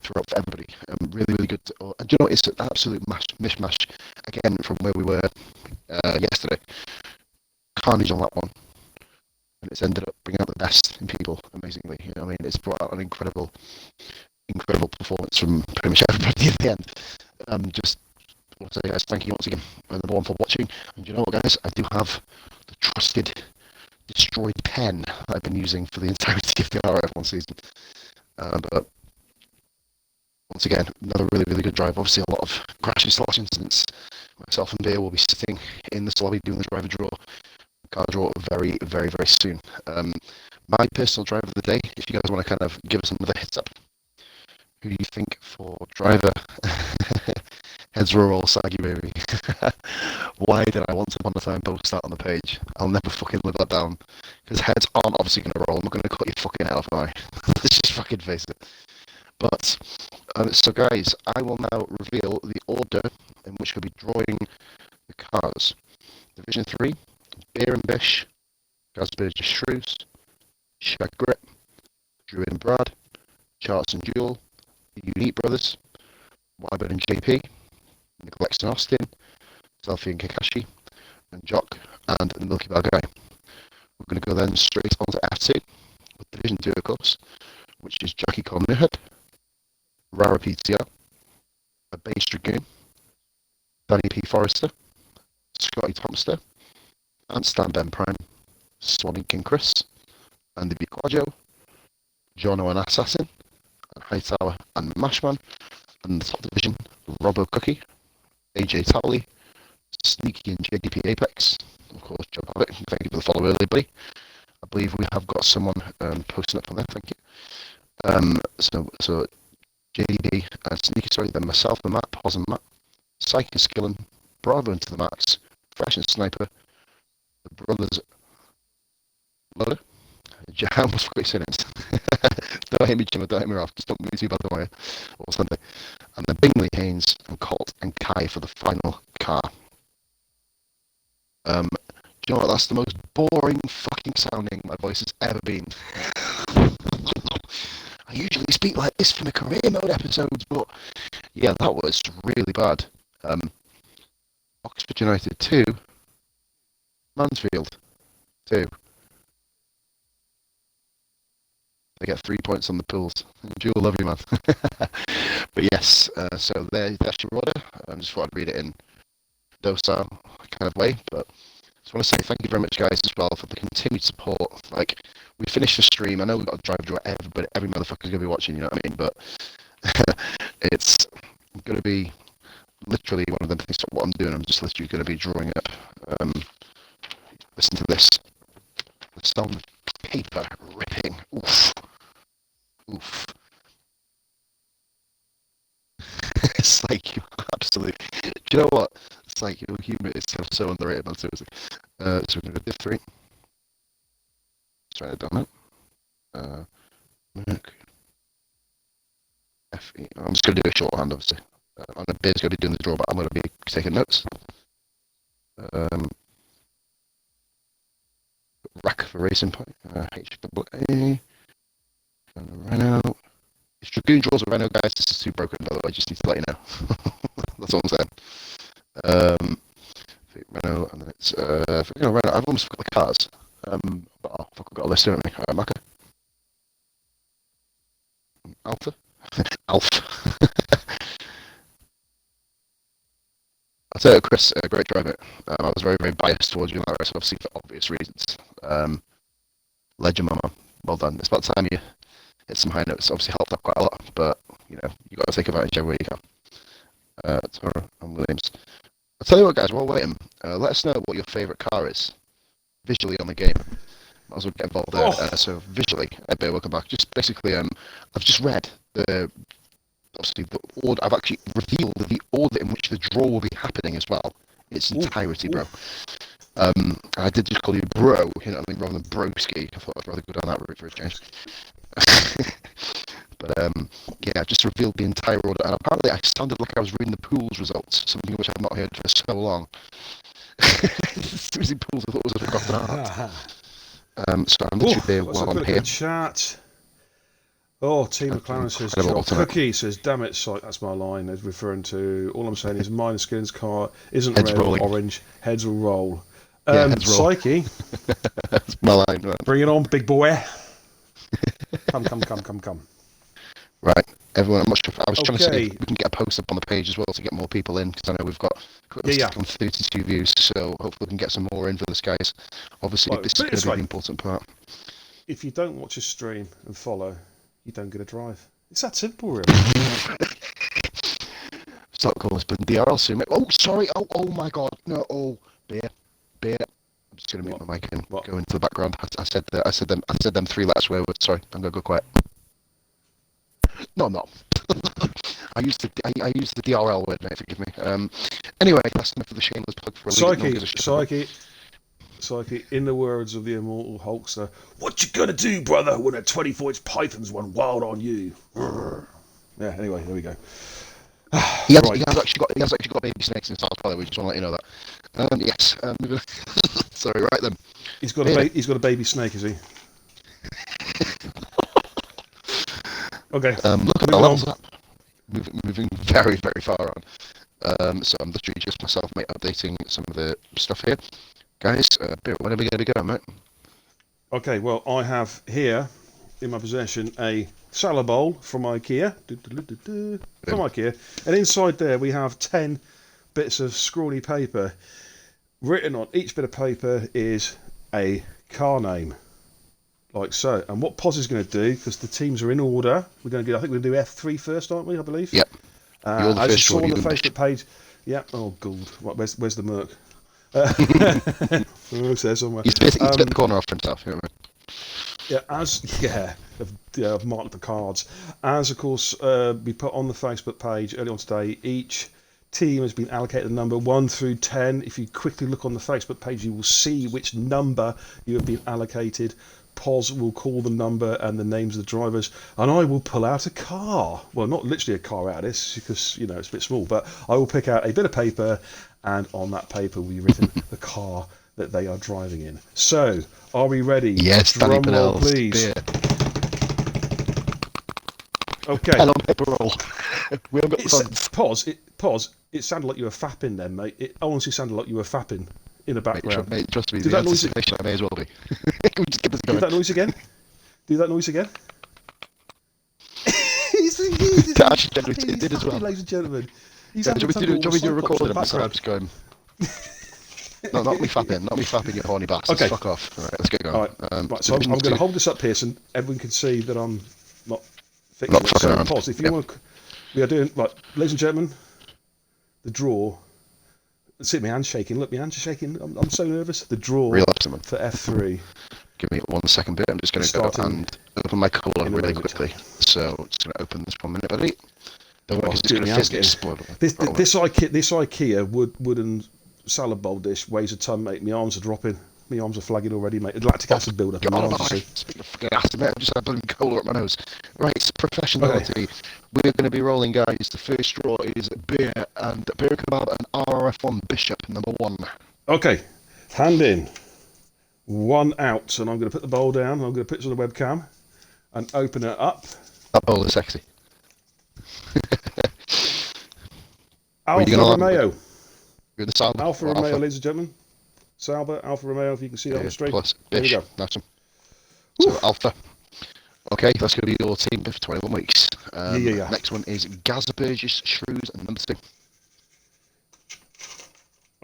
throughout for everybody. Really, really good. And do you know, it's an absolute mishmash again from where we were yesterday. Carnage on that one, and it's ended up bringing out the best in people amazingly. You know what I mean? It's brought out an incredible performance from pretty much everybody at the end. Just want to say, guys, thank you once again, number one, for watching. And you know what, guys, I do have the trusted destroyed pen that I've been using for the entirety of the RRF1 season. But once again, another really, really good drive. Obviously, a lot of crashes, lots of incidents. Myself and Beer will be sitting in the lobby doing the driver draw, car draw very, very, very soon. My personal driver of the day, if you guys want to kind of give us another heads up, who do you think for driver? Heads roll, all saggy baby. Why did I once upon a time post that on the page? I'll never fucking live that down. Because heads aren't obviously going to roll. I'm not going to cut your fucking head off, am I? Let's just fucking face it. But, so guys, I will now reveal the order in which we'll be drawing the cars. Division 3, Beer and Bish, Gazbridge Shrews, Shag Grip, Druid and Brad, Charts and Jewel, the Unique Brothers, Wyburn and JP, Neglects and Austin, Selfie and Kakashi, and Jock and the Milky Bar Guy. We're going to go then straight on to F2 with Division 2, of course, which is Jackie Cornuhead, Rara PTR, a Base Dragoon, Danny P. Forrester, Scotty Tomster, and Stan Ben Prime, Swanee King Chris, Andy B. Quaggio, Jono and Assassin, and Hightower and Mashman, and the top division, Robbo Cookie, AJ Towley, Sneaky and JDP Apex, of course, Joe Pavitt. Thank you for the follow early, buddy. I believe we have got someone posting up on there, thank you. So JDP and Sneaky, sorry, then myself, the Matt, Pos and Matt, Psych and Skillen, Bravo into the Max, Fresh and Sniper, the Brothers Loader, I almost forgot your surnames. Don't hit me, Jim, don't hit me off, just don't move too bad, don't worry, or something. And then Bingley, Haynes, and Colt and Kai for the final car. Do you know what, that's the most boring fucking sounding my voice has ever been. I usually speak like this for my career mode episodes, but yeah, that was really bad. Oxford United 2, Mansfield 2. They get 3 points on the pools. Jewel, love you, man. But yes, so that's your order. I just thought I'd read it in docile kind of way. But I just want to say thank you very much, guys, as well, for the continued support. Like, we finished the stream. I know we've got to drive draw every motherfucker's going to be watching, you know what I mean? But it's going to be literally one of them things. What I'm doing, I'm just literally going to be drawing up. Listen to this. The sound of paper ripping. Oof. Oof. It's like you absolutely. Do you know what? It's like your humor is so underrated, man. Seriously. So we're gonna go div 3. Let's try it down now. F-E. I'm just gonna do a shorthand, obviously. I know Bear's gonna be doing the draw, but I'm gonna be taking notes. Rack for racing point. H-double-A. Renault. If Dragoon draws a Renault, guys, this is too broken, by the way. I just need to let you know. That's all I'm saying. Renault, and then it's Renault. I've almost forgot the cars. But I've got a list, haven't I? Macca. Alpha. Alf. I'll tell you, Chris, great driver. I was very, very biased towards you in that race, obviously for obvious reasons. Legend, mama. Well done. It's about time you hit some high notes. Obviously helped out quite a lot, but you know, you got to take advantage everywhere you can. Toro and Williams. I'll tell you what, guys, while we're waiting, let us know what your favourite car is visually on the game. Might as well get involved there. So visually, welcome back. Just basically, I've just read obviously the order. I've actually revealed the order in which the draw will be happening as well. Its entirety, bro. I did just call you bro, you know what I mean, rather than broski. I thought I'd rather go down that route for a change. But yeah, I just revealed the entire order, and apparently I sounded like I was reading the pools results, something which I've not heard for so long. Seriously, pools I thought was a forgotten art. So I'm literally there Let's while have a I'm look at here. the chat. Oh, T. McLaren says, Incredible Jock alternate. Cookie says, damn it, Psych, that's my line. Is referring to, all I'm saying is, mine Skins car isn't Heads red rolling. or orange, heads will roll. Yeah, heads roll. Psyche, That's my line, right? bring it on, big boy. Come. Right, everyone, I'm not sure. I was trying to see Okay. if we can get a post up on the page as well to get more people in, because I know we've got Yeah. on 32 views, so hopefully we can get some more in for this, guys. Obviously, Right, this is put it going to this be way. the important part. If you don't watch a stream and follow, you don't get a drive. It's that simple, really. Stop calling us DRL soon. Oh, sorry. Oh my God. No. Oh, beer. I'm just going to mute my mic and go into the background. I said them 3 letter swear words. Sorry, I'm going to go quiet. No, I'm not. I used the DRL word, mate. Forgive me. Anyway, that's enough of the shameless plug for a Psyche, in the words of the immortal Hulkster, what you gonna do, brother, when a 24-inch python's run wild on you? Yeah, anyway, there we go. He has actually got baby snakes in his house, by the way. Just want to let you know that. Yes. Sorry, right then. He's got a baby snake, is he? Okay. Look at the levels up. Moving very, very far on. So I'm literally just myself, mate, updating some of the stuff here. Guys, when are we going to be going, mate? Okay, well, I have here in my possession a salad bowl from IKEA. From IKEA. And inside there we have 10 bits of scrawny paper. Written on each bit of paper is a car name. Like so. And what Poz is going to do, because the teams are in order, I think we're going to do F3 first, aren't we, I believe? Yep. You're the as first you saw on the one, Facebook page. Yep. Oh, God. Where's the Merc? It's there somewhere. He's bit the corner off himself. You know what I Yeah, I've marked the cards. As of course we put on the Facebook page earlier on today, each team has been allocated a number 1 through 10. If you quickly look on the Facebook page, you will see which number you have been allocated. Poz will call the number and the names of the drivers, and I will pull out a car. Well, not literally a car out of this, because, you know, it's a bit small, but I will pick out a bit of paper, and on that paper will be written the car that they are driving in. So, are we ready? Yes, Danny Drum roll, Pinnell's please. beer. Okay. Pen on paper roll. We haven't got the Pause. It sounded like you were fapping then, mate. It honestly sounded like you were fapping in the background. Mate, trust me, Do the that noise. anticipation I may as well be. Can we just get this going? Do that noise again. Do that noise again. Actually, it did as well. Ladies and gentlemen. Do you want me to do a recording of myself just going... No, not me fapping, you horny bastards. Okay. Fuck off. All right, let's get going. All right, so I'm going to hold this up here so everyone can see that I'm not fixing Not it. fucking So, around. Pause. If you want to, we are doing, right, ladies and gentlemen, the draw. See, my hand's shaking. Look, my hand's shaking. I'm so nervous. The draw for F3. Give me 1 second bit. I'm just going to go and open my cooler really quickly. So I'm just going to open this 1 minute, buddy. Don't worry, it's going to physically explode. This IKEA wooden salad bowl dish weighs a ton, mate. My arms are dropping. My arms are flagging already, mate. The lactic acid buildup. Speaking of fucking acid, mate, I've just had bloody cola up my nose. Right, it's professionality. Okay. We're going to be rolling, guys. The first draw is beer and beer kebab and RRF1 Bishop number 1. Okay, hand in, 1 out, and I'm going to put the bowl down. I'm going to put it on the webcam and open it up. That bowl is sexy. Alfa Romeo. Alfa Romeo, ladies and gentlemen. Sauber, Alfa Romeo, if you can see that on the screen. Plus, there we go. Nice one. So, Alpha. Okay, that's going to be your team for 21 weeks. Yeah. Next one is Gaza Burgess Shrews, number 2.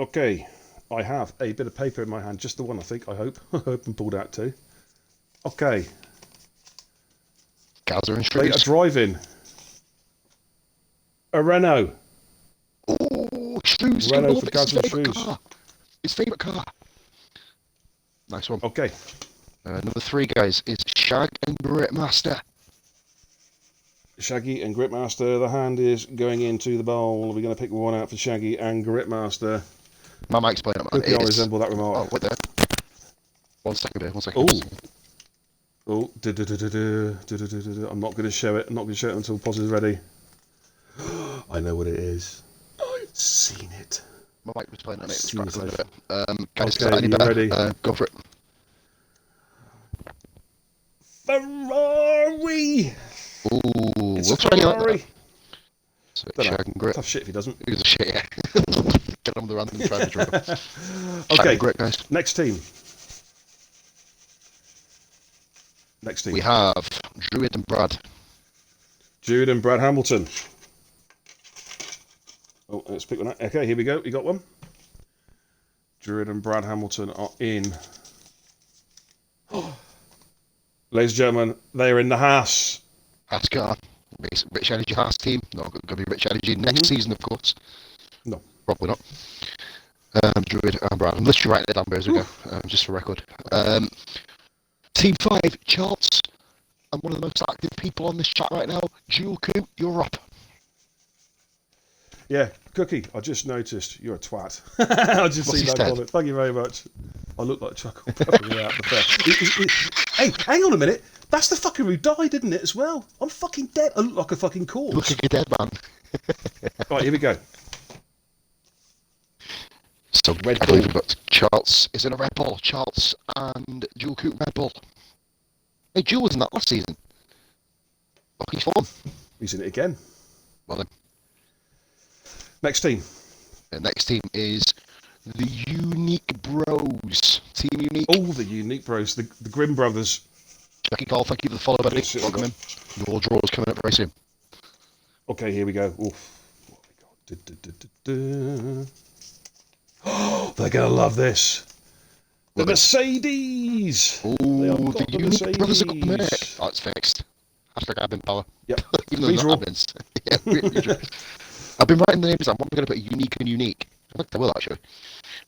Okay, I have a bit of paper in my hand, just the one, I think, I hope. I hope I'm pulled out too. Okay. Gaza and Shrews. A drive-in. A Renault. Oh, Shrews. Renault for Gaza and Shrews. His favourite car. Nice one. Okay. Number 3, guys, is Shag and Gritmaster. Shaggy and Gritmaster. The hand is going into the bowl. We're going to pick one out for Shaggy and Gritmaster. My mic's playing up, man. Cookie, I resemble that remark. Oh, wait there. 1 second there, 1 second. Oh. Oh, I'm not going to show it. I'm not going to show it until Poz is ready. I know what it is. I've seen it. My mic was playing on it. It's Seen crackling a it. bit. Guys, Okay, is that any you better? ready? Go for it. Ferrari! Ooh, It's we'll a try and like Ferrari! that. So, shag and grit. Tough shit if he doesn't. Who's a shit, yeah. Get on with the random driver driver. Okay, Great, guys. next team. Next team. We have Druid and Brad. Jude and Brad Hamilton. Oh, let's pick one up. Okay, here we go. You got one. Druid and Brad Hamilton are in. Ladies and gentlemen, they're in the house. Ascar. Rich Energy Haas team. Not going to be Rich Energy next season, of course. No. Probably not. Druid and Brad. I'm literally writing it down as we go, just for record. Team 5, Charles. I'm one of the most active people on this chat right now. Jewel Coop, you're up. Yeah, Cookie, I just noticed you're a twat. I just see that comment. Thank you very much. I look like Chuckle Pepper out the fair. Hey, hang on a minute. That's the fucker who died, isn't it, as well? I'm fucking dead. I look like a fucking corpse. You look like a dead man. Right, here we go. So, Red Bull. We've got Charles is in a Red Bull. Charles and Jewel Coop Red Bull. Hey, Jewel was in that last season. Look, he's fun. He's in it again. Well then. Next team. The next team is the Unique Bros. Team Unique. Oh, the Unique Bros. The Grimm Brothers. Jackie Cole, thank you for the follow, buddy. Welcome in. Your draw is coming up very soon. Okay, here we go. Oof. What have we got? Oh, they're going to love this. The Mercedes. Oh, the Unique Brothers have got the Merc. Oh, it's fixed. Hashtag admin power. Yep. Even though they're not admins. Yeah, I've been writing the names down. What am I going to put? Unique and Unique. I think they will, actually.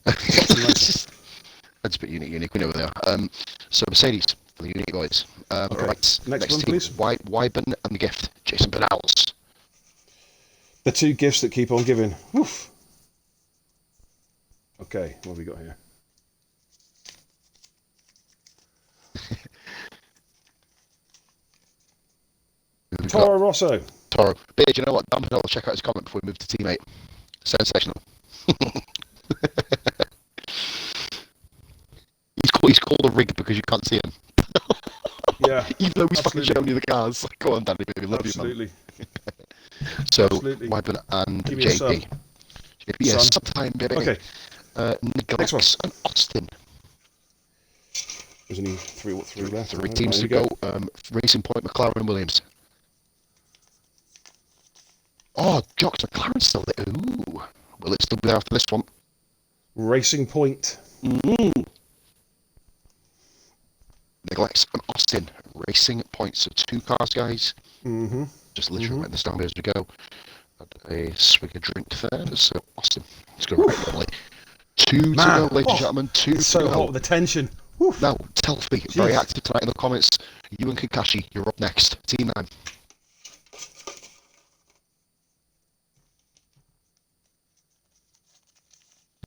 I just put Unique. We know where they are. So, Mercedes for the Unique boys. Okay. Right. Next one, team, please. Wyburn and the Gift. Jason Bernals. The two gifts that keep on giving. Oof. Okay, what have we got here? Toro Rosso. Toro. But you know what? I'll check out his comment before we move to teammate. Sensational. He's called a rig because you can't see him. Yeah. Even though he's fucking showing you the cars. Go on, Danny, baby. Love Absolutely. you, man. So, Absolutely. Wyburn and Give me a JP. son. Yes, sometime, baby. Okay. Nicholas and Austin. There's only three left. Three teams to go. Racing Point, McLaren and Williams. Oh, Jocks McLaren's still there. Ooh. Will it still be there after this one? Racing Point. Nicholas and Austin. Racing Point. So 2 cars, guys. Just literally writing this down as we go. Had a swig of drink there. So Austin. Let's go right normally. 2 to go, ladies and gentlemen. 2 to so go. hot with the tension. Oof. Now, Telfie, very active tonight in the comments. You and Kakashi, you're up next. Team 9.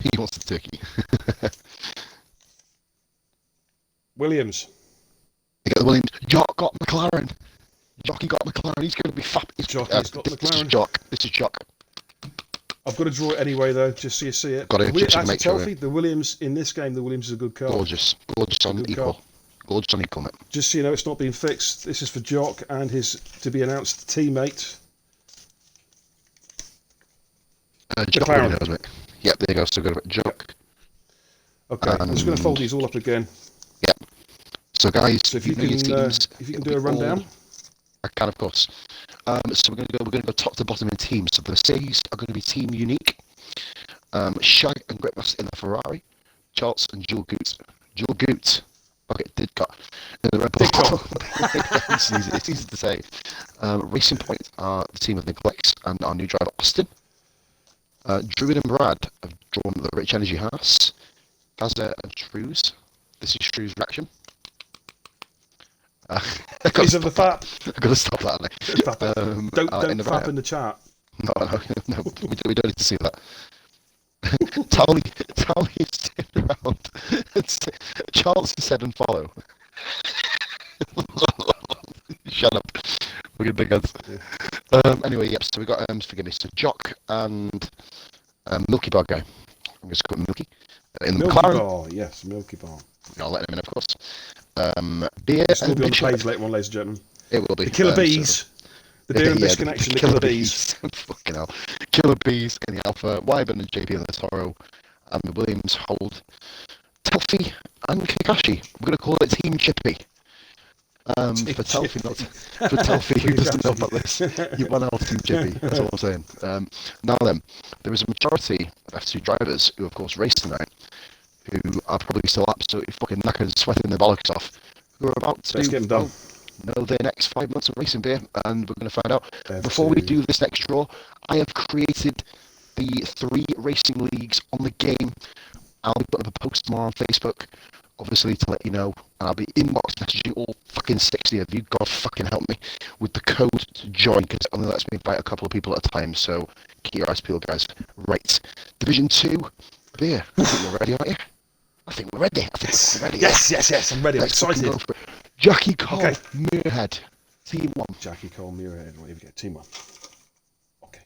He wants the turkey. Williams. You get the Williams. Jock got McLaren. Jockey got McLaren. He's going to be fat. Jockey's got McLaren. This is Jock. This is Jock. I've got to draw it anyway, though, just so you see it. Got it. Just to make sure. The Williams, in this game, the Williams is a good car. Gorgeous. Gorgeous on equal. Car. Gorgeous on equal, mate. Just so you know, it's not being fixed. This is for Jock and his to-be-announced teammate. Jock already knows, mate. Yep, there you go. Still got it. Jock. Okay, I'm just going to fold these all up again. Yep. So, guys, So if you can do a rundown. I can, of course. So we're going to go top to bottom in teams. So the Mercedes are going to be Team Unique. Shag and Gritmas in the Ferrari. Charles and Jewel Goot. Jewel Goot. Okay, did got in the Red Bull. It's easy to say. Racing Point are the team of Neglects and our new driver Austin. Druid and Brad have drawn the Rich Energy Haas. Gaza and Shrews. This is Shrews' reaction. He's of the fap. I've got to stop that. Don't fap in the chat. No, we don't need to see that. Tally is turned around and Charles said and follow. Shut up. We're getting big heads. Yeah. Anyway, yep, so we got, forgive me, so Jock and Milky Bar guy. I'm just going Milky. In the Milky McLaren. Bar, yes, Milky Bar. I'll let him in, of course. Beer This will and be on Big the Show. page later on, ladies and gentlemen. It will be. The Killer Bees. The Beer and yeah, Bis connection, the Killer Bees. Fucking hell. Killer Bees in the Alpha, Wyburn and JP in the Toro, and the Williams hold Telfie and Kakashi. We're going to call it Team Chippy. For Telfie, for Telfie, who doesn't know about this, you want our Team Chippy. That's all I'm saying. Now then, there is a majority of F2 drivers who, of course, race tonight, who are probably still absolutely fucking knackered, sweating their bollocks off, who are about to Let's get them done. know their next 5 months of racing beer, and we're going to find out. F2. Before we do this next draw, I have created the 3 racing leagues on the game. I'll be putting up a post tomorrow on Facebook, obviously, to let you know, and I'll be inbox messaging all fucking 60 of you, God fucking help me, with the code to join, because it only lets me invite a couple of people at a time, so keep your eyes peeled, guys. Right, Division 2, beer. I think you're ready, aren't you? I think we're ready. Yes, we're ready. yes, I'm ready. I'm excited. Jackie Cole, Okay. Muirhead, Team 1. Jackie Cole, Muirhead. Here we go. Team 1. Okay.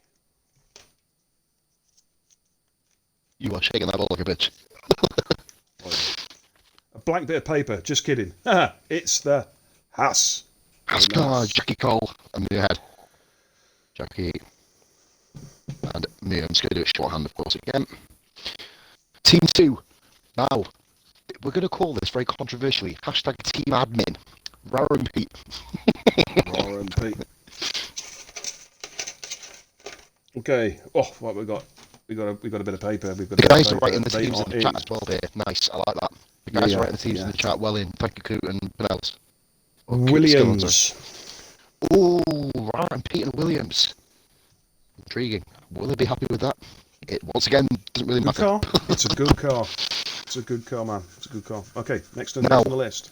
You are shaking that ball like a bitch. A blank bit of paper. Just kidding. It's the Haas. Haskar, Jackie Cole, and Muirhead. Jackie and Muir. I'm just going to do it shorthand, of course, again. Team 2. Now, we're going to call this very controversially hashtag Team Admin. Rara and Pete. Rara and Pete. Okay. Oh, what we got? We got a bit of paper. We've got The a bit guys of are paper. writing the They teams in are the chat as well there. Nice, I like that. The guys are writing the teams in the chat well in. Thank you, Coot and Benels. Williams. Oh, Rara and Pete and Williams. Intriguing. Will they be happy with that? It once again doesn't really Good matter. car. It's a good car. It's a good car, man. It's a good car. Okay, next on Now, the list.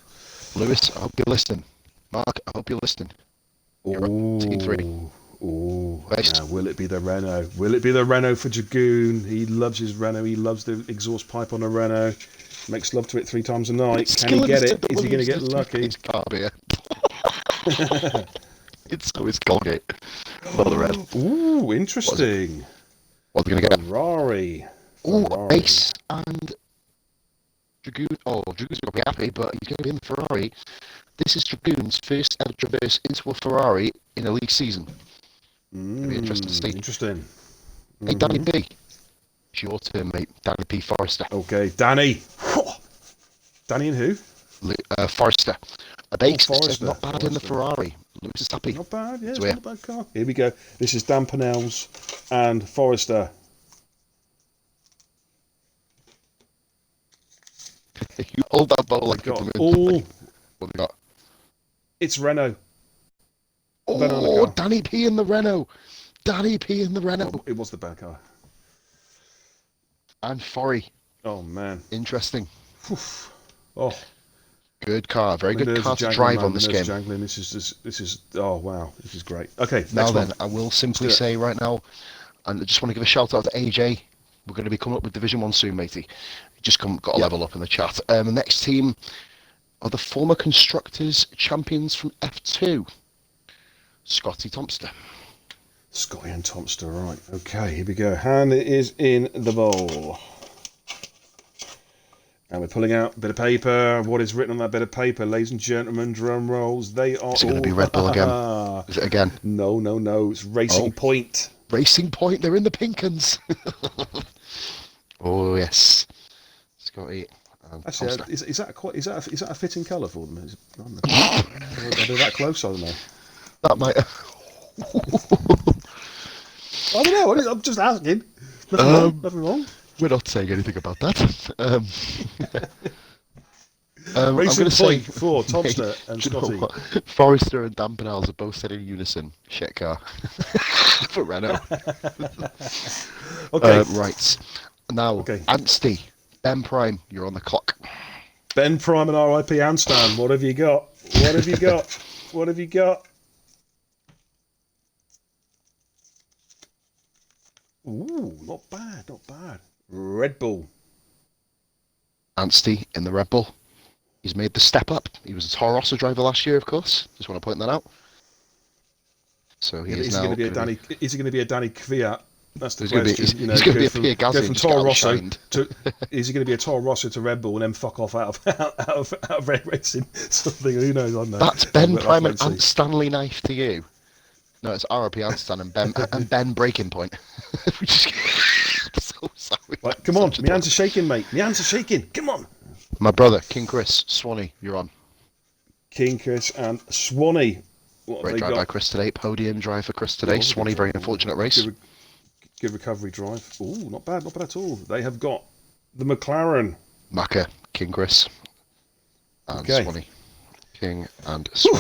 Lewis, I hope you're listening. Mark, I hope you're listening. You're up, Team 3. Oh, Best. now will it be the Renault? Will it be the Renault for Dragoon? He loves his Renault. He loves the exhaust pipe on a Renault. Makes love to it 3 times a night. Can he get it? Is he going to get lucky? It's car beer. It's always Colgate. Well, the red. Ooh, interesting. What are they going to get? Ferrari. Oh, Ferrari. Base and Dragoon. Oh, Dragoon's going to be happy, but he's going to be in the Ferrari. This is Dragoon's first ever traverse into a Ferrari in a league season. It'll be interesting to see. Interesting. Hey, Danny P. It's your turn, mate. Danny P. Forrester. Okay, Danny. Danny and who? Forrester. A base Forrester. not bad in the Ferrari. Lewis is happy. Not bad, yeah, it's So, not a bad car. Here we go. This is Dan Pennell's and Forrester. You hold that ball like Got a all. What have we got? It's Renault. Oh, Danny P in the Renault. Danny P in the Renault. It was the bad car. And Forry. Oh man. Interesting. Oh. Good car. Very good car to drive on this game. Jangling. This is. Oh wow. This is great. Okay. Now next then, one. I will simply say right now, and I just want to give a shout out to AJ. We're going to be coming up with Division 1 soon, matey. Just got a level up in the chat. The next team are the former Constructors champions from F2. Scotty Thompster. Scotty and Thompster, right. Okay, here we go. Hand is in the bowl. And we're pulling out a bit of paper. What is written on that bit of paper, ladies and gentlemen? Drum rolls. They are. Is it going to be Red Bull again? Is it again? No. It's Racing Point. Racing Point. They're in the Pinkins. Oh yes. Scotty. Actually, is that a fitting colour for them? Are they that close? I don't know. That might. I don't know. I'm just asking. Nothing wrong. We're not saying anything about that. Racing Point Point for Thompster and Scotty. Forrester and Dan Penals are both said in unison. Shit car. For Renault. Okay. Right. Now, Ansty. Ben Prime, you're on the clock. Ben Prime and RIP Anstan. What have you got? What have you got? What have you got? Ooh, not bad. Red Bull. Anstey in the Red Bull. He's made the step up. He was a Toro Rosso driver last year, of course. Just want to point that out. So he Yeah, but is is now he going to be a gonna Danny? Is he going to be a Danny Kvyat? That's the he's gonna be, question. You know, he's going to be a from Pierre Gasly and just get Toro Rosso outshined. to is he going to be a Toro Rosso to Red Bull and then fuck off out of Red Racing? Something, who knows? I don't know. That's Ben We'll have Prime to and wait and Ant see. Stanley knife to you. No, it's RRP Ant Stan and Ben Breaking Point. So sorry. Right, I'm come on, such a my hands dork. are shaking, mate. My hands are shaking. Come on, My brother, King Chris, Swanee, you're on. King Chris and Swanee. What have Great they drive by got? Chris today. Podium drive for Chris Oh, today. that was a good Swanee, very drive. unfortunate race. Good recovery drive. Oh, not bad at all. They have got the McLaren. Macca, King Chris, and Okay. Swanee. King and Swanee.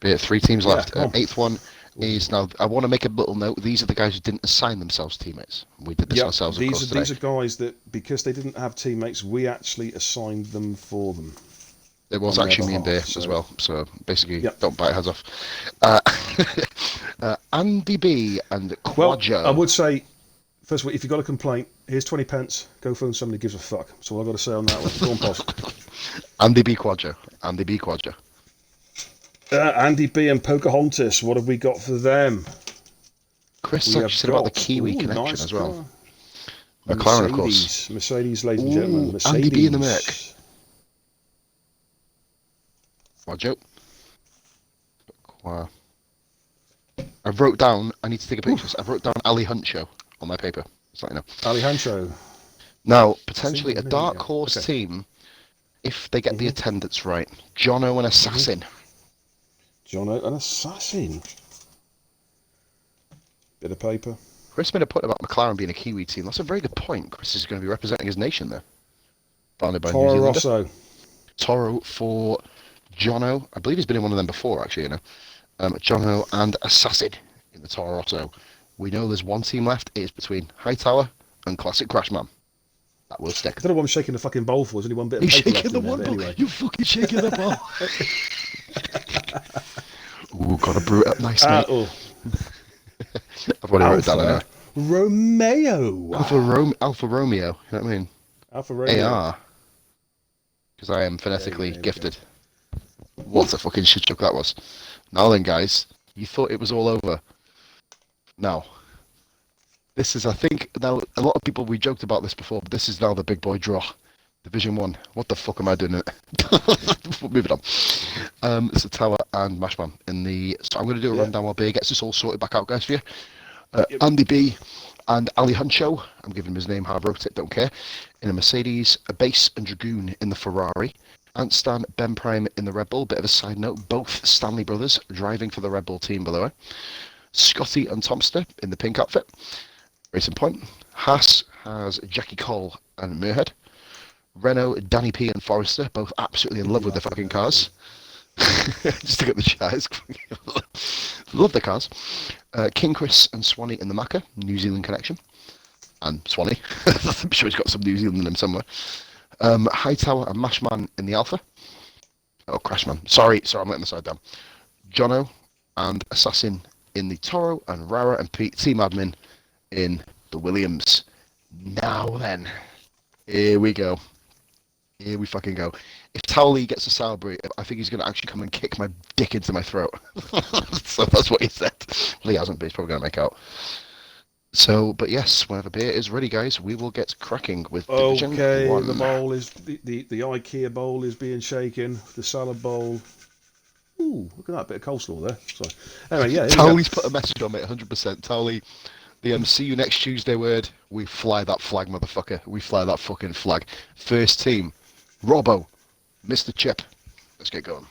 Be it 3 teams Yeah, left. come on. Eighth one is now. I want to make a little note. These are the guys who didn't assign themselves teammates. We did this Yep, ourselves, of course, these today. are guys that because they didn't have teammates, we actually assigned them for them. It was On their actually me and Bear behalf, as so- well. So basically, Yep. don't bite heads off. Uh, Andy B and Well, Quadjo. I would say, first of all, if you've got a complaint, here's 20 pence. Go phone somebody who gives a fuck. That's all I've got to say on that one. Go on, Poz. Andy B Quadjo. Andy B Quadjo. Andy B and Pocahontas, what have we got for them? Chris We actually have said about the got- Kiwi ooh, connection nice as well. car. McLaren, of course. Mercedes, ladies and Ooh, gentlemen. Mercedes. Andy B in the Merc. Quadjo. Wow. I wrote down, I need to take a picture. I wrote down Ali Hunt Show on my paper. Just let you know. Ali Hancho. Now, potentially a Single dark name, horse okay. team, if they get the attendance right. Jono and Assassin. Jono, an assassin. Bit of paper. Chris made a point about McLaren being a Kiwi team. That's a very good point. Chris is going to be representing his nation there. Founded by New Toro Zealander. Rosso. Toro for Jono. I believe he's been in one of them before, actually, you know. Jono and Assassin in the Toro Rosso. We know there's one team left. It is between Hightower and Classic Crashman. That will stick. I don't know what I'm shaking the fucking bowl for. There's only one bit of He's paper shaking left the in there, one but ball. anyway. You fucking shaking the ball. Ooh, gotta brew it up nice, mate. I've already wrote it down anyway. Romeo. Alpha Romeo. You know what I mean? Alpha Romeo. AR. Because I am phonetically There you gifted. What a fucking shit joke that was. Now then, guys, you thought it was all over. Now, this is, I think, now a lot of people, we joked about this before, but this is now the big boy draw. Division 1. What the fuck am I doing? Moving on. It's the Tower and Mashman in the. So I'm going to do a rundown while Beer gets this all sorted back out, guys, for you. Andy B and Ali Huncho. I'm giving him his name how I wrote it, don't care. In a Mercedes, a Base and Dragoon in the Ferrari. Ant Stan, Ben Prime in the Red Bull. Bit of a side note, both Stanley brothers driving for the Red Bull team, by the way. Scotty and Tomster in the pink outfit. Racing Point. Haas has Jackie Cole and Muirhead. Renault, Danny P and Forrester, both absolutely in love with their fucking cars. Just to get the chairs. Love their cars. King Chris and Swanee in the Macca, New Zealand connection. And Swanee. I'm sure he's got some New Zealand in him somewhere. Hightower and Mashman in the Alpha. Oh, Crashman. Sorry, I'm letting the side down. Jono and Assassin in the Toro, and Rara and Pete, Team Admin in the Williams. Now then, here we go. Here we fucking go. If Towley gets a Salbury, I think he's going to actually come and kick my dick into my throat. So that's what he said. Well, he hasn't, but he's probably going to make out. So, but yes, whenever beer is ready, guys, we will get cracking with Division 1. The bowl is the IKEA bowl is being shaken. The salad bowl. Ooh, look at that bit of coleslaw there. Sorry. Anyway, yeah. Towley's put a message on, mate. 100%. Towley, the see you next Tuesday word. We fly that flag, motherfucker. We fly that fucking flag. First team, Robbo, Mr. Chip. Let's get going.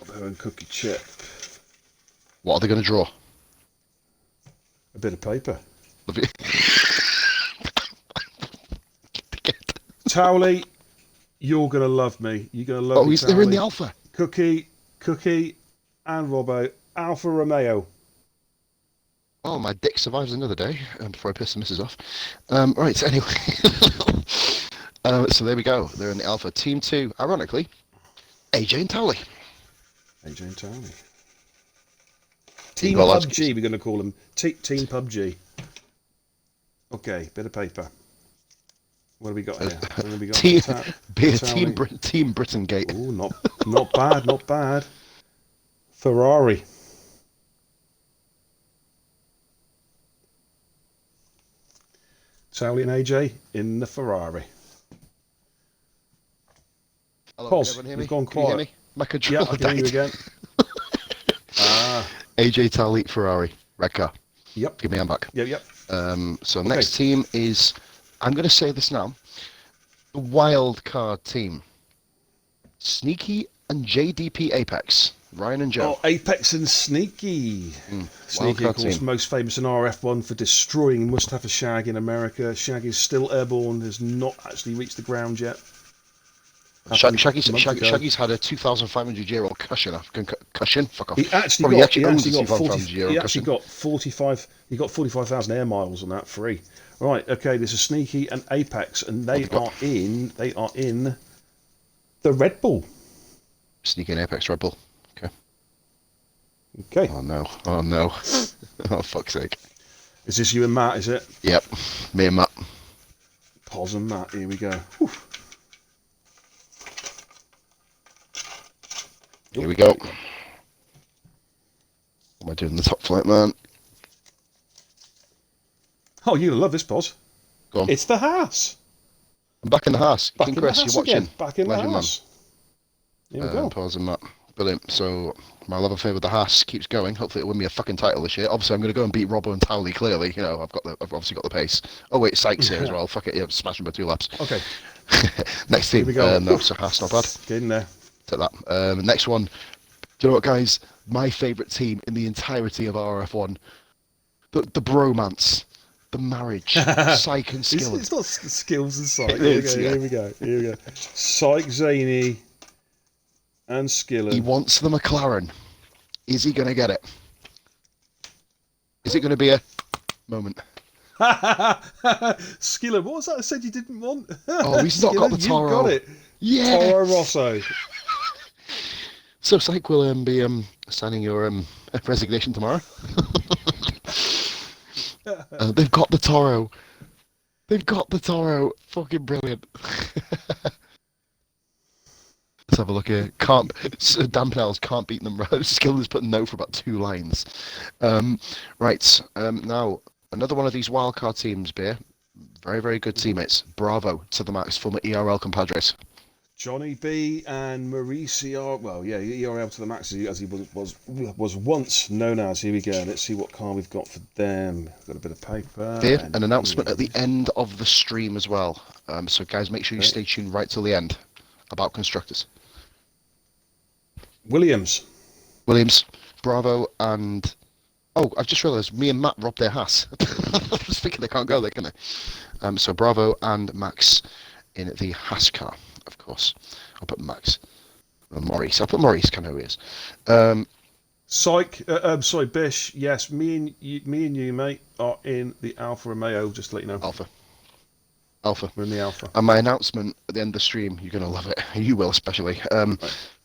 Robbo and Cookie Chip. What are they going to draw? A bit of paper. Towley, you're going to love me. You're going to love me, they're in the Towley. Alpha. Cookie, and Robbo. Alfa Romeo. Oh, my dick survives another day before I piss the missus off. Right, anyway. So there we go. They're in the Alpha. Team 2, ironically, AJ and Towley. AJ and Towley. Team Team PUBG, we're going to call them. Team PUBG. Okay, bit of paper. What have we got here? What have we got? Team, Tally. Team Britain Gate. Oh, not bad, not bad. Ferrari. Tally and AJ in the Ferrari. Hello, Pause. can everyone hear me? You've gone Can you hear quiet. me? My Yeah, controller I can hear you died. again. Ah, AJ Tally, Ferrari, red car. yep, Give me hand back. yep. So next team is, I'm going to say this now, the wild card team. Sneaky and JDP Apex. Ryan and Joe. Oh, Apex and Sneaky. Sneaky, of Wildcard course, team. most famous in RF1 for destroying Must Have a Shag in America. Shag is still airborne, has not actually reached the ground yet. Shaggy's had a 2,500 euro cushion. Cushion? Fuck off. He actually Probably got, he actually owns a 2,500 euro cushion. got 45,000 air miles on that free. Right, okay, this is Sneaky and Apex, and they are in the Red Bull. Sneaky and Apex Red Bull. Okay. Okay. Oh no. Oh no. Oh fuck's sake. Is this you and Matt, is it? Yep. Me and Matt. Pos and Matt, here we go. Whew. Here we go. What am I doing in the top flight, man? Oh, you'll love this, Pos. Go on. It's the Haas. I'm back in the house. Back King in Chris, the Haas you're watching. again. Back in Legend the man. Haas. Here we go. Pause and Matt. Brilliant. So my love affair with the Haas keeps going. Hopefully it'll win me a fucking title this year. Obviously I'm going to go and beat Robbo and Towley. Clearly, you know I've obviously got the pace. Oh wait, Sykes here as well. Fuck it, yeah, smash him by 2 laps. Okay. Next team. Here we go. No, so Haas not bad. Get in there. Take that. Next one. Do you know what, guys? My favourite team in the entirety of RF1. The bromance. The marriage. Syke and Skillen. It's not skills and Syke. It is, yeah. Here we go. Syke, Zany, and Skillen. He wants the McLaren. Is he going to get it? Is it going to be a moment? Skillen, what was that I said you didn't want? Oh, he's not got the Toro. You got it. Yeah. Toro Rosso. So Syke will be signing your resignation tomorrow. They've got the Toro. They've got the Toro. Fucking brilliant. Let's have a look here. Dampenels can't beat them. Skillen's put no for about 2 lines. Right. Now, another one of these wildcard teams, Beer. Very, very good teammates. Bravo to the max, former ERL compadres. Johnny B and Mauricio, well, yeah, ERL to the max as he was once known as. Here we go. Let's see what car we've got for them. Got a bit of paper. Here, an announcement at the end of the stream as well. So guys, make sure you stay tuned right till the end about constructors. Williams, Bravo, and oh, I've just realised me and Matt robbed their Haas. I was thinking they can't go there, can they? So Bravo and Max in the Haas car. Of course, I'll put Max. Maurice. I'll put Maurice. Kind of who he is. sorry, Bish. Yes, me and you, mate, are in the Alfa Romeo. Just to let you know. Alpha. We're in the Alpha. And my announcement at the end of the stream, you're gonna love it. You will, especially.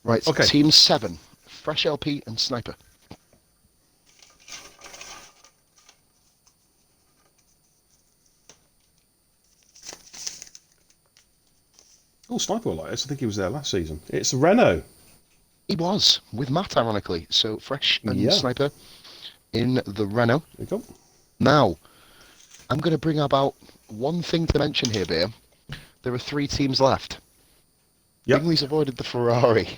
Right. Okay. Team 7, Fresh LP and Sniper. Oh, Sniper will like this. I think he was there last season. It's Renault. He was with Matt, ironically. So Fresh and Yeah. Sniper in the Renault. There you go. Now, I'm going to bring about one thing to mention here, Beer. There are 3 teams left. Yep. Bingley's avoided the Ferrari.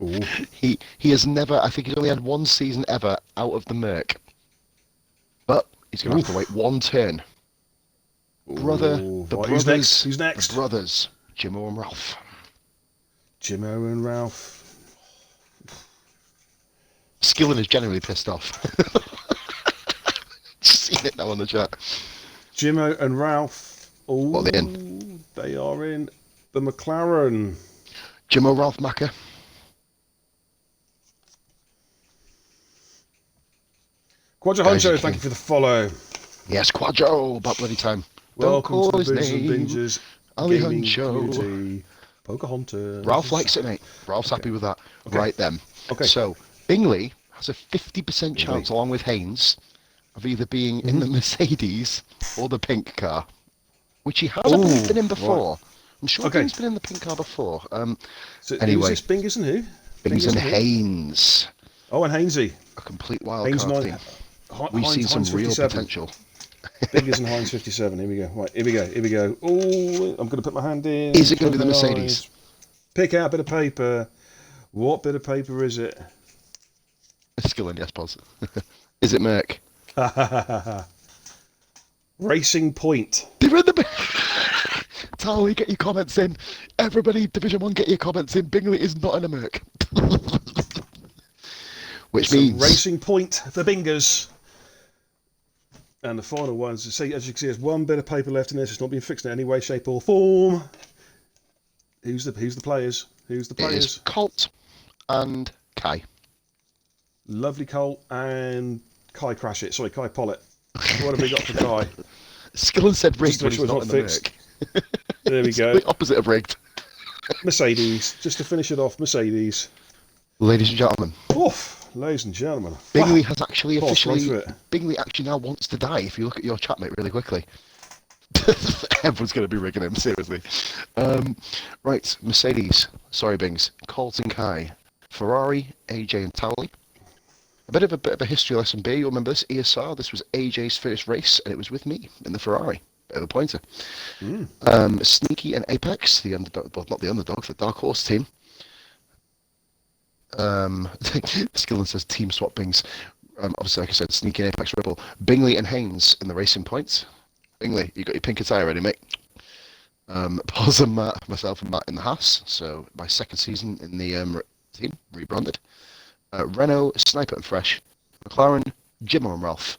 Ooh. He has never, I think he's only had 1 season ever out of the Merc. But he's going to have to wait 1 turn. Ooh. The Right, brothers. Who's next? The brothers, Jimmo and Ralph. Jimmo and Ralph. Skillen is generally pissed off. Just seen it now on the chat. Jimmo and Ralph. Oh, What are they in? They are in the McLaren. Jimmo, Ralph, Macca. Quadra Honcho, thank you for the follow. Yes, Quadro, about bloody time. Welcome Don't call to the his Booze and name. Binges Ali gaming Huncho. community. Pocahontas. Ralph likes it, mate. Ralph's happy with that. Okay. Right then. Okay. So, Bingley has a 50% chance, along with Haynes, of either being in the Mercedes or the pink car, which he has, I Ooh, believe, been in right. before. I'm sure Okay. Bing's been in the pink car before. So who's Anyway, this? Bingers and who? Bings Bingers and and who? Haynes, Oh, and Hainsey. a complete wild Haynes card 9. team. We've seen Heinz some real 57. potential. Bingers and Heinz 57. Here we go. Right, here we go. Here we go. Oh, I'm going to put my hand in. Is it going Close to be the my Mercedes? eyes. Pick out a bit of paper. What bit of paper is it? Skillen, yes, pause. Is it Merc? Racing Point. They're in the... Tally, get your comments in. Everybody, Division 1, get your comments in. Bingley is not in a Merc. Which It's means... a Racing Point for Bingers. And the final one, as you can see, there's one bit of paper left in this. It's not being fixed in any way, shape, or form. Who's the players? Who's the It is players? Colt and Kai. Lovely Colt and Kai Cratchit. Sorry, Kai Pollitt. What have we got for Kai? Skillen said rigged, Just to but make he's sure it's not not in the fixed. Merc. There we go. The opposite of rigged. Mercedes. Just to finish it off, Mercedes. Ladies and gentlemen, Oof, ladies and gentlemen. Bingley Wow. has actually Pause, run officially... through it. Bingley actually now wants to die, if you look at your chat, mate, really quickly. Everyone's going to be rigging him, seriously. Right, Mercedes. Sorry, Bings. Colt and Kai. Ferrari, AJ and Towley. A bit of a history lesson, B. You'll remember this, ESR. This was AJ's first race, and it was with me in the Ferrari. Bit of a pointer. Sneaky and Apex, the underdog, well, not the underdog, the Dark Horse team. Skillen says team swap Bings. Obviously, like I said, Sneaky and Apex Rebel. Bingley and Haynes in the racing points. Bingley, you got your pink attire ready, mate. Paul's and Matt, myself and Matt in the Haas. So my second season in the team, rebranded. Renault, Sniper and Fresh. McLaren, Jimmo and Ralph.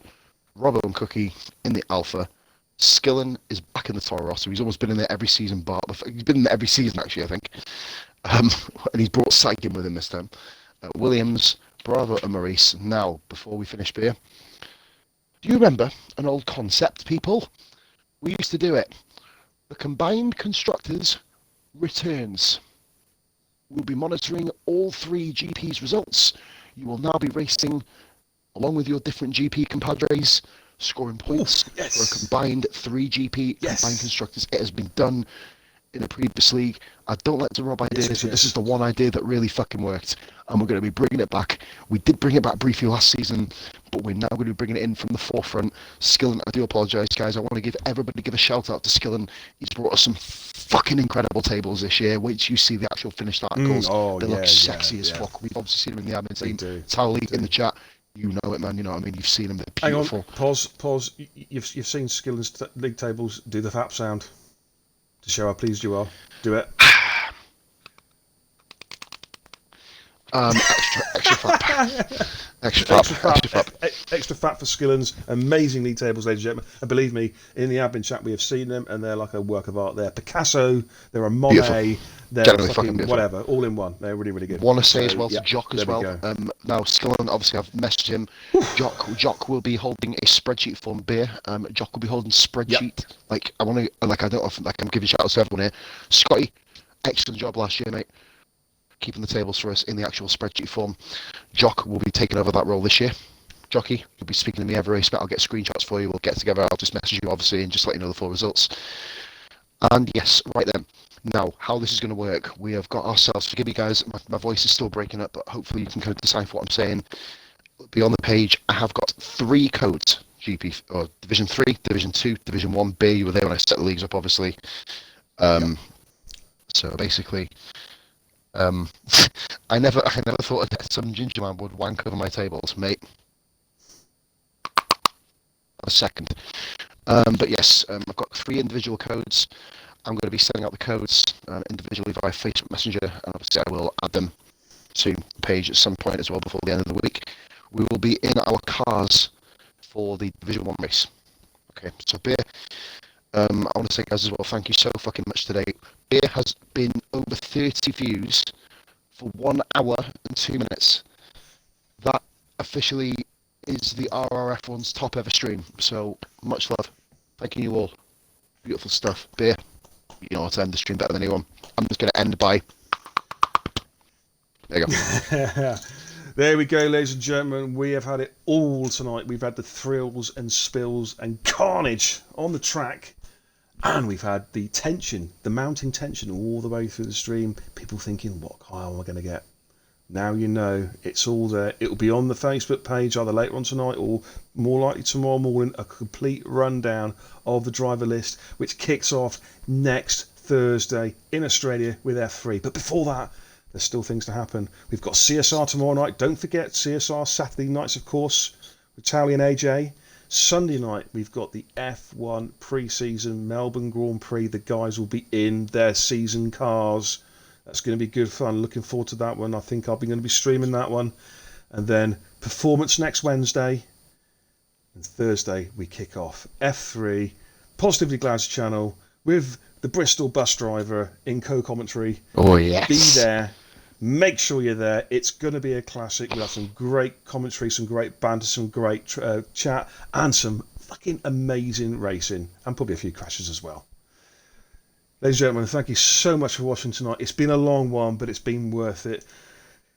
Robbo and Cookie in the Alpha. Skillen is back in the Toro Rosso. He's almost been in there every season, but he's been in there every season actually, I think. And he's brought Saikin with him this time. Williams, Bravo and Maurice. Now, before we finish beer, do you remember an old concept, people? We used to do it. The combined constructors returns. We'll be monitoring all three GP's results. You will now be racing along with your different GP compadres, scoring points for a combined 3 GP combined constructors. It has been done in a previous league. I don't like to rob ideas, but this is the one idea that really fucking worked, and we're going to be bringing it back. We did bring it back briefly last season, but we're now going to be bringing it in from the forefront. Skillen, I do apologise, guys. I want to give a shout out to Skillen. He's brought us some fucking incredible tables this year. Wait till you see the actual finished articles. They look sexy as fuck. We've obviously seen them in the admin team. Tally in the chat. You know it, man. You know what I mean. You've seen them. They're beautiful. Hang on. Pause. You've seen Skillen's league tables do the FAP sound to show how pleased you are. Do it. Extra fat. Extra fat for Skillen's amazing league tables, ladies and gentlemen. And believe me, in the admin chat we have seen them, and they're like a work of art. They're Picasso, they're a Monet, they're fucking whatever, all in one. They're really, really good. Want to say as well to Jock as well. Now Skillen, obviously I've messaged him. Jock will be holding a spreadsheet form beer. Jock will be holding spreadsheet. Like I want to, like I don't often, like I'm giving shout outs to everyone here. Scotty, excellent job last year, mate. Keeping the tables for us in the actual spreadsheet form. Jock will be taking over that role this year. Jockey, you'll be speaking to me every race, but I'll get screenshots for you. We'll get together. I'll just message you, obviously, and just let you know the full results. And yes, right then. Now, how this is going to work, we have got ourselves, forgive me guys, my voice is still breaking up, but hopefully you can kind of decipher what I'm saying. Be on the page. I have got 3 codes, GP, or Division 3, Division 2, Division 1, B. You were there when I set the leagues up, obviously. So basically... I never thought that some ginger man would wank over my tables, mate. A second. But yes, I've got 3 individual codes. I'm going to be sending out the codes individually via Facebook Messenger, and obviously I will add them to the page at some point as well before the end of the week. We will be in our cars for the Division 1 race. Okay, so beer. I want to say, guys, as well, thank you so fucking much today. Beer has been over 30 views for 1 hour and 2 minutes. That officially is the RRF1's top ever stream. So, much love. Thanking you all. Beautiful stuff. Beer, you know how to end the stream better than anyone. I'm just going to end by... There you go. There we go, ladies and gentlemen. We have had it all tonight. We've had the thrills and spills and carnage on the track. And we've had the tension, the mounting tension all the way through the stream. People thinking, what car am I going to get? Now you know, it's all there. It will be on the Facebook page either later on tonight or more likely tomorrow morning. A complete rundown of the driver list, which kicks off next Thursday in Australia with F3. But before that, there's still things to happen. We've got CSR tomorrow night. Don't forget CSR Saturday nights, of course, with Tally and AJ. Sunday night, we've got the F1 pre-season Melbourne Grand Prix. The guys will be in their season cars. That's going to be good fun. Looking forward to that one. I think I'm going to be streaming that one. And then performance next Wednesday. And Thursday, we kick off F3, Positively Glad's channel, with the Bristol bus driver in co-commentary. Oh, yes. Be there. Make sure you're there. It's going to be a classic. We'll have some great commentary, some great banter, some great chat, and some fucking amazing racing, and probably a few crashes as well. Ladies and gentlemen, thank you so much for watching tonight. It's been a long one, but it's been worth it.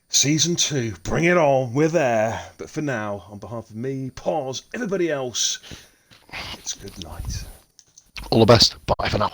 Season 2, bring it on. We're there. But for now, on behalf of me, Pause, everybody else, it's good night. All the best. Bye for now.